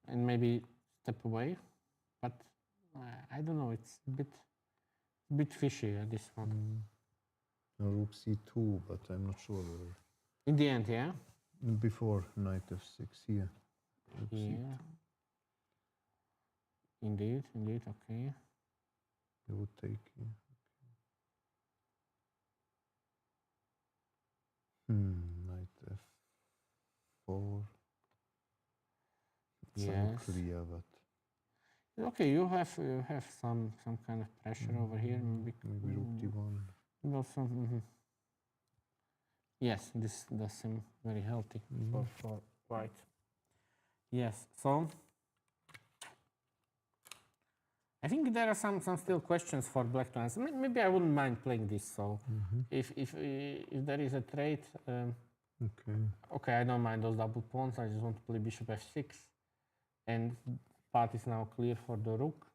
[SPEAKER 1] and maybe step away, but I don't know. It's a bit fishy this one.
[SPEAKER 4] Rook c2, but I'm not sure whether.
[SPEAKER 1] In the end, yeah.
[SPEAKER 4] Before knight f6 here. Rook
[SPEAKER 1] Yeah.
[SPEAKER 4] c2.
[SPEAKER 1] Indeed, okay.
[SPEAKER 4] I would take here. Knight f4. It's
[SPEAKER 1] Yes.
[SPEAKER 4] unclear, but
[SPEAKER 1] Okay, you have some kind of pressure over here.
[SPEAKER 4] maybe rook d1.
[SPEAKER 1] Also, yes, this does seem very healthy for white. Yes, so I think there are some still questions for black to answer. Maybe I wouldn't mind playing this. So if there is a trade, okay, I don't mind those double pawns. I just want to play bishop f6, and path is now clear for the rook.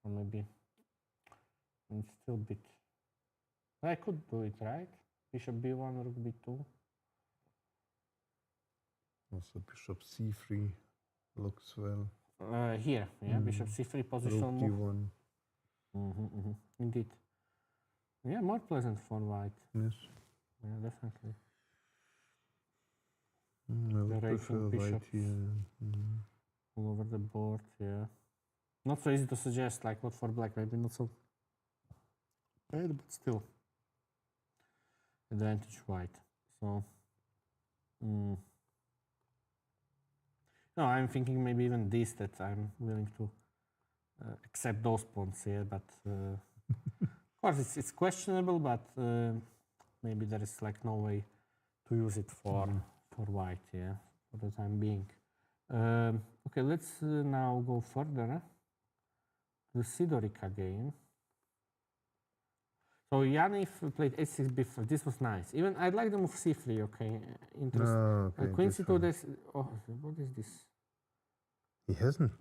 [SPEAKER 1] Or maybe it's still a bit. I could do it, right? Bishop b1, rook b2.
[SPEAKER 4] Also bishop c3 looks well.
[SPEAKER 1] Here, yeah, bishop c3 position
[SPEAKER 4] Rook
[SPEAKER 1] move.
[SPEAKER 4] d1.
[SPEAKER 1] Indeed. Yeah, more pleasant for white.
[SPEAKER 4] Yes.
[SPEAKER 1] Yeah, definitely.
[SPEAKER 4] I would prefer
[SPEAKER 1] racing
[SPEAKER 4] white
[SPEAKER 1] bishops.
[SPEAKER 4] here.
[SPEAKER 1] All over the board, yeah. Not so easy to suggest, like what for black, maybe not so bad, but still. Advantage white. So, no, I'm thinking maybe even this, that I'm willing to accept those pawns here, but of course it's questionable, but maybe there is like no way to use it for white, yeah, for the time being. Okay, let's now go further. The Sidorica game. So Yanif played h6 b5. This was nice. Even I'd like the move c3. Okay, interesting. Queen c2. This. Oh, what is this?
[SPEAKER 4] He hasn't.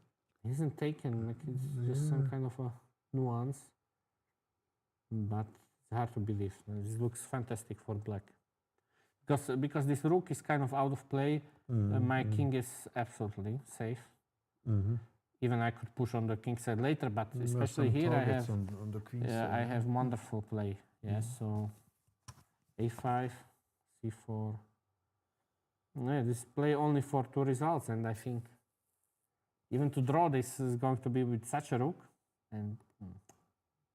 [SPEAKER 1] He hasn't taken. Like it's just some kind of a nuance. But it's hard to believe. This looks fantastic for black. Because this rook is kind of out of play. My king is absolutely safe. Even I could push on the king side later, but especially here I have
[SPEAKER 4] on the queen side.
[SPEAKER 1] I have wonderful play. Yes, so a5, c4. Yeah, this play only for 2 results, and I think even to draw this is going to be with such a rook and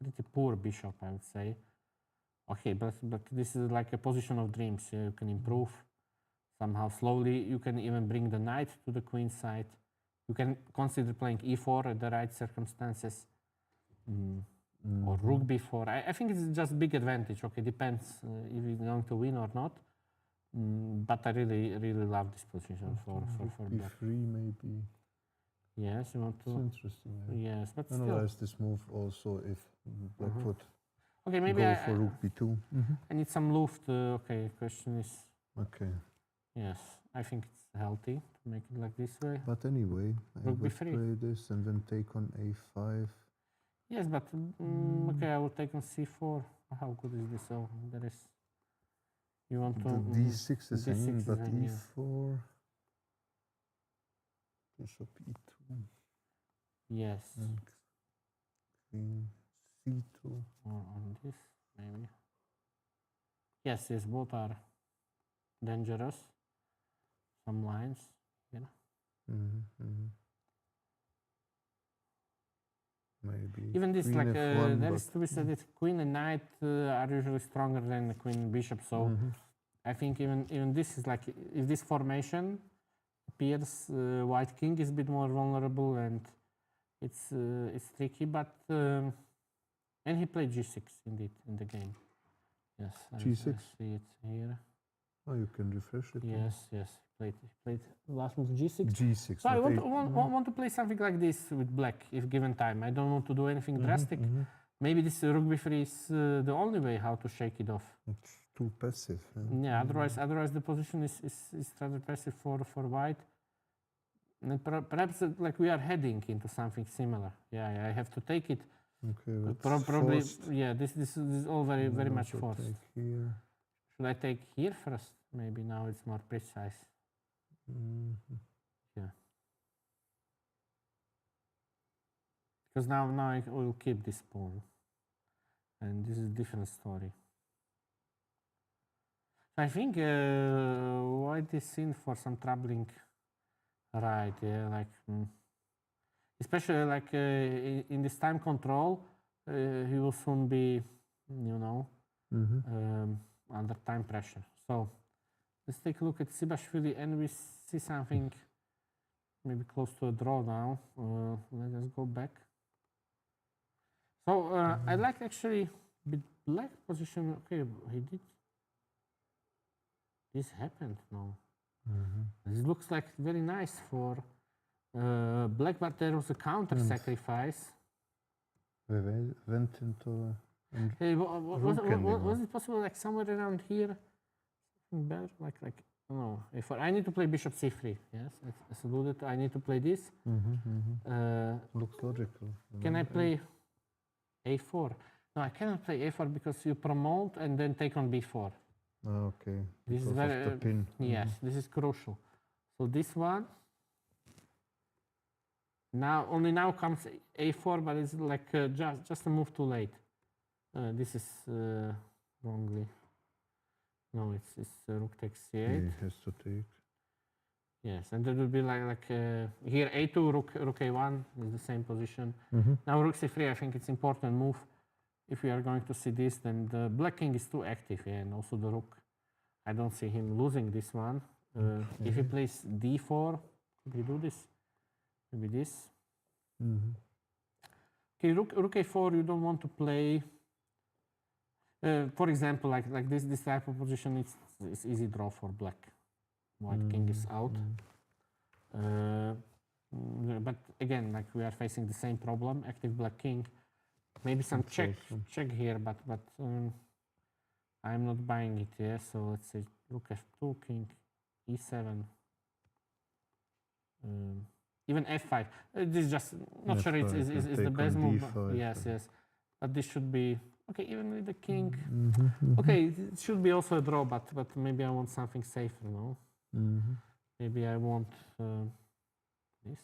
[SPEAKER 1] pretty poor bishop, I would say. Okay, but this is like a position of dreams. You can improve somehow slowly. You can even bring the knight to the queen side. You can consider playing e4 at the right circumstances, or rook b4. I think it's just big advantage. Okay, depends if you're going to win or not. But I really love this position for black.
[SPEAKER 4] b3 maybe.
[SPEAKER 1] Yes, you want to.
[SPEAKER 4] It's interesting.
[SPEAKER 1] Yes, but still.
[SPEAKER 4] Analyze this move also if black would
[SPEAKER 1] Okay, maybe
[SPEAKER 4] go for rook b2.
[SPEAKER 1] I need some luft. Okay, question is.
[SPEAKER 4] Okay.
[SPEAKER 1] Yes, I think it's healthy to make it like this way.
[SPEAKER 4] But anyway, I
[SPEAKER 1] Rook
[SPEAKER 4] would
[SPEAKER 1] b3.
[SPEAKER 4] play this and then take on a5.
[SPEAKER 1] Yes, but okay, I will take on c4. How good is this? Oh, there is. You want to.
[SPEAKER 4] The d6 is hanging,
[SPEAKER 1] is
[SPEAKER 4] but
[SPEAKER 1] hanging.
[SPEAKER 4] e4. Bishop e2.
[SPEAKER 1] Yes.
[SPEAKER 4] And queen c2.
[SPEAKER 1] Or on this, maybe. Yes, both are dangerous. Some lines, you know.
[SPEAKER 4] Maybe.
[SPEAKER 1] Even this,
[SPEAKER 4] queen
[SPEAKER 1] like,
[SPEAKER 4] f1,
[SPEAKER 1] there is to be said that queen and knight are usually stronger than the queen and bishop. So I think even this is like, if this formation appears, white king is a bit more vulnerable and it's tricky. But and he played g6 indeed in the game. Yes,
[SPEAKER 4] G6?
[SPEAKER 1] I see it here.
[SPEAKER 4] Oh, you can refresh it.
[SPEAKER 1] Yes, yes. He played last move G6.
[SPEAKER 4] G6.
[SPEAKER 1] So I
[SPEAKER 4] not
[SPEAKER 1] want to play something like this with black if given time. I don't want to do anything drastic.
[SPEAKER 4] Mm-hmm.
[SPEAKER 1] Maybe this rook b3 is the only way how to shake it off.
[SPEAKER 4] It's too passive.
[SPEAKER 1] Yeah, otherwise the position is rather passive for white. And perhaps like we are heading into something similar. Yeah, I have to take it.
[SPEAKER 4] Okay,
[SPEAKER 1] Probably,
[SPEAKER 4] forced.
[SPEAKER 1] yeah. This is all very much
[SPEAKER 4] Also
[SPEAKER 1] forced.
[SPEAKER 4] take here.
[SPEAKER 1] Should I take here first? Maybe now it's more precise. Yeah. Because now I will keep this pawn, and this is a different story. I think white is in for some troubling ride. Yeah, like especially like in this time control, he will soon be, you know, under time pressure. So let's take a look at Sibashvili, and we see something maybe close to a draw now. Let us go back. So I like actually with black position. Okay, he did. This happened now. This looks like very nice for black, but there was a counter sacrifice.
[SPEAKER 4] We went into.
[SPEAKER 1] Hey, was it possible like somewhere around here? Better, like no. If I need to play bishop c3, yes, as alluded, I need to play this.
[SPEAKER 4] Looks logical.
[SPEAKER 1] Can I play a4? No, I cannot play a4 because you promote and then take on b4.
[SPEAKER 4] Okay.
[SPEAKER 1] This is
[SPEAKER 4] Because
[SPEAKER 1] very
[SPEAKER 4] of the pin.
[SPEAKER 1] yes. This is crucial. So this one. Now comes a4, but it's like just a move too late. This is wrongly. No, it's rook takes c8.
[SPEAKER 4] He has to take.
[SPEAKER 1] Yes, and there will be like here a2, rook a1 is the same position. Now rook c3, I think it's important move. If we are going to see this, then the black king is too active, yeah, and also the rook. I don't see him losing this one. If he plays d4, could he do this? Maybe this. Okay, rook a4, you don't want to play. For example, like this type of position, it's easy draw for black. White king is out. But again, like we are facing the same problem, active black king. Maybe some check here, but I'm not buying it here. So let's say rook f2, king e7, even f5. This is just not sure it's the best move. Yes, but this should be okay. Even with the king, okay, it should be also a draw. But maybe I want something safer, no? Maybe I want this.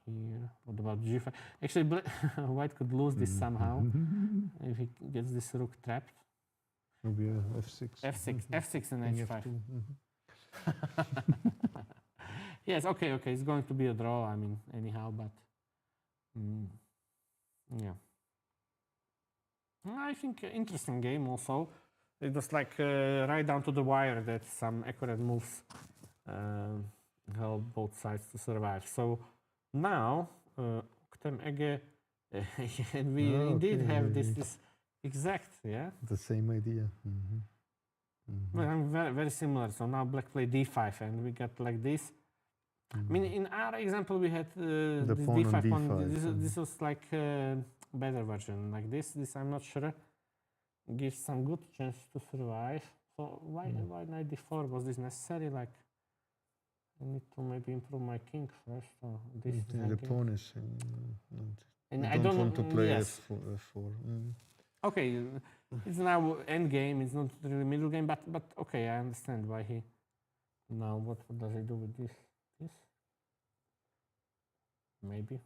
[SPEAKER 1] Here. What about g5? Actually, white could lose this somehow if he gets this rook trapped.
[SPEAKER 4] Maybe f6.
[SPEAKER 1] F6 and h5. Yes, okay. It's going to be a draw. I mean, anyhow, but yeah. I think interesting game also. It was like right down to the wire that some accurate moves help both sides to survive. So now, and we indeed have this exact, yeah?
[SPEAKER 4] The same idea.
[SPEAKER 1] Well, very similar. So now black played d5 and we got like this. I mean, in our example, we had this d5 pawn. This was like a better version. Like this I'm not sure gives some good chance to survive. So why knight d4? Was this necessary? Like, I need to maybe improve my king first. Or this
[SPEAKER 4] the pawn is.
[SPEAKER 1] And
[SPEAKER 4] I don't want to play f4.
[SPEAKER 1] Okay, it's now end game. It's not really middle game, but okay, I understand why he. Now what does he do with this? This maybe.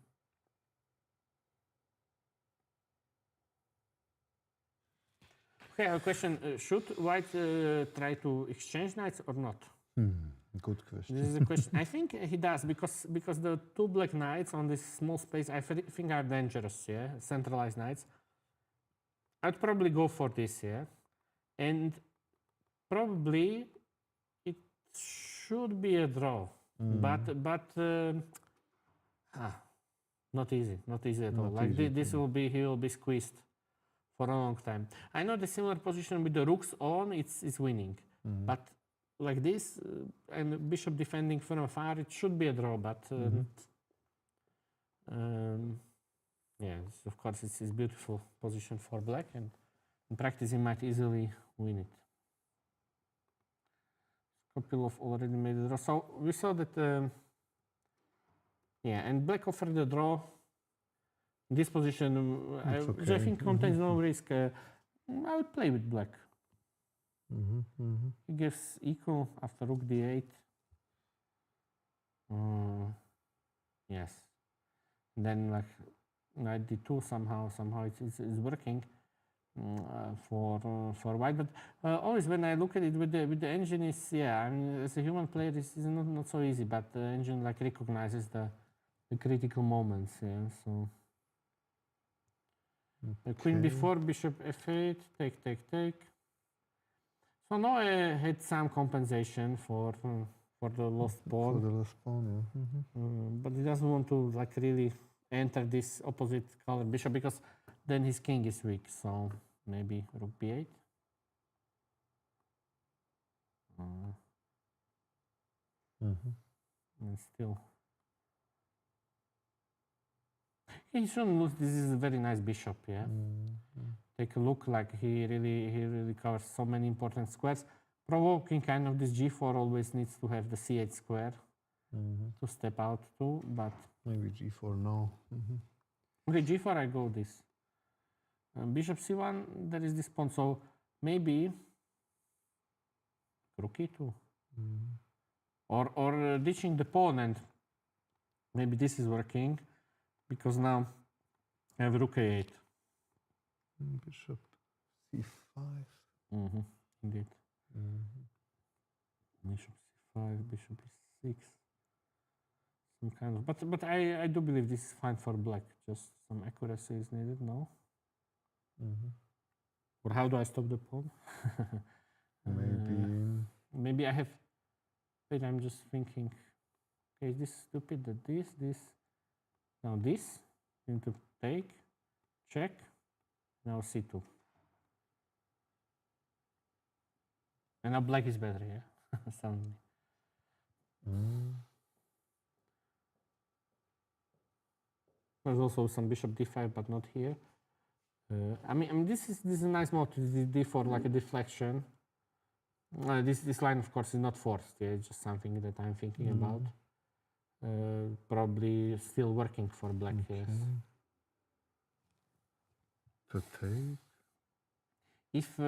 [SPEAKER 1] Okay, I have a question. Should white try to exchange knights or not?
[SPEAKER 4] Good question.
[SPEAKER 1] This is a question. I think he does because the two black knights on this small space I think are dangerous. Yeah, centralized knights. I'd probably go for this. Yeah, and probably it should be a draw, but not easy at all. Like this will be he will be squeezed for a long time. I know the similar position with the rooks on, it's winning. But like this, and bishop defending from afar, it should be a draw, but yeah, of course it's a beautiful position for black, and in practice he might easily win it. Kopilov already made a draw. So we saw that, yeah, and black offered the draw. This position, which I think contains no risk. I would play with black. He gives equal after rook d8. Yes. And then like knight d2 somehow it's working for white. But always when I look at it with the engine, is yeah. I mean, as a human player, it's not so easy. But the engine like recognizes the critical moments. Yeah. So. Queen b4, bishop f8, take. So now I had some compensation for the lost pawn.
[SPEAKER 4] For the lost pawn, yeah.
[SPEAKER 1] But he doesn't want to like really enter this opposite color bishop because then his king is weak. So maybe rook b8. And still. He shouldn't lose. This is a very nice bishop, yeah. Take a look, like he really covers so many important squares. Provoking kind of this g4 always needs to have the c8 square to step out to, but
[SPEAKER 4] maybe g4 no.
[SPEAKER 1] Okay, g4 I go this. Bishop c1, there is this pawn, so maybe rook e2. Or ditching the pawn, and maybe this is working. Because now I have rook a8.
[SPEAKER 4] Bishop c5.
[SPEAKER 1] Indeed. Bishop c5, bishop e6. Some kind of, but I do believe this is fine for black. Just some accuracy is needed. No. Or how do I stop the pawn? Maybe I have. Wait, I'm just thinking. Okay, is this stupid? That this. Now this, need to take, check, now c2. And now black is better here, suddenly. There's also some bishop d5, but not here. I mean, this is a nice move to d4, like a deflection. This line, of course, is not forced. Yeah, it's just something that I'm thinking about. Probably still working for black, yes.
[SPEAKER 4] To take?
[SPEAKER 1] If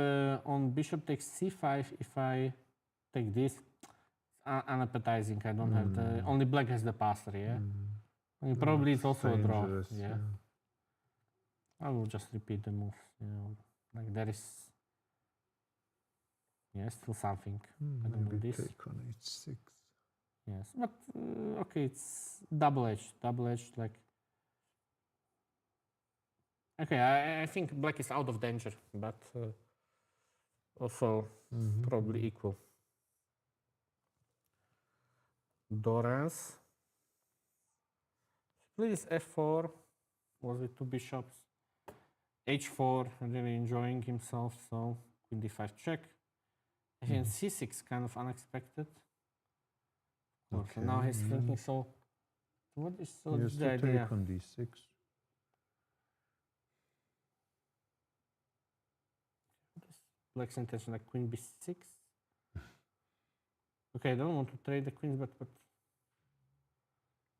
[SPEAKER 1] on bishop takes c5, if I take this, it's unappetizing. I don't have the... Only black has the passer, yeah? I mean, probably it's also a draw, yeah? I will just repeat the moves, you know. Like there is... Yeah, still something. I don't know this.
[SPEAKER 4] Take on h6.
[SPEAKER 1] Yes, but okay, it's double-edged, like... Okay, I think black is out of danger, but also probably equal. Dorans. Please f4 was with two bishops. h4, really enjoying himself, so queen d5 check. And c6, kind of unexpected. Okay. So now he's thinking, so what is the idea?
[SPEAKER 4] Take on d6.
[SPEAKER 1] Black's intention, like queen b6. Okay, I don't want to trade the queens, but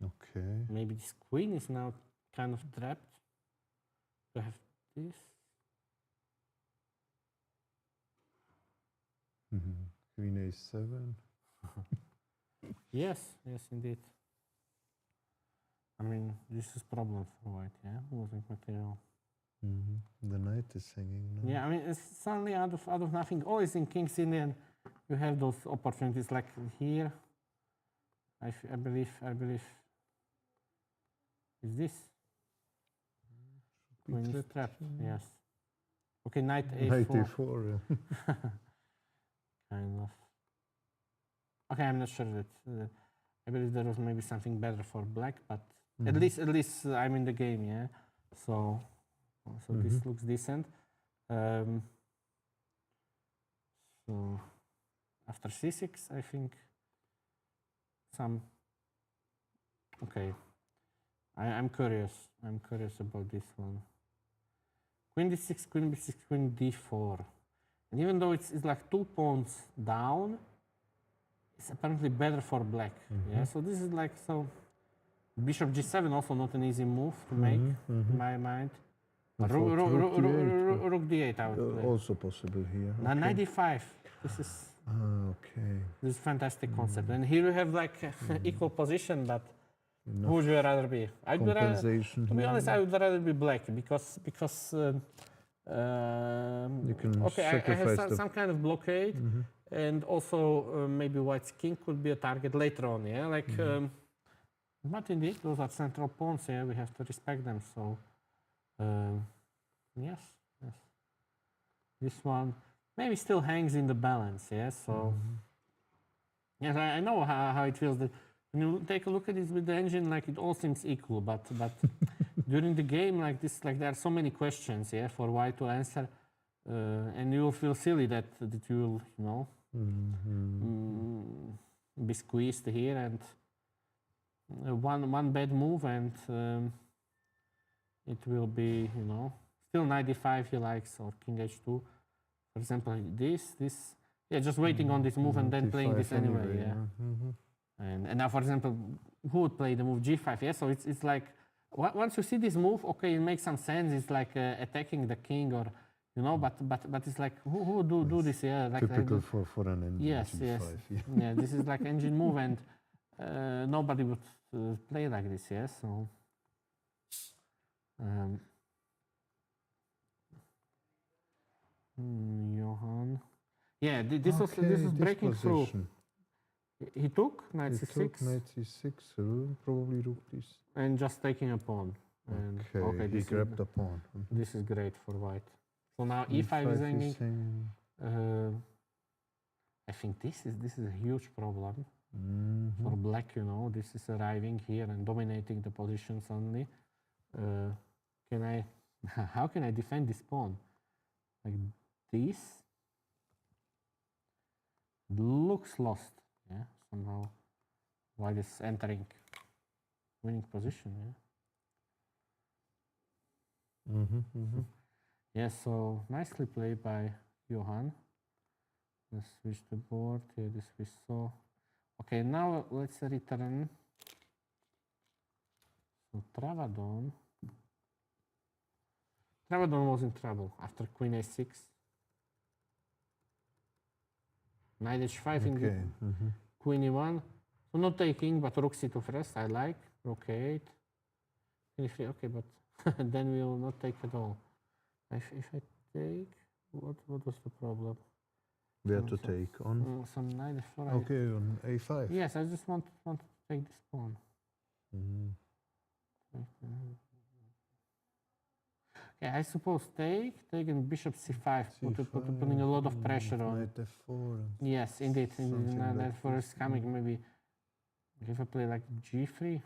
[SPEAKER 4] okay.
[SPEAKER 1] Maybe this queen is now kind of trapped. To have this.
[SPEAKER 4] Queen a7.
[SPEAKER 1] Yes, indeed. I mean, this is problem for white, yeah? Losing material.
[SPEAKER 4] The knight is hanging now.
[SPEAKER 1] Yeah, I mean, it's suddenly out of nothing. Always in King's Indian, you have those opportunities like here. I believe. Is this? Queen is trapped, yes. Okay, knight a4.
[SPEAKER 4] Knight a4, yeah.
[SPEAKER 1] Kind of. Okay, I'm not sure that. I believe there was maybe something better for black, but at least I'm in the game, yeah. So this looks decent. Um, so after c6, I think some. Okay, I'm curious. I'm curious about this one. Queen d6, queen b6, queen d4. And even though it's like 2 pawns down, it's apparently better for black. Yeah, so this is like, so bishop g7 also not an easy move to make, in my mind. Rook d8 I would play.
[SPEAKER 4] Also possible here.
[SPEAKER 1] Now knight d5. This is
[SPEAKER 4] Okay.
[SPEAKER 1] this is fantastic concept. And here you have like equal position, but who would you rather be? I'd rather,
[SPEAKER 4] Compensation
[SPEAKER 1] to be
[SPEAKER 4] here.
[SPEAKER 1] honest, I would rather be black because
[SPEAKER 4] You can
[SPEAKER 1] okay, I have
[SPEAKER 4] sacrifice
[SPEAKER 1] some kind of blockade, and also maybe white's king could be a target later on. Yeah, like. But indeed, those are central pawns. Yeah, we have to respect them. So, yes. This one maybe still hangs in the balance. Yeah. So, yes, I know how it feels. That when you take a look at it with the engine, like it all seems equal. But during the game, like this, like there are so many questions. Yeah, for white to answer, and you will feel silly that you will, be squeezed here and. One bad move and it will be, still 95 he likes, or king h2. For example, this, yeah, just waiting on this move and then playing this anyway, yeah. And now, for example, who would play the move g5? Yeah, so it's like, once you see this move, okay, it makes some sense. It's like attacking the king or, but it's like, who would do this? Yeah, like
[SPEAKER 4] typical for an engine.
[SPEAKER 1] Yes,
[SPEAKER 4] G5,
[SPEAKER 1] yes.
[SPEAKER 4] yeah.
[SPEAKER 1] Yeah, this is like engine move and nobody would play like this, yes. So Johan, yeah, this was breaking through. He took knight c6.
[SPEAKER 4] Knight c6, probably rook this.
[SPEAKER 1] And just taking a pawn. And
[SPEAKER 4] okay, he grabbed the pawn.
[SPEAKER 1] This is great for white. So now e5 is hanging. I think this is a huge problem. For black, this is arriving here and dominating the position suddenly. How can I defend this pawn? Like this? Looks lost, yeah, somehow. White is entering winning position, yeah. Yeah, so nicely played by Johan. Let's switch the board, yeah, this we saw. Okay, now let's return. So Travadon was in trouble after queen a6. Knight h5 in the queen e1. So not taking, but rook c2 first, I like. Rook a8. Okay, but then we will not take at all. If I take, what was the problem?
[SPEAKER 4] Where to take on?
[SPEAKER 1] Some knight f4.
[SPEAKER 4] Okay, on a5.
[SPEAKER 1] Yes, I just want to take this pawn. Yeah, I suppose taking bishop c5, putting a lot of pressure on.
[SPEAKER 4] Knight f4.
[SPEAKER 1] Yes, indeed. Knight f4 is coming. Maybe if I play like g3,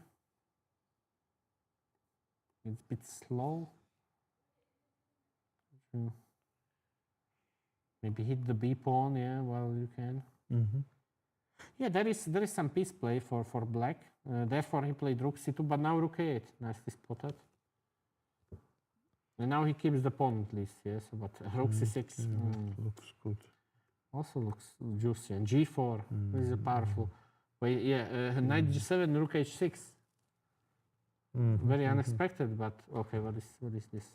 [SPEAKER 1] it's a bit slow. Maybe hit the b pawn, yeah, while you can. Yeah, there is some piece play for black. Therefore, he played rook c2, but now rook a8, nicely spotted. And now he keeps the pawn at least, yes. But rook c6
[SPEAKER 4] looks good.
[SPEAKER 1] Also looks juicy. And g4, this is powerful. Wait, yeah, knight g7, rook h6. Very unexpected, but okay. What is this?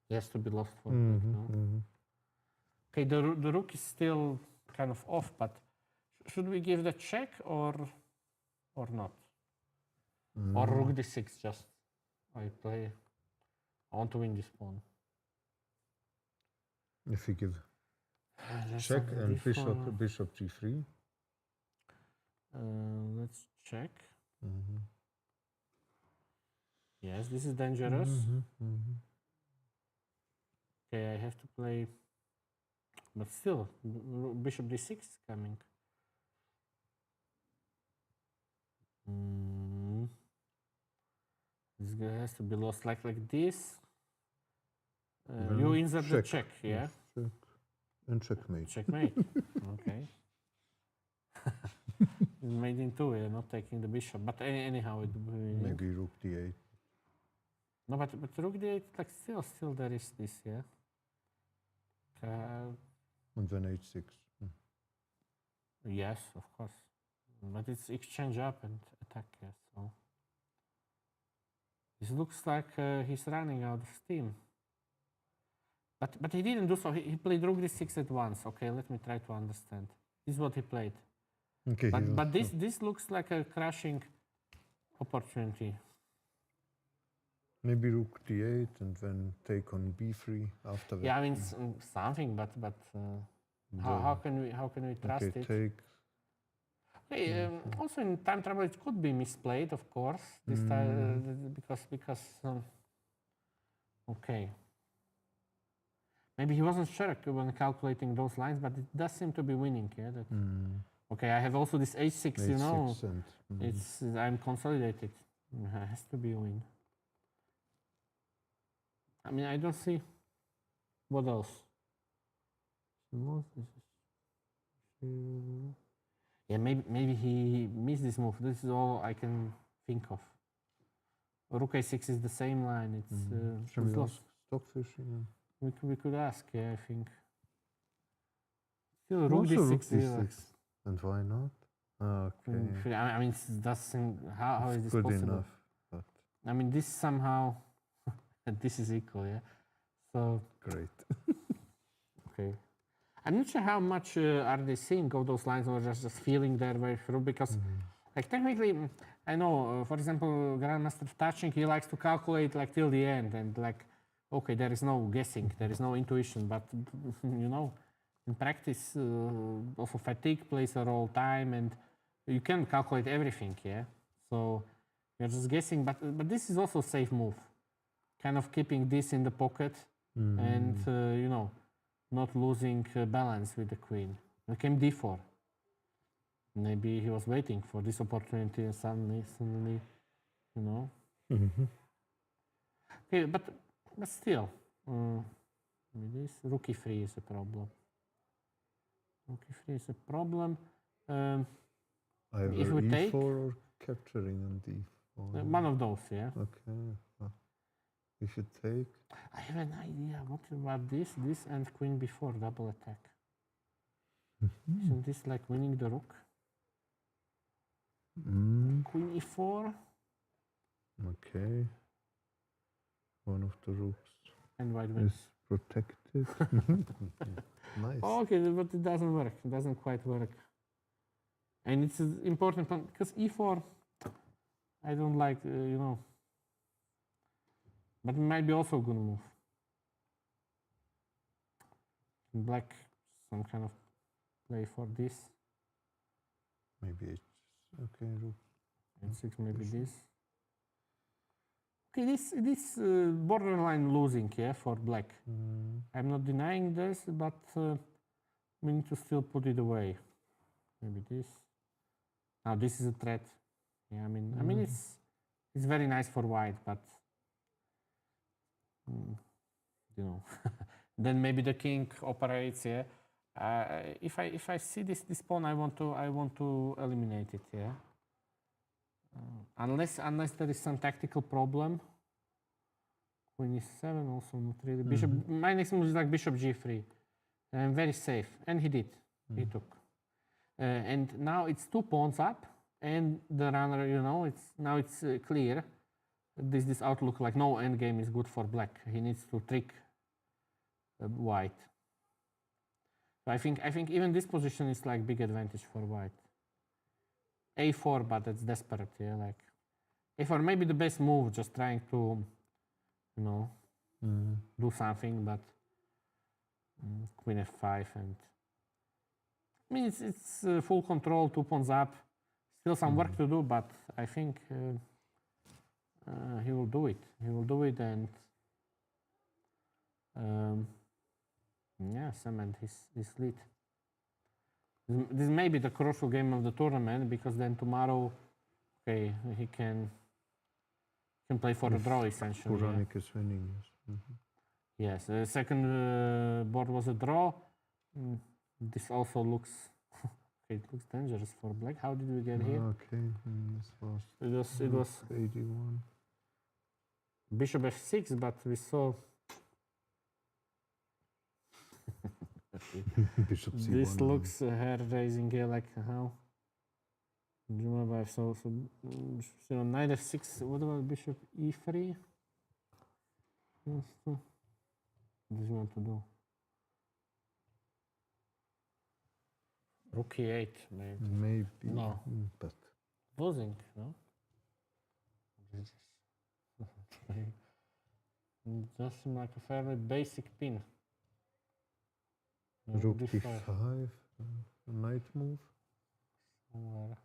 [SPEAKER 1] It has to be lost for black, no? Okay, the rook is still kind of off, but should we give the check or not? Or rook d6 just? I want to win this pawn.
[SPEAKER 4] If you give check and bishop g3.
[SPEAKER 1] Let's check. Yes, this is dangerous. Okay, I have to play, but still, bishop d6 is coming. This guy has to be lost like this. You insert the check, yeah?
[SPEAKER 4] Check. And checkmate.
[SPEAKER 1] Checkmate. Okay. Made in two, yeah, not taking the bishop. But anyhow, it would be
[SPEAKER 4] Maybe rook d8.
[SPEAKER 1] no, but rook d8, like still there is this, yeah.
[SPEAKER 4] And then h6.
[SPEAKER 1] Yes, of course. But it's exchange up and attack, yeah. So this looks like he's running out of steam. But he didn't do so. He played rook d6 at once. Okay, let me try to understand. This is what he played.
[SPEAKER 4] Okay.
[SPEAKER 1] But this looks like a crashing opportunity.
[SPEAKER 4] Maybe rook d8 and then take on b3 after that.
[SPEAKER 1] Yeah, I mean something, but how can we trust
[SPEAKER 4] Okay,
[SPEAKER 1] it?
[SPEAKER 4] take.
[SPEAKER 1] Okay, also in time travel it could be misplayed, of course. This time because okay. Maybe he wasn't sure when calculating those lines, but it does seem to be winning. Yeah. That, okay, I have also this h6. You know, it's I'm consolidated. It has to be a win. I mean, I don't see what else. Yeah, maybe he missed this move. This is all I can think of. Rook a6 is the same line. It's
[SPEAKER 4] Shall we ask Stockfishing?
[SPEAKER 1] We could ask. Yeah, I think. Still, rook
[SPEAKER 4] Also
[SPEAKER 1] d6.
[SPEAKER 4] rook d6. And why not? Okay.
[SPEAKER 1] I mean, it doesn't. How is this
[SPEAKER 4] Good
[SPEAKER 1] possible?
[SPEAKER 4] enough. But
[SPEAKER 1] I mean, this somehow. This is equal, yeah. So
[SPEAKER 4] great.
[SPEAKER 1] okay. I'm not sure how much are they seeing of those lines or just feeling their way through because, like, technically, I know, for example, Grandmaster Touching, he likes to calculate like till the end and like, okay, there is no guessing, there is no intuition, but you know, in practice, also fatigue plays a role, time, and you can calculate everything, yeah. So you're just guessing, but this is also a safe move, kind of keeping this in the pocket and you know, not losing balance with the queen. It came d4. Maybe he was waiting for this opportunity and suddenly, you know. Okay, but still, this rook e3 is a problem. Rook e3 is a problem.
[SPEAKER 4] Either
[SPEAKER 1] if we
[SPEAKER 4] e4
[SPEAKER 1] take
[SPEAKER 4] or capturing on d4.
[SPEAKER 1] one of those, yeah.
[SPEAKER 4] Okay. We should take.
[SPEAKER 1] I have an idea. What about this and queen b4 double attack? Isn't this like winning the rook? Queen e4.
[SPEAKER 4] Okay. One of the rooks
[SPEAKER 1] And white wins.
[SPEAKER 4] is protected. Nice.
[SPEAKER 1] Okay, but it doesn't work. It doesn't quite work. And it's important because e4, I don't like, you know. But it might be also a good move. Black, some kind of play for this.
[SPEAKER 4] Maybe it's okay. Rook.
[SPEAKER 1] H6, maybe this. Okay, this borderline losing, yeah, for black. I'm not denying this, but we need to still put it away. Maybe this. Now this is a threat. Yeah, I mean it's very nice for white, but you know, then maybe the king operates. Yeah, if I see this pawn, I want to eliminate it. Yeah, unless there is some tactical problem. Queen e7 also not really. Bishop. My next move is like bishop g3. I'm very safe, and he did. He took, and now it's 2 pawns up, and the runner. You know, it's clear. This outlook like no endgame is good for black. He needs to trick white. So I think even this position is like big advantage for white. A4, but that's desperate. Yeah, like A4 maybe the best move, just trying to, you know, do something. But Queen f5 and I mean it's full control, 2 pawns up. Still some work to do, but I think. He will do it. He will do it and yeah, cement his lead. This may be the crucial game of the tournament because then tomorrow, okay, he can play for a draw essentially.
[SPEAKER 4] Puranik is winning. Yes.
[SPEAKER 1] Yes, the second board was a draw. This also looks okay, it looks dangerous for black. How did we get here?
[SPEAKER 4] Okay, this was
[SPEAKER 1] It was
[SPEAKER 4] 81.
[SPEAKER 1] bishop f6, but we saw
[SPEAKER 4] Bishop c1.
[SPEAKER 1] this looks hair-raising here, like how? So knight f6. What about bishop e3? What does he want to do? Rook e8, maybe.
[SPEAKER 4] Maybe.
[SPEAKER 1] No.
[SPEAKER 4] But
[SPEAKER 1] Losing, no? Just seems like a fairly basic pin.
[SPEAKER 4] rook d5, knight move.
[SPEAKER 1] Somewhere.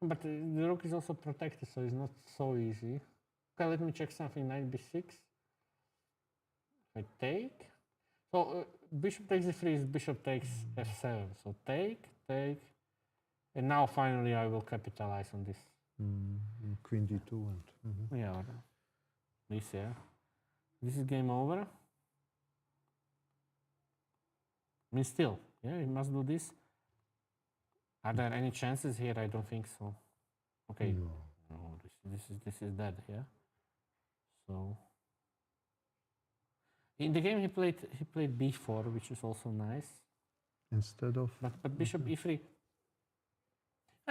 [SPEAKER 1] But the rook is also protected, so it's not so easy. Okay, let me check something. Knight b6. I take. So bishop takes e3 is bishop takes f7. So take, and now finally I will capitalize on this.
[SPEAKER 4] Queen d2 and
[SPEAKER 1] Yeah, or this, yeah. This is game over. I mean, still, yeah, you must do this. Are there any chances here? I don't think so. Okay, no, this is dead, yeah. So in the game he played b4, which is also nice.
[SPEAKER 4] instead of.
[SPEAKER 1] But bishop e3.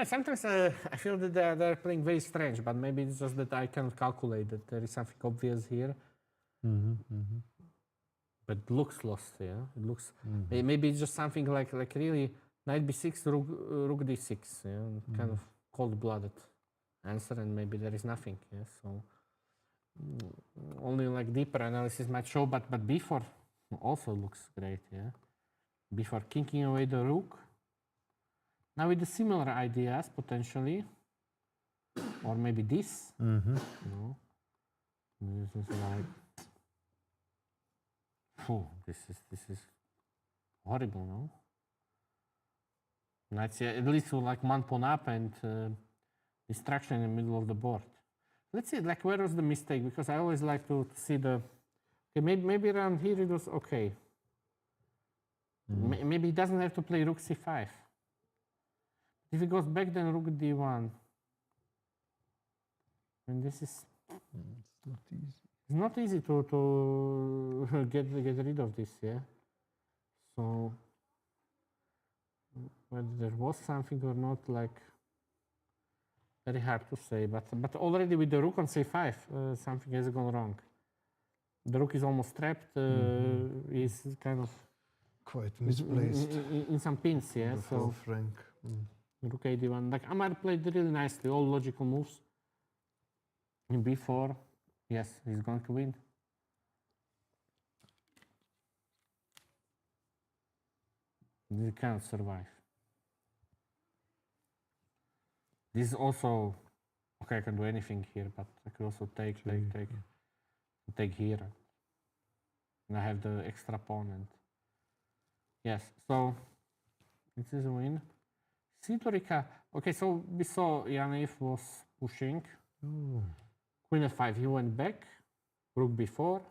[SPEAKER 1] Sometimes I feel that they're playing very strange, but maybe it's just that I cannot calculate that there is something obvious here. But it looks lost, yeah. It looks maybe it's just something like really knight b6, rook d6, yeah, kind of cold-blooded answer, and maybe there is nothing, yeah. So only like deeper analysis might show, but b4 also looks great, yeah. b4 kicking away the rook. Now with the similar ideas potentially, or maybe this. No, this is like, this is horrible, no? Knights, yeah, at least with like one pawn up and distraction in the middle of the board. Let's see, like, where was the mistake? Because I always like to see the. Okay, maybe around here it was okay. Maybe he doesn't have to play rook c5. If he goes back, then rook d1. And this is.
[SPEAKER 4] It's not easy.
[SPEAKER 1] It's not easy to get rid of this, yeah. So whether there was something or not, like, very hard to say. But already with the rook on c5, something has gone wrong. The rook is almost trapped. He's kind of
[SPEAKER 4] Quite misplaced.
[SPEAKER 1] in some pins, yeah.
[SPEAKER 4] The
[SPEAKER 1] So
[SPEAKER 4] fourth rank.
[SPEAKER 1] rook a1. Like Amar played really nicely, all logical moves. In b4, yes, he's going to win. He cannot survive. This is also okay. I can do anything here, but I could also take here, and I have the extra pawn. And yes, so this is a win. Sitorica. Okay, so we saw Yaniv was pushing. Queen f5. He went back. Rook b4.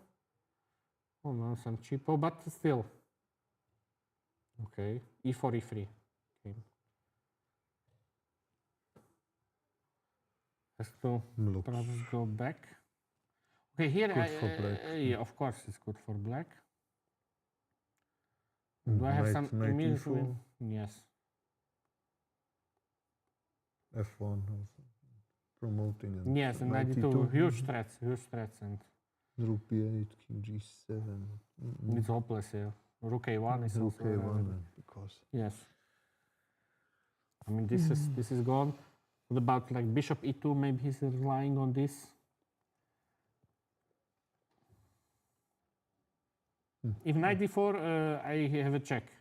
[SPEAKER 1] Oh no, some cheapo, but still. Okay, e4, e3. Okay. Has to perhaps go back. Okay, here yeah, of course it's good for black. Do I have some immediate? Yes.
[SPEAKER 4] F1 also. Promoting and
[SPEAKER 1] yes, and 92 huge threats, and
[SPEAKER 4] rook b8, king g7.
[SPEAKER 1] it's hopeless here. Rook a1 is
[SPEAKER 4] rook
[SPEAKER 1] also
[SPEAKER 4] a1 because
[SPEAKER 1] yes. I mean this is gone. What about like bishop e2? Maybe he's relying on this. If knight d4, I have a check.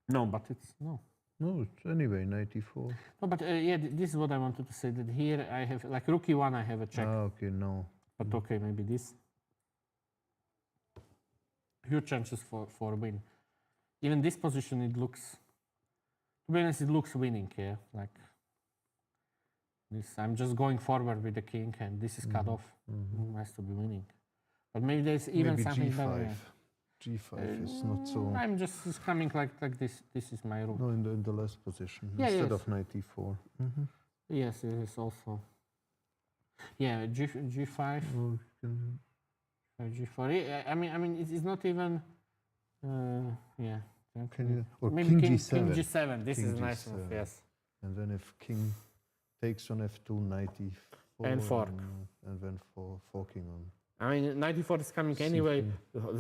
[SPEAKER 1] No, but it's no.
[SPEAKER 4] no, it's anyway 94.
[SPEAKER 1] No, but yeah, this is what I wanted to say. That here I have like rook e1, I have a check.
[SPEAKER 4] Okay, no.
[SPEAKER 1] But okay, maybe this. Huge chances for a win. Even this position, it looks. To be honest, it looks winning here. Like this, I'm just going forward with the king, and this is cut off. It has to be winning. But maybe there's even
[SPEAKER 4] Maybe
[SPEAKER 1] something
[SPEAKER 4] G5.
[SPEAKER 1] better. Yeah.
[SPEAKER 4] G5 is not so.
[SPEAKER 1] I'm just coming like this. This is my rook.
[SPEAKER 4] No, in the last position
[SPEAKER 1] Yeah,
[SPEAKER 4] instead
[SPEAKER 1] yes.
[SPEAKER 4] of knight e4.
[SPEAKER 1] Yes, it is also. Yeah, G5.
[SPEAKER 4] Oh, can-
[SPEAKER 1] G4. I mean, it's not even. Yeah.
[SPEAKER 4] Can you or
[SPEAKER 1] Maybe
[SPEAKER 4] king
[SPEAKER 1] king
[SPEAKER 4] G7?
[SPEAKER 1] King G7. This
[SPEAKER 4] King
[SPEAKER 1] is a nice move.
[SPEAKER 4] G7.
[SPEAKER 1] Yes.
[SPEAKER 4] And then if king takes on f2, knight e4,
[SPEAKER 1] And fork.
[SPEAKER 4] and then forking on.
[SPEAKER 1] I mean, 94 is coming anyway.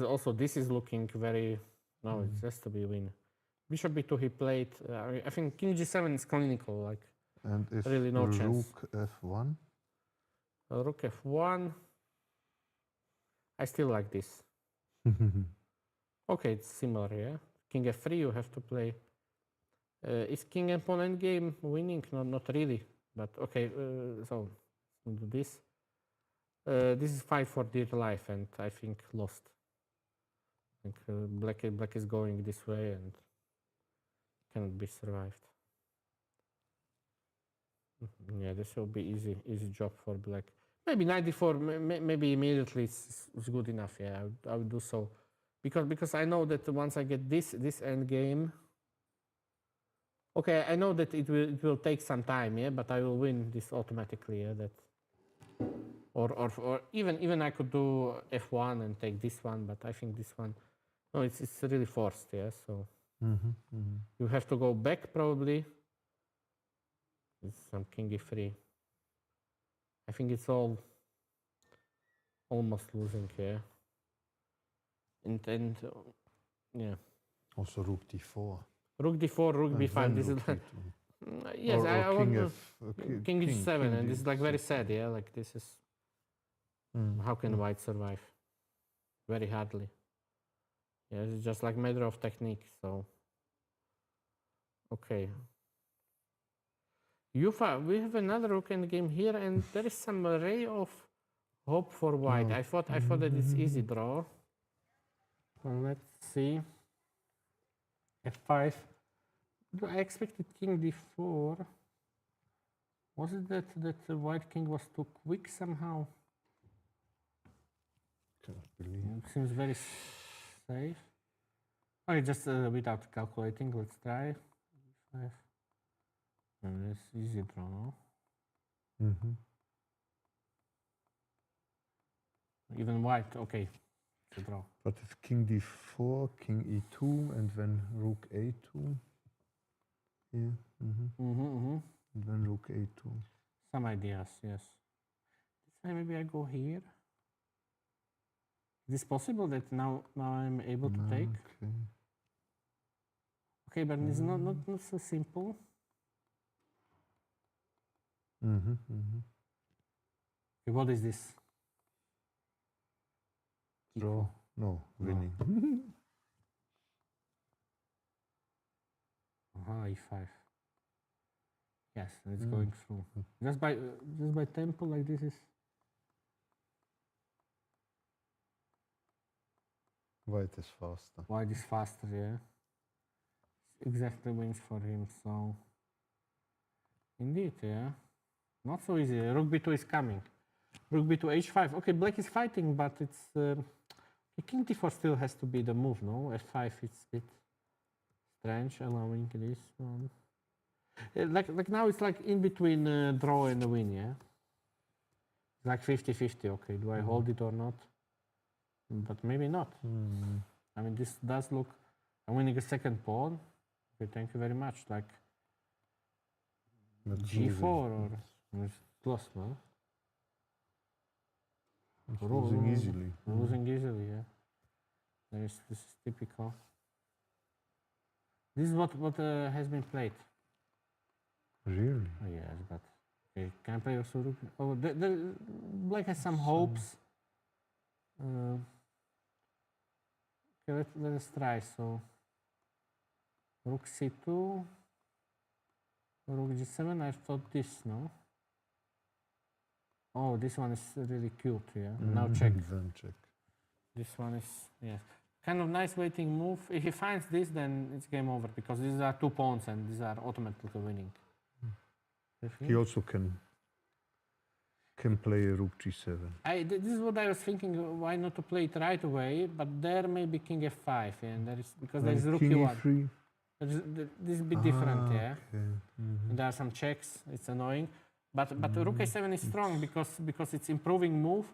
[SPEAKER 1] Also, this is looking very. No, it has to be a win. Bishop b2 he played. I think king G7 is clinical. Like
[SPEAKER 4] And if
[SPEAKER 1] really no chance.
[SPEAKER 4] rook f1,
[SPEAKER 1] Rook f1. I still like this. Okay, it's similar, yeah. King f3, you have to play. Is king and pawn endgame winning? No, not really. But okay, so we'll do this. This is fight for dear life, and I think lost. I think black is going this way and cannot be survived. Yeah, this will be easy job for black. Maybe 94. Maybe immediately it's good enough. Yeah, I would do so, because I know that once I get this end game. Okay, I know that it will take some time. Yeah, but I will win this automatically. Yeah, that. Or even I could do f1 and take this one, but I think this one. No, it's really forced. Yeah, so you have to go back probably. It's some king e3. I think it's all almost losing here. And yeah.
[SPEAKER 4] also rook d4.
[SPEAKER 1] Rook d4, rook
[SPEAKER 4] And
[SPEAKER 1] b5.
[SPEAKER 4] then
[SPEAKER 1] This
[SPEAKER 4] rook
[SPEAKER 1] is
[SPEAKER 4] d2.
[SPEAKER 1] yes,
[SPEAKER 4] or
[SPEAKER 1] I
[SPEAKER 4] king
[SPEAKER 1] want
[SPEAKER 4] f,
[SPEAKER 1] king g7, and this is like very
[SPEAKER 4] d6.
[SPEAKER 1] sad. Yeah, like this is how can white survive? Very hardly. Yeah, it's just like matter of technique. So okay. Ufa, we have another rook in the game here, and there is some ray of hope for white. I thought that it's easy draw. Well, let's see. f5. I expected king d4. Was it that the white king was too quick somehow?
[SPEAKER 4] Can't believe.
[SPEAKER 1] It seems very safe. Okay, just without calculating, let's try. 5. And it's easy draw, no? Even white, okay, it's a draw.
[SPEAKER 4] But if king d4, king e2, and then rook a2. Yeah. And then rook a2.
[SPEAKER 1] Some ideas, yes. This time maybe I go here. Is this possible that now I'm able to take?
[SPEAKER 4] Okay.
[SPEAKER 1] Okay, but it's not so simple. Okay, what is this?
[SPEAKER 4] Draw. No, winning.
[SPEAKER 1] E5. Yes, and it's going through. Just by tempo like this is.
[SPEAKER 4] White is faster.
[SPEAKER 1] White is faster, yeah. Exactly wins for him, so. Indeed, yeah. Not so easy. Rook b2 is coming. Rook b2, h5. Okay, black is fighting, but it's. King d4 still has to be the move, no? f5 it's a bit strange, allowing this one. Like now it's like in between draw and the win, yeah? It's like 50-50, okay, do I hold it or not? But maybe not. I mean, this does look... I'm winning a second pawn. Okay, thank you very much. Like
[SPEAKER 4] That's
[SPEAKER 1] g4 or...
[SPEAKER 4] losing.
[SPEAKER 1] It's lost, no?
[SPEAKER 4] It's losing easily.
[SPEAKER 1] Losing easily, yeah. This is typical. This is what has been played.
[SPEAKER 4] Really?
[SPEAKER 1] Oh, yes, but okay, can I play also rook? Oh, the black has some hopes. Okay, let us try. So rook c2, rook g7. I thought this, no? Oh, this one is really cute. Yeah. Now check.
[SPEAKER 4] Then check.
[SPEAKER 1] This one is yes, kind of nice waiting move. If he finds this, then it's game over because these are two pawns and these are automatically winning.
[SPEAKER 4] He also can can play rook g7.
[SPEAKER 1] This is what I was thinking. Why not to play it right away? But there maybe king f5, and there is because there is rook
[SPEAKER 4] king
[SPEAKER 1] e1.
[SPEAKER 4] e3.
[SPEAKER 1] This is a bit different, yeah.
[SPEAKER 4] Okay.
[SPEAKER 1] And there are some checks. It's annoying, but rook a7 is strong because it's improving move.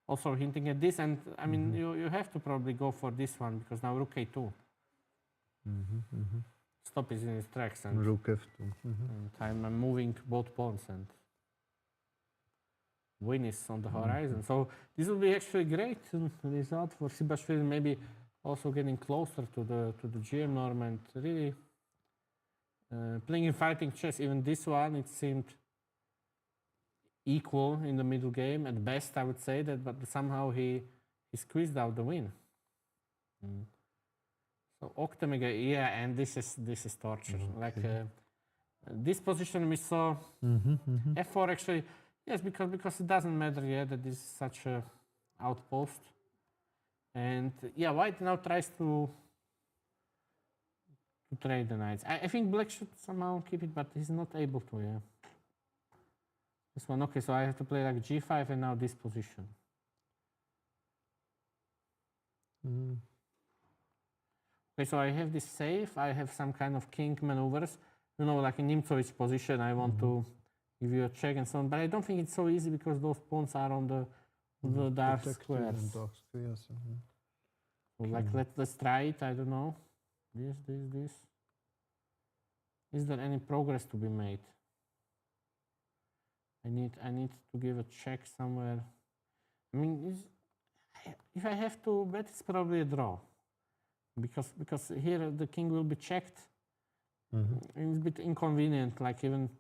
[SPEAKER 1] Also hinting at this, and I mean you have to probably go for this one because now rook a2. Stop is in his tracks, and
[SPEAKER 4] Rook f2.
[SPEAKER 1] and I'm moving both pawns, and win is on the horizon. So this will be actually great result for Sibashvili. Maybe also getting closer to the GM norm and really playing in fighting chess. Even this one, it seemed equal in the middle game at best, I would say that, but somehow he squeezed out the win. So Octamega, yeah, and this is torture. Like this position we saw f4 actually, yes, because it doesn't matter yet that this is such a outpost. And yeah, white now tries to trade the knights. I think black should somehow keep it, but he's not able to, yeah. This one, okay, so I have to play like g5 and now this position. Okay, so I have this safe, I have some kind of king maneuvers. You know, like in Nimcovic's position, I want to give you a check and so on, but I don't think it's so easy because those pawns are on the dark squares.
[SPEAKER 4] Dark squares.
[SPEAKER 1] So like, let's try it, I don't know. This. Is there any progress to be made? I need to give a check somewhere. I mean, if I have to bet, it's probably a draw. Because here the king will be checked. It's a bit inconvenient, like even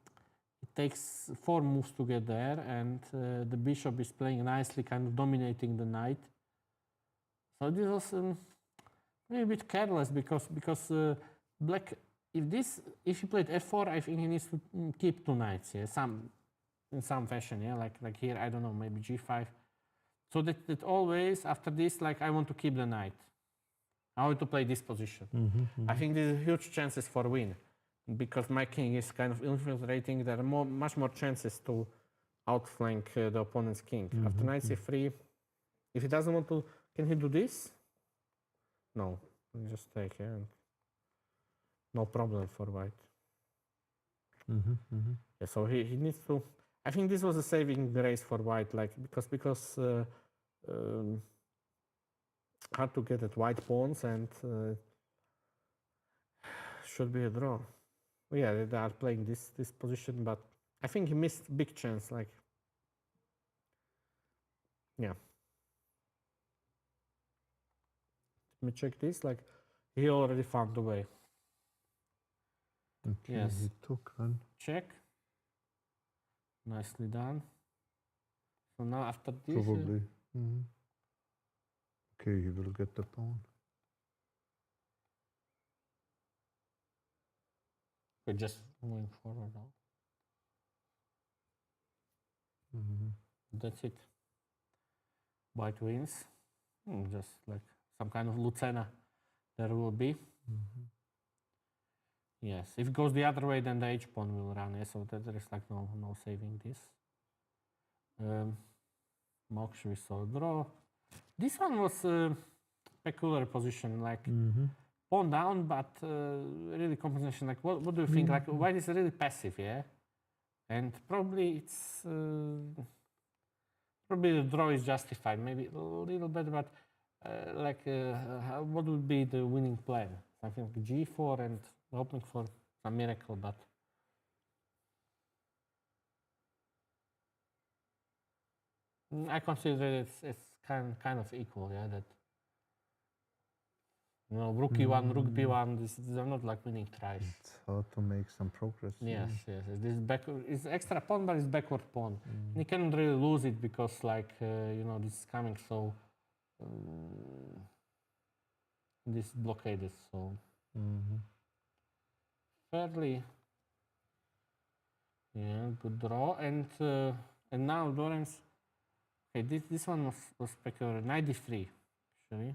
[SPEAKER 1] it takes 4 moves to get there, and the bishop is playing nicely, kind of dominating the knight. So this was maybe a bit careless because black, if he played f4, I think he needs to keep 2 knights, yeah, in some fashion, yeah, like here, I don't know, maybe g5. So that always after this, like I want to keep the knight. I want to play this position. I think there's huge chances for win because my king is kind of infiltrating. There are much more chances to outflank the opponent's king. After knight c3, if he doesn't want to, can he do this? No, just take, yeah. No problem for white. Yeah, so he needs to. I think this was a saving grace for white, like because hard to get at white pawns and should be a draw. Well, yeah, they are playing this position, but I think he missed big chance. Like, yeah. Let me check this. Like, he already found the way.
[SPEAKER 4] Okay,
[SPEAKER 1] Yes.
[SPEAKER 4] he took one.
[SPEAKER 1] Check. Nicely done. So now after this,
[SPEAKER 4] Probably. Okay, he will get the pawn.
[SPEAKER 1] we're just moving forward now. That's it. White wins. Just like some kind of Lucena there will be. Yes, if it goes the other way, then the h pawn will run. Yeah? So there is like no saving this. Moksha we saw draw. This one was a peculiar position, like pawn down, but really compensation. Like, what do you think? Like, white is really passive, yeah, and probably it's probably the draw is justified. Maybe a little bit, but what would be the winning plan? Something like g4 and hoping for some miracle, but. I consider it's kind of equal, yeah. That rook e1, rook b1. These are not like winning tries.
[SPEAKER 4] It's hard to make some progress.
[SPEAKER 1] Yes. This is extra pawn, but it's backward pawn. And you cannot really lose it because, like this is coming so. This blockade is so fairly. Yeah, good draw, and now Lorenz. Okay, this one was peculiar. Knight d3, actually.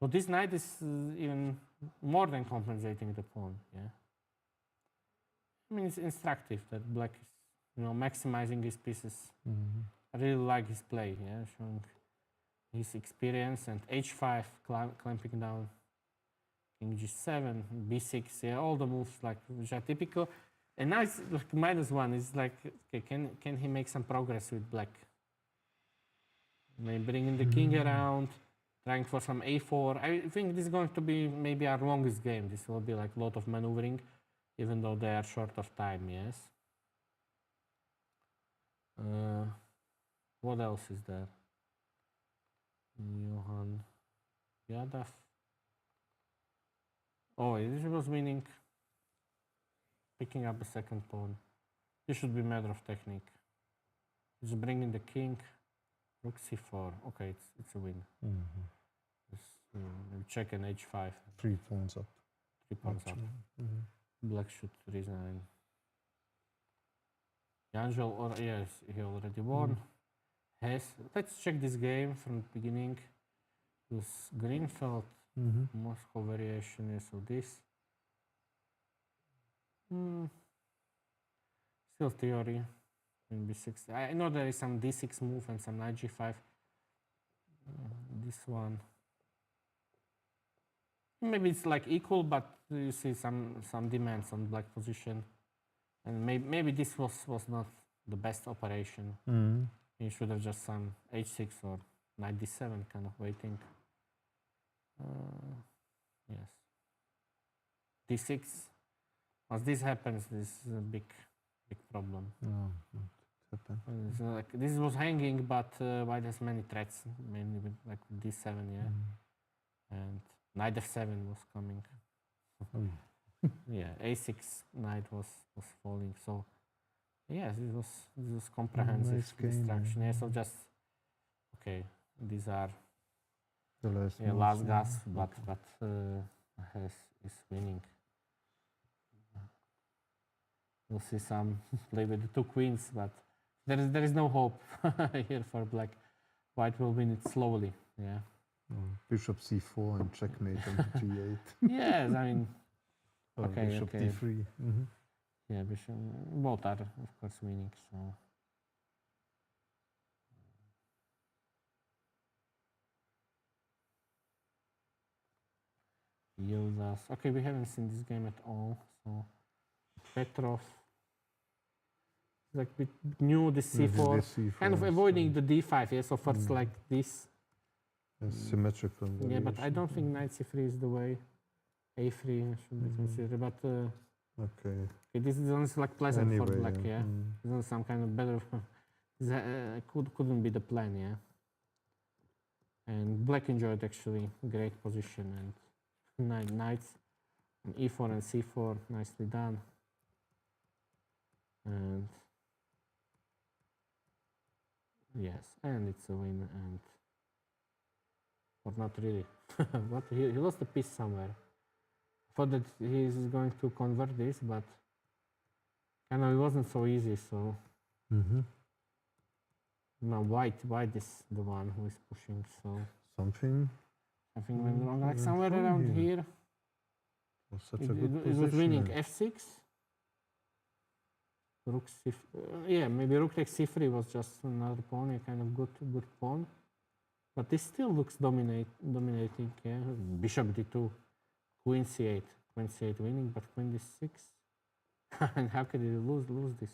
[SPEAKER 1] So this knight is even more than compensating the pawn. Yeah. I mean, it's instructive that black is maximizing his pieces. I really like his play, yeah, showing his experience. And h5, clamping down, king g7, b6, yeah, all the moves like which are typical. And now it's like -1. It's like, okay, can he make some progress with black? Maybe bringing the king around, trying for some a4. I think this is going to be maybe our longest game. This will be like a lot of maneuvering, even though they are short of time, yes. What else is there? Johan Yadav. Oh, this was winning. Picking up a second pawn. This should be a matter of technique. Just bringing the king. Rook c4. Okay, it's a win. Check an h5.
[SPEAKER 4] 3 pawns up.
[SPEAKER 1] 3 pawns up. Black should resign. Angel, or yes, he already won. Let's check this game from the beginning. This Greenfeld Moscow variation. Yeah, so this. Still theory. In b6. I know there is some d6 move and some knight g5. This one. Maybe it's like equal, but you see some demands on black position. And maybe this was not the best operation. You should have just some h6 or knight d7 kind of waiting. Yes. d6. Once this happens, this is a big problem. So like, this was hanging, but white has many threats, mainly with like d7, yeah. And knight f7 was coming. Yeah, a6 knight was falling. So yes, this was comprehensive destruction. Yeah, so just okay. These are
[SPEAKER 4] the
[SPEAKER 1] last gasp, but is winning. We'll see some play with the 2 queens, but there is no hope here for black. White will win it slowly. Yeah.
[SPEAKER 4] Bishop c4 and checkmate on g8.
[SPEAKER 1] Yes, I mean. Okay,
[SPEAKER 4] bishop d3.
[SPEAKER 1] Yeah, bishop. Both are of course winning. So. Yildiz. Okay, we haven't seen this game at all. So Petrov. Like we knew the c4, kind of avoiding the d5. Yeah, so first like this.
[SPEAKER 4] Symmetrical.
[SPEAKER 1] Yeah, but I don't think knight c3 is the way. a3 should be considered, but
[SPEAKER 4] okay.
[SPEAKER 1] This is honestly like pleasant for black. Yeah, it's not some kind of better. Couldn't be the plan. Yeah, and black enjoyed actually great position and knights, and e4 and c4 nicely done. And yes, and it's a win. And or not really. What he lost a piece somewhere. Thought that he is going to convert this, but I know it wasn't so easy. So now white is the one who is pushing. So
[SPEAKER 4] something
[SPEAKER 1] went wrong. Like somewhere around here. It was winning f6. Rook c. Yeah, maybe rook takes c3 was just another pawn, a kind of good pawn. But this still looks dominating. Yeah, bishop d2, queen c8, winning, but queen d6. And how could he lose this?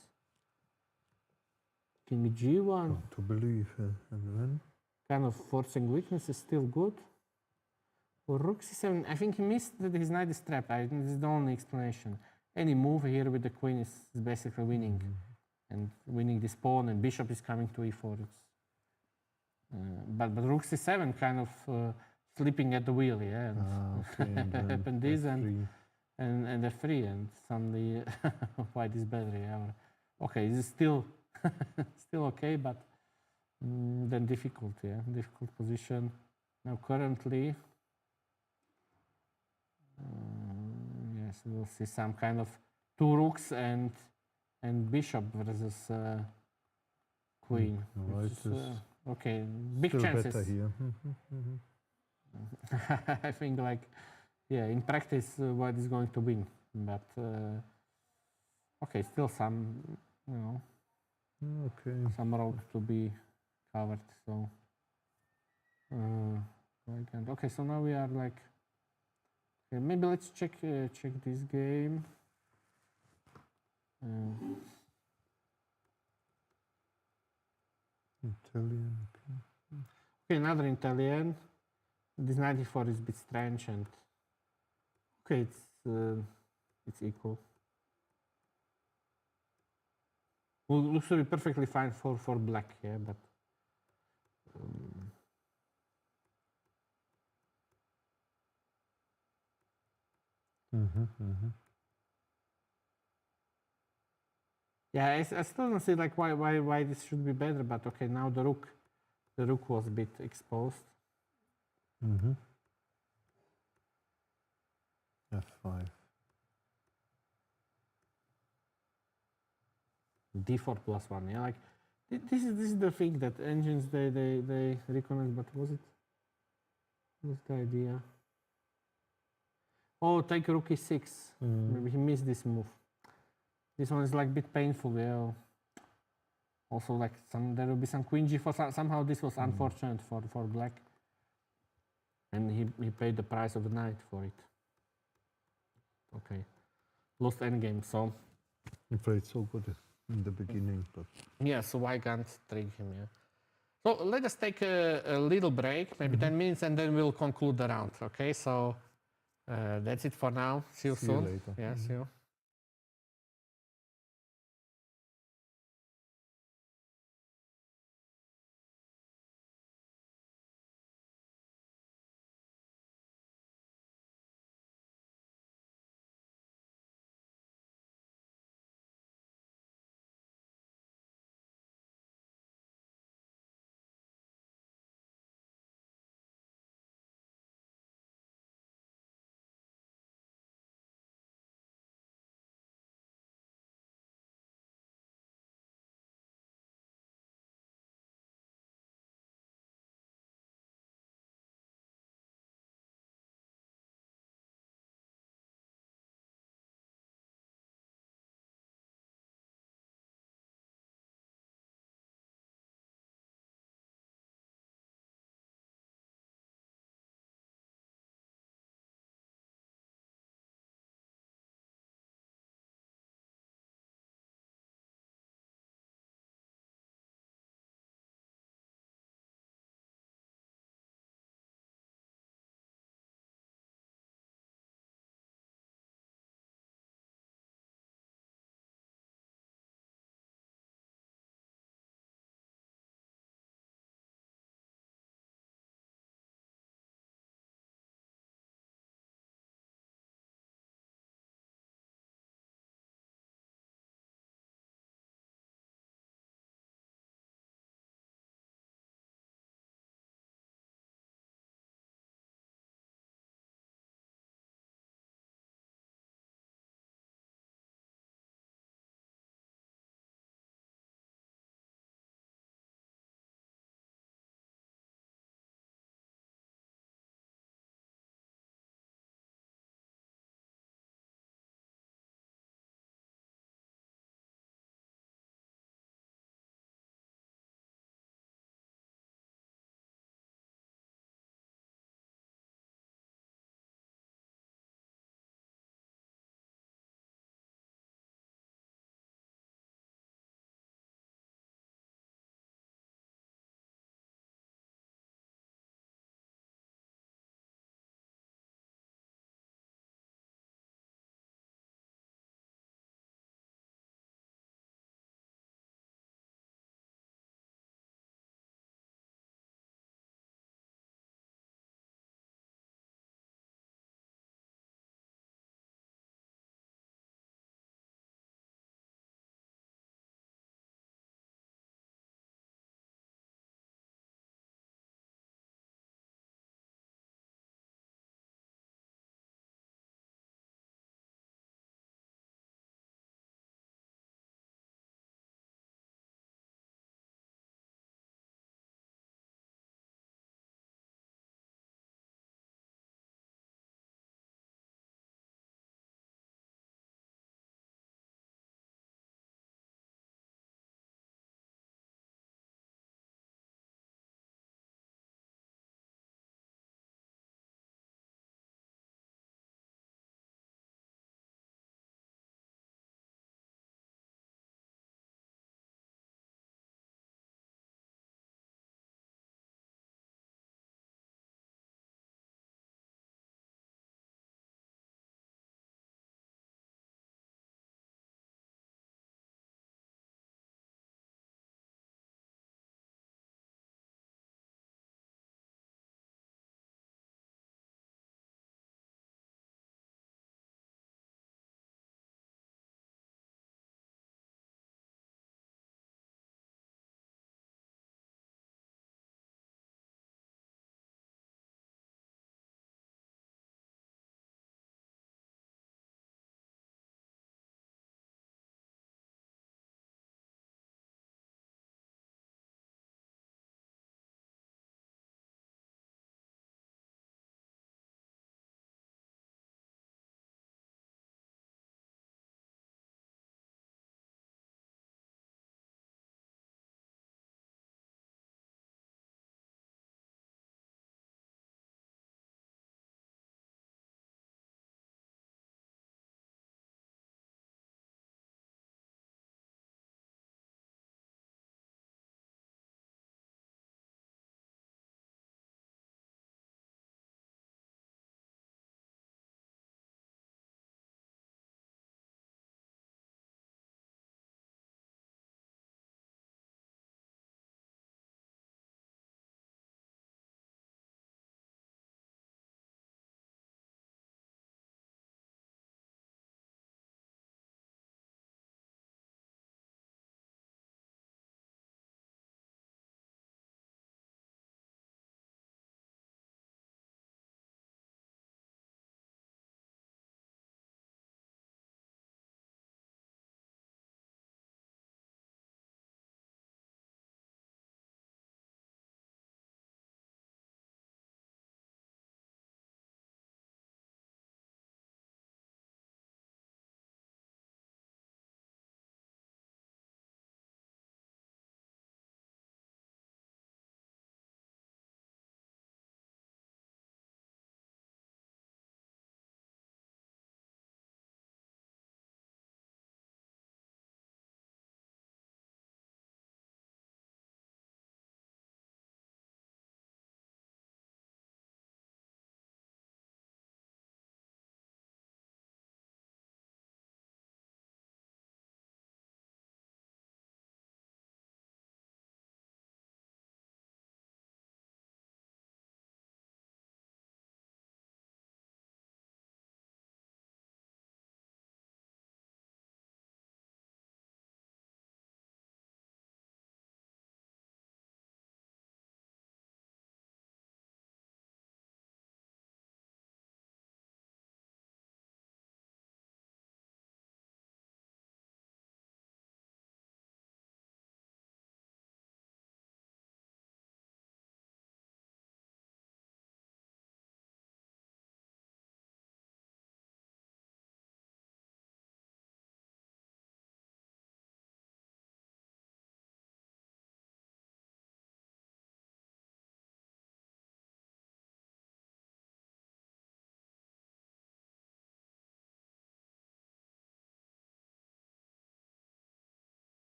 [SPEAKER 1] King g1.
[SPEAKER 4] To believe, and then
[SPEAKER 1] kind of forcing weakness is still good. For rook c7, I think he missed that his knight is trapped. This is the only explanation. Any move here with the queen is basically winning, and winning this pawn, and bishop is coming to e4. But rook c7 kind of slipping at the wheel, yeah. And happened this and f3, and suddenly white is better. Yeah. Okay, this is still okay, but then difficult, yeah, difficult position. Now currently, yes, we'll see some kind of 2 rooks and bishop versus queen. Okay, big chances.
[SPEAKER 4] Here.
[SPEAKER 1] I think, like, yeah, in practice, white is going to win, but okay, still some,
[SPEAKER 4] Okay.
[SPEAKER 1] some road to be covered. So okay, so now we are like, okay, maybe let's check this game.
[SPEAKER 4] Italian. Okay.
[SPEAKER 1] Okay, another Italian. This 94 is a bit strange, and okay, it's equal. Well, looks to be perfectly fine for black, yeah, but yeah, I still don't see like why this should be better, but okay, now the rook was a bit exposed.
[SPEAKER 4] F5.
[SPEAKER 1] D4 plus 1, yeah, like this is the thing that engines they recognize, but what's the idea? Oh, take rook e6. Maybe he missed this move. This one is like a bit painful, yeah. Also, like there will be some queen g4. Somehow this was unfortunate for black, and he paid the price of the knight for it. Okay, lost endgame. So
[SPEAKER 4] He played so good in the beginning, but
[SPEAKER 1] yeah, so I can't trick him. Yeah. So let us take a little break, maybe 10 minutes, and then we'll conclude the round. Okay, so that's it for now. See you soon.
[SPEAKER 4] later.
[SPEAKER 1] Yeah, see you.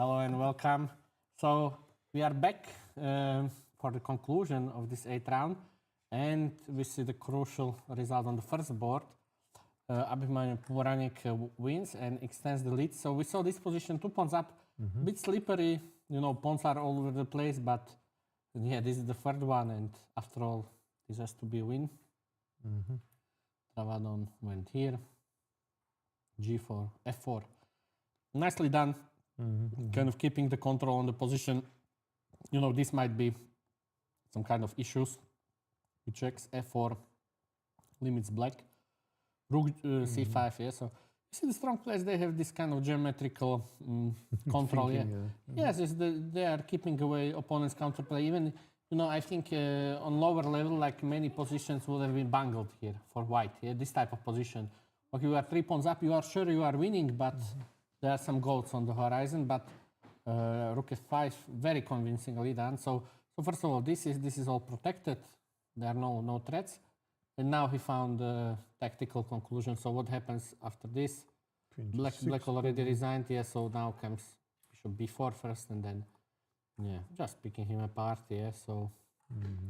[SPEAKER 1] Hello and welcome. So we are back for the conclusion of this 8th round, and we see the crucial result on the first board. Abhimanyu Puranik wins and extends the lead. So we saw this position 2 pawns up, bit slippery. Pawns are all over the place, but yeah, this is the third one, and after all, this has to be a win. Travadon went here. G4, F4. Nicely done. Kind of keeping the control on the position. This might be some kind of issues. He checks F4, limits black. Rook C5, yeah. So you see the strong players, they have this kind of geometrical control. Yes, they are keeping away opponents' counterplay. Even, I think on lower level, like many positions would have been bungled here for white. Yeah, this type of position. Okay, you are 3 pawns up, you are sure you are winning, but there are some goals on the horizon. But Rook F5, very convincingly done. So first of all, this is all protected. There are no threats. And now he found a tactical conclusion. So what happens after this? Black already resigned. Yeah, so now comes bishop b4 first, and then just picking him apart. Yeah, so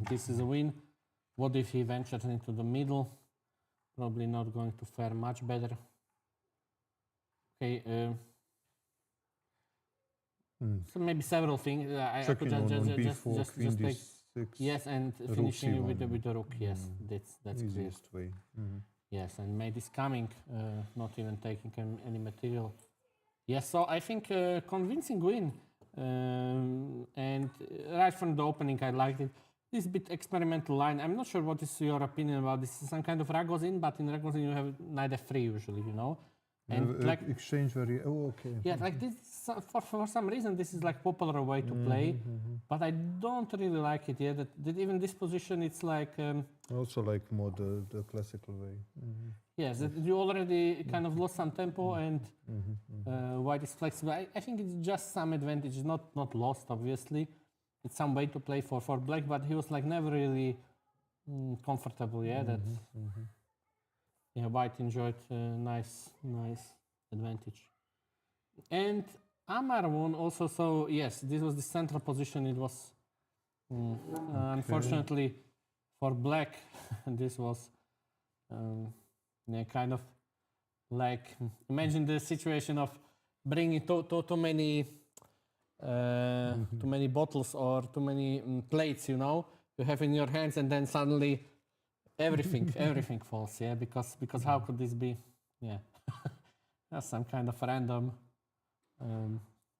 [SPEAKER 1] this is a win. What if he ventures into the middle? Probably not going to fare much better. Okay. So maybe several things. I could just take. Yes, and finishing with the rook. Yes, that's clear.
[SPEAKER 4] Way.
[SPEAKER 1] Yes, and mate is coming, not even taking any material. Yes, so I think convincing win. And right from the opening, I liked it. This bit experimental line. I'm not sure what is your opinion about this. Some kind of Ragozin, but in Ragozin you have knight f3 usually, And
[SPEAKER 4] like exchange very. Oh, okay.
[SPEAKER 1] Yeah, like this for some reason this is like popular way to play, but I don't really like it. Yeah, that even this position it's like.
[SPEAKER 4] Also like more the classical way.
[SPEAKER 1] Yes, that you already kind of lost some tempo, and white is flexible. I think it's just some advantage, not lost obviously. It's some way to play for black, but he was like never really comfortable. Yeah, that. Yeah, white enjoyed nice advantage. And Amar won also, so yes, this was the central position. It was, unfortunately, for black, this was kind of like, imagine the situation of bringing too many bottles or too many plates, you have in your hands, and then suddenly everything falls, yeah, because how could this be? Yeah, that's some kind of random.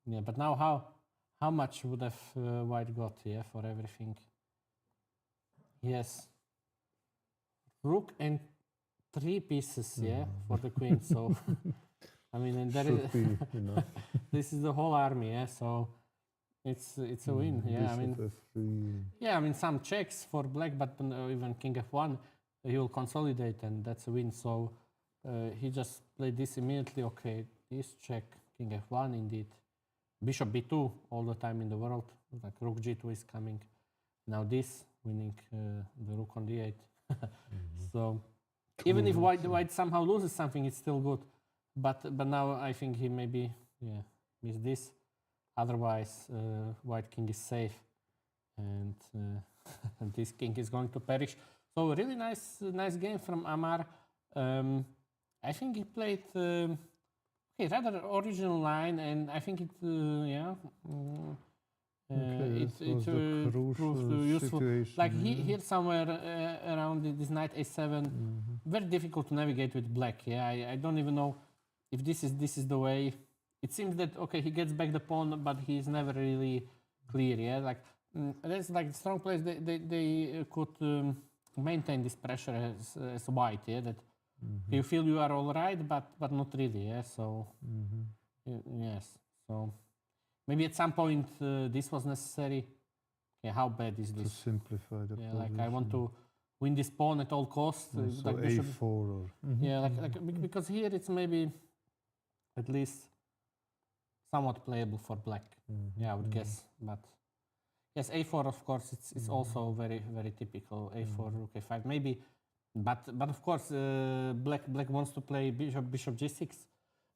[SPEAKER 1] But now how much would have white got, yeah, for everything? Yes, rook and 3 pieces, yeah, for the queen. So I mean, and there is this is the whole army, yeah. So it's a win, yeah. I mean, some checks for black, but even king f1, he will consolidate, and that's a win. So he just played this immediately. Okay, this check, king f1, indeed. Bishop b2 all the time in the world. Like rook g2 is coming. Now this, winning the rook on d8. So even if white somehow loses something, it's still good. But now I think he maybe missed this. Otherwise, white king is safe, and this king is going to perish. So really nice game from Amar. I think he played rather original line, and I think it proved useful. Like here somewhere around this knight a7, very difficult to navigate with black. Yeah, I don't even know if this is the way. It seems that he gets back the pawn, but he's never really clear. Yeah, like there's like strong players. They could maintain this pressure as white. Yeah, that you feel you are all right, but not really. Yeah, so yes, so maybe at some point this was necessary. Yeah, how bad is this?
[SPEAKER 4] To simplify the position.
[SPEAKER 1] Like I want to win this pawn at all costs.
[SPEAKER 4] So
[SPEAKER 1] like
[SPEAKER 4] a4 or
[SPEAKER 1] like because here it's maybe at least somewhat playable for black. I would guess. But yes, a4 of course it's also very very typical. A4 rook a5 maybe, but of course black wants to play bishop g6,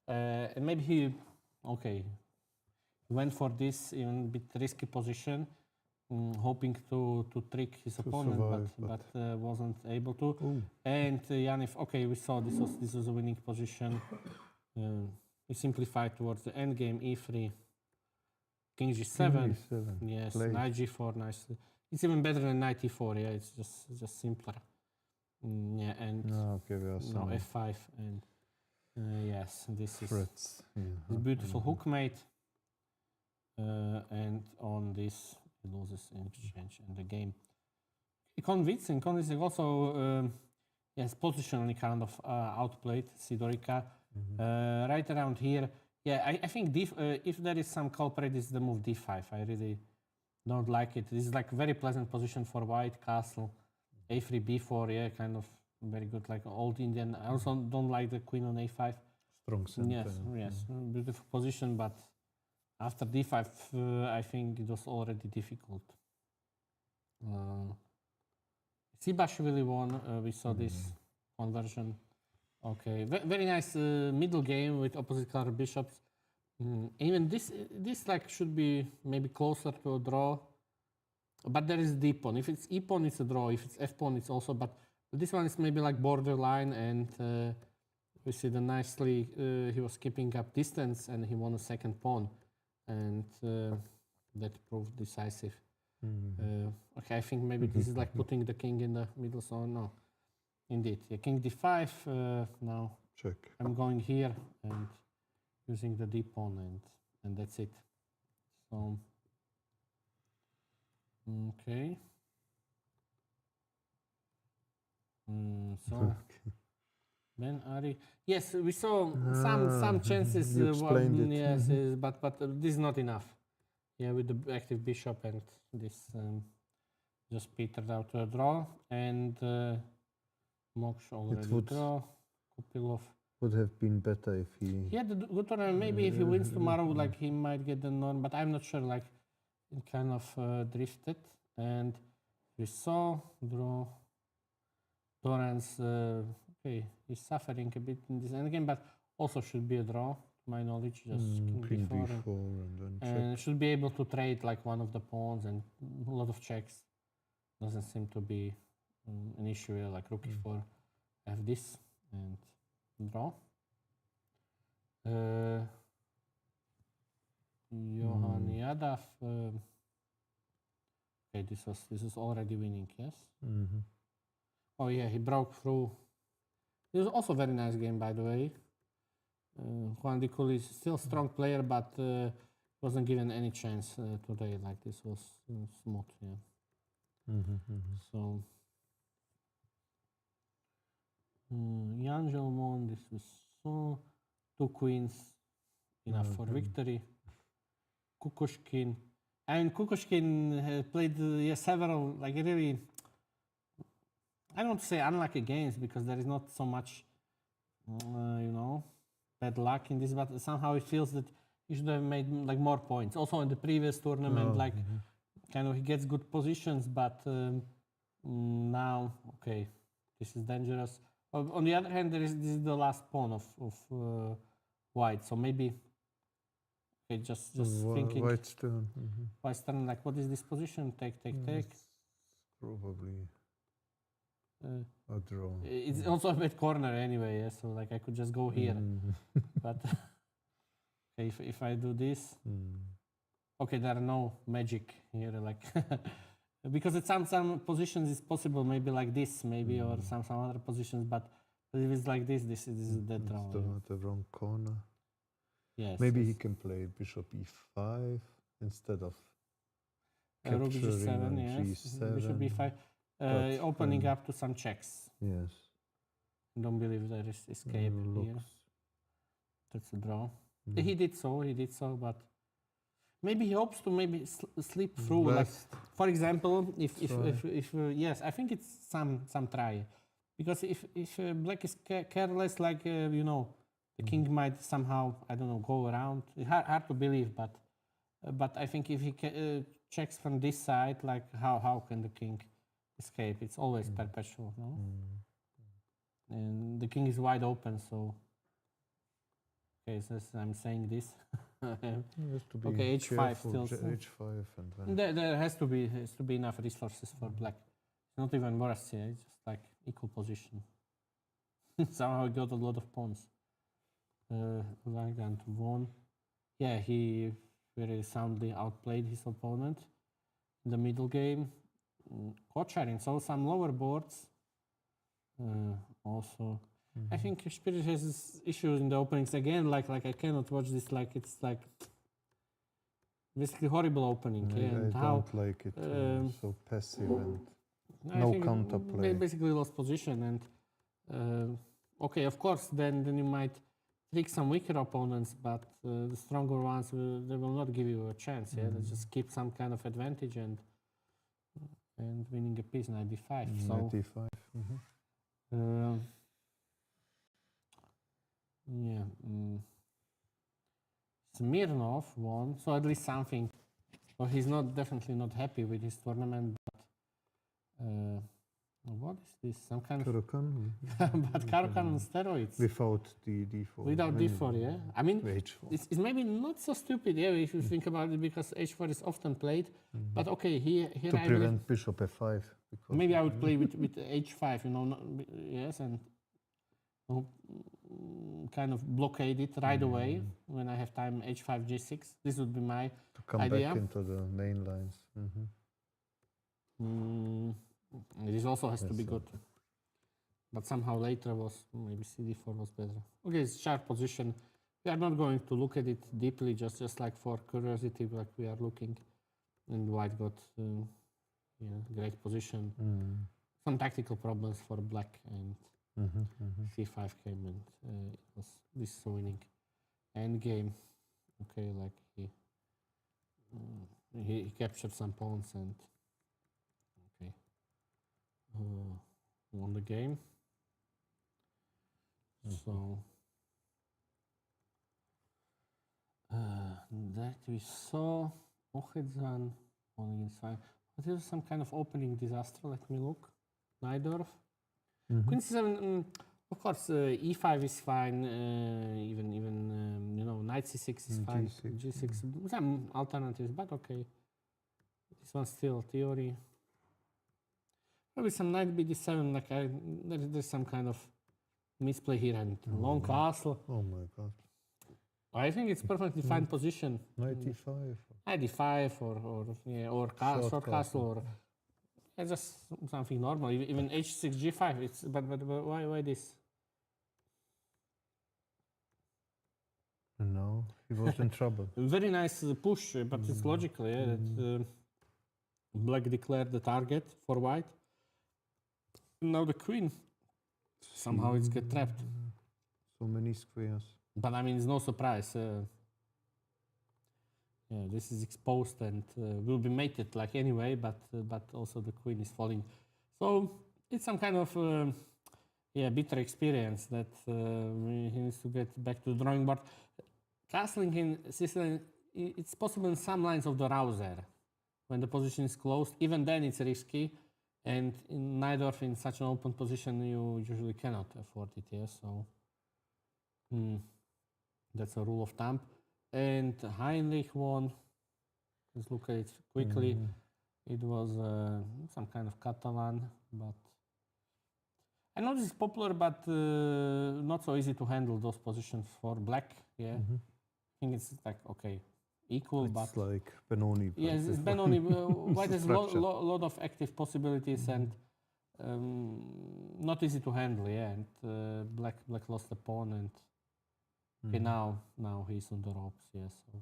[SPEAKER 1] and maybe he went for this even a bit risky position, hoping to trick his opponent,
[SPEAKER 4] survive,
[SPEAKER 1] but wasn't able to.
[SPEAKER 4] Ooh.
[SPEAKER 1] And Janif, okay, we saw this was a winning position. We simplified towards the end game, e3, king g7. Yes,
[SPEAKER 4] played.
[SPEAKER 1] knight g4, nicely. It's even better than knight e4. Yeah, it's just simpler. Yeah, and
[SPEAKER 4] Okay, we are
[SPEAKER 1] now
[SPEAKER 4] some
[SPEAKER 1] f5 and yes, this is
[SPEAKER 4] threats.
[SPEAKER 1] this beautiful hook mate. And on this, he loses in exchange and the game. Convincing also, yes, positionally kind of outplayed Sidorica. Right around here, yeah, I think if there is some culprit, it's the move d5. I really don't like it. This is like a very pleasant position for white, castle, a3, b4, yeah, kind of very good, like old Indian. I also don't like the queen on a5.
[SPEAKER 4] Strong center.
[SPEAKER 1] Yes, beautiful position, but after d5, I think it was already difficult. Sibashvili won. We saw this conversion. Okay, very nice middle game with opposite color bishops. Even this like should be maybe closer to a draw, but there is d pawn. If it's e pawn, it's a draw. If it's f pawn, it's also. But this one is maybe like borderline, and we see the nicely he was keeping up distance, and he won a second pawn, and that proved decisive. Okay, I think maybe this is like putting the king in the middle. So no, indeed, yeah, king d5. Now
[SPEAKER 4] Check.
[SPEAKER 1] I'm going here and using the d pawn, and that's it. So okay. So Ben Ari, yes, we saw some chances.
[SPEAKER 4] You explained it.
[SPEAKER 1] Yes, but this is not enough. Yeah, with the active bishop, and this just petered out to a draw, and Moksh already
[SPEAKER 4] would-
[SPEAKER 1] draw. Kupilov.
[SPEAKER 4] Would have been better if he.
[SPEAKER 1] He had a good tournament. Maybe if he wins tomorrow, like he might get the norm, but I'm not sure. Like it kind of drifted, and we saw draw. Torrance, okay, he's suffering a bit in this endgame, but also should be a draw, to my knowledge. Just
[SPEAKER 4] Queen
[SPEAKER 1] d4,
[SPEAKER 4] d4 and then check.
[SPEAKER 1] and should be able to trade like one of the pawns and a lot of checks. Doesn't seem to be an issue here, like rook e4. Have this and draw. Johan Yadav. Okay, this was already winning, yes. Oh yeah, he broke through. It was also a very nice game, by the way. Juan Di Culi is still a strong player, but wasn't given any chance today. Like this was smooth, yeah. So Jan Gelmon, this was so 2 queens, enough for victory. Kukushkin, and Kukushkin played several like really. I don't want to say unlucky games because there is not so much, bad luck in this. But somehow it feels that he should have made like more points. Also in the previous tournament, kind of he gets good positions, but now okay, this is dangerous. On the other hand, this is the last pawn of white, so maybe okay, just thinking.
[SPEAKER 4] White's turn.
[SPEAKER 1] White's turn, like what is this position? Take.
[SPEAKER 4] Probably a draw.
[SPEAKER 1] It's also a bad corner anyway, yeah? So like I could just go here. But okay, if I do this, okay, there are no magic here, like because at some positions it's possible, maybe like this, maybe or some other positions, but if it's like this is a dead draw.
[SPEAKER 4] The wrong corner.
[SPEAKER 1] Yes.
[SPEAKER 4] Maybe he can play bishop e5 instead of
[SPEAKER 1] Rook
[SPEAKER 4] capturing
[SPEAKER 1] g7,
[SPEAKER 4] on
[SPEAKER 1] yes.
[SPEAKER 4] g7.
[SPEAKER 1] Bishop b5. Opening up to some checks.
[SPEAKER 4] Yes.
[SPEAKER 1] Don't believe there is escape here. That's a draw. He did so, but maybe he hopes to maybe slip through. Like, for example, if yes, I think it's some try, because if black is careless, like the king might somehow, I don't know, go around. It's hard to believe, but I think if he checks from this side, like how can the king escape? It's always perpetual, no? And the king is wide open, so okay, so I'm saying this.
[SPEAKER 4] Has to be
[SPEAKER 1] Okay, h5
[SPEAKER 4] careful,
[SPEAKER 1] still.
[SPEAKER 4] h5 and then
[SPEAKER 1] There has to be enough resources for black. It's not even worse, yeah. It's just like equal position. Somehow he got a lot of pawns. Langand won. Yeah, he very soundly outplayed his opponent in the middle game. Kocharin, so some lower boards. Also, I think Spirit has issues in the openings again. Like I cannot watch this. Like it's like basically horrible opening.
[SPEAKER 4] I
[SPEAKER 1] and
[SPEAKER 4] don't like it. So passive and no counterplay.
[SPEAKER 1] Basically lost position and okay, of course, then you might trick some weaker opponents, but the stronger ones they will not give you a chance. Yeah, they just keep some kind of advantage and winning a piece 95. So
[SPEAKER 4] 95.
[SPEAKER 1] yeah, Smirnov won, so at least something. So he's definitely not happy with his tournament, but what is this? Some kind of
[SPEAKER 4] Caro-Kann.
[SPEAKER 1] but Caro-Kann on steroids.
[SPEAKER 4] Without the d4.
[SPEAKER 1] Without d4, yeah. I mean,
[SPEAKER 4] h4.
[SPEAKER 1] it's maybe not so stupid, yeah, if you think about it, because h4 is often played. But okay, here
[SPEAKER 4] To
[SPEAKER 1] I
[SPEAKER 4] prevent bishop f5. Because
[SPEAKER 1] maybe I would play with h5, you know, yes, and kind of blockade it right away when I have time. h5, g6. This would be my
[SPEAKER 4] to come
[SPEAKER 1] idea.
[SPEAKER 4] back into the main lines.
[SPEAKER 1] This also has to be good. But somehow later maybe cd4 was better. Okay, it's sharp position. We are not going to look at it deeply, just like for curiosity, like we are looking. And white got great position. Some tactical problems for black, and c5 came and it was this winning. End game. Okay, like he captured some pawns and won the game. So that we saw Ochedzan on against 5. But there was some kind of opening disaster. Let me look. Najdorf. Queen c7. Of course, e5 is fine. Even knight c6 is fine. G6. Some alternatives, but okay. This one's still theory. Probably some knight bd7. Like there's some kind of misplay here and long castle.
[SPEAKER 4] Oh my god.
[SPEAKER 1] I think it's perfectly fine position.
[SPEAKER 4] Knight e5.
[SPEAKER 1] Knight d5 or short castle or just something normal. Even h6 g5. It's but why this?
[SPEAKER 4] No, he was in trouble.
[SPEAKER 1] Very nice push, but it's logical. Yeah, that black declared the target for white. Now the queen. Somehow it's get trapped.
[SPEAKER 4] So many squares.
[SPEAKER 1] But I mean, it's no surprise. This is exposed and will be mated like anyway, but also the queen is falling. So it's some kind of bitter experience that he needs to get back to the drawing board. Castling in Sicily, it's possible in some lines of the Rouser when the position is closed. Even then, it's risky. And in Najdorf, in such an open position, you usually cannot afford it. Yeah, so that's a rule of thumb. And Heinrich won. Let's look at it quickly. It was some kind of Catalan, but I know this is popular, but not so easy to handle those positions for black. Yeah, I think it's like okay, equal,
[SPEAKER 4] It's like Benoni.
[SPEAKER 1] Yes, it's Benoni. White has a lot of active possibilities and not easy to handle. Yeah, and black lost the pawn, and okay, now he's on the ropes. Yeah, so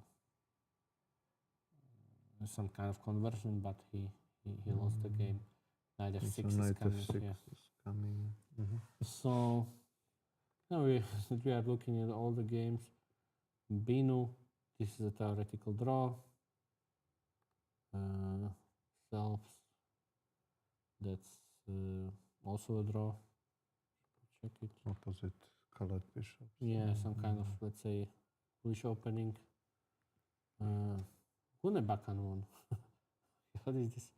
[SPEAKER 1] there's some kind of conversion, but he lost the game. Knight f6 is coming. So now we are looking at all the games. Binu, this is a theoretical draw. Selfs, that's also a draw. Check it.
[SPEAKER 4] Opposite colored bishops.
[SPEAKER 1] Yeah, some kind of, let's say, foolish opening. Gunebakan won. What is this?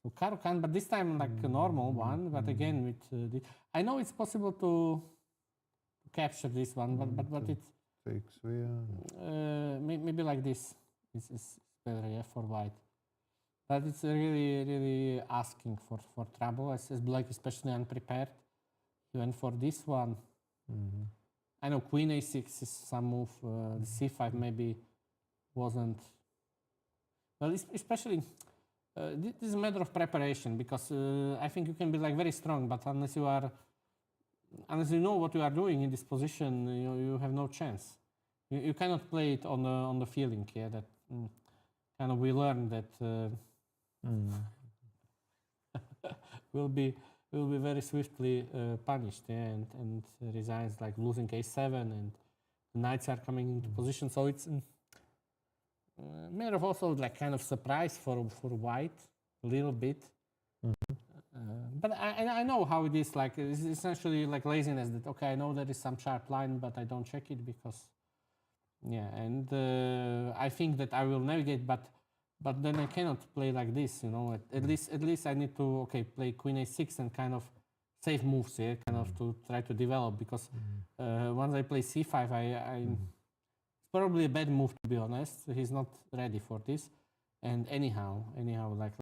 [SPEAKER 1] So Caro-Kann, but this time like a normal one. But again, with I know it's possible to capture this one, but it's
[SPEAKER 4] takes where?
[SPEAKER 1] Maybe like this is better, yeah, for white. But it's really asking for trouble as black, especially unprepared. He went for this one. I know queen a6 is some move. The c5 maybe wasn't. Well, especially this is a matter of preparation, because I think you can be like very strong, but unless you know what you are doing in this position, you have no chance. You cannot play it on the feeling. Yeah, that kind of we learn that will be very swiftly punished, yeah, and resigns, like losing a7, and the knights are coming into position. So it's a matter of also like kind of surprise for white a little bit. But I know how it is. Like it's essentially like laziness. That okay, I know there is some sharp line, but I don't check it because yeah. And I think that I will navigate, but then I cannot play like this. At least I need to play queen a6 and kind of save moves here, kind of to try to develop, because once I play c5, it's probably a bad move, to be honest. He's not ready for this, and anyhow, like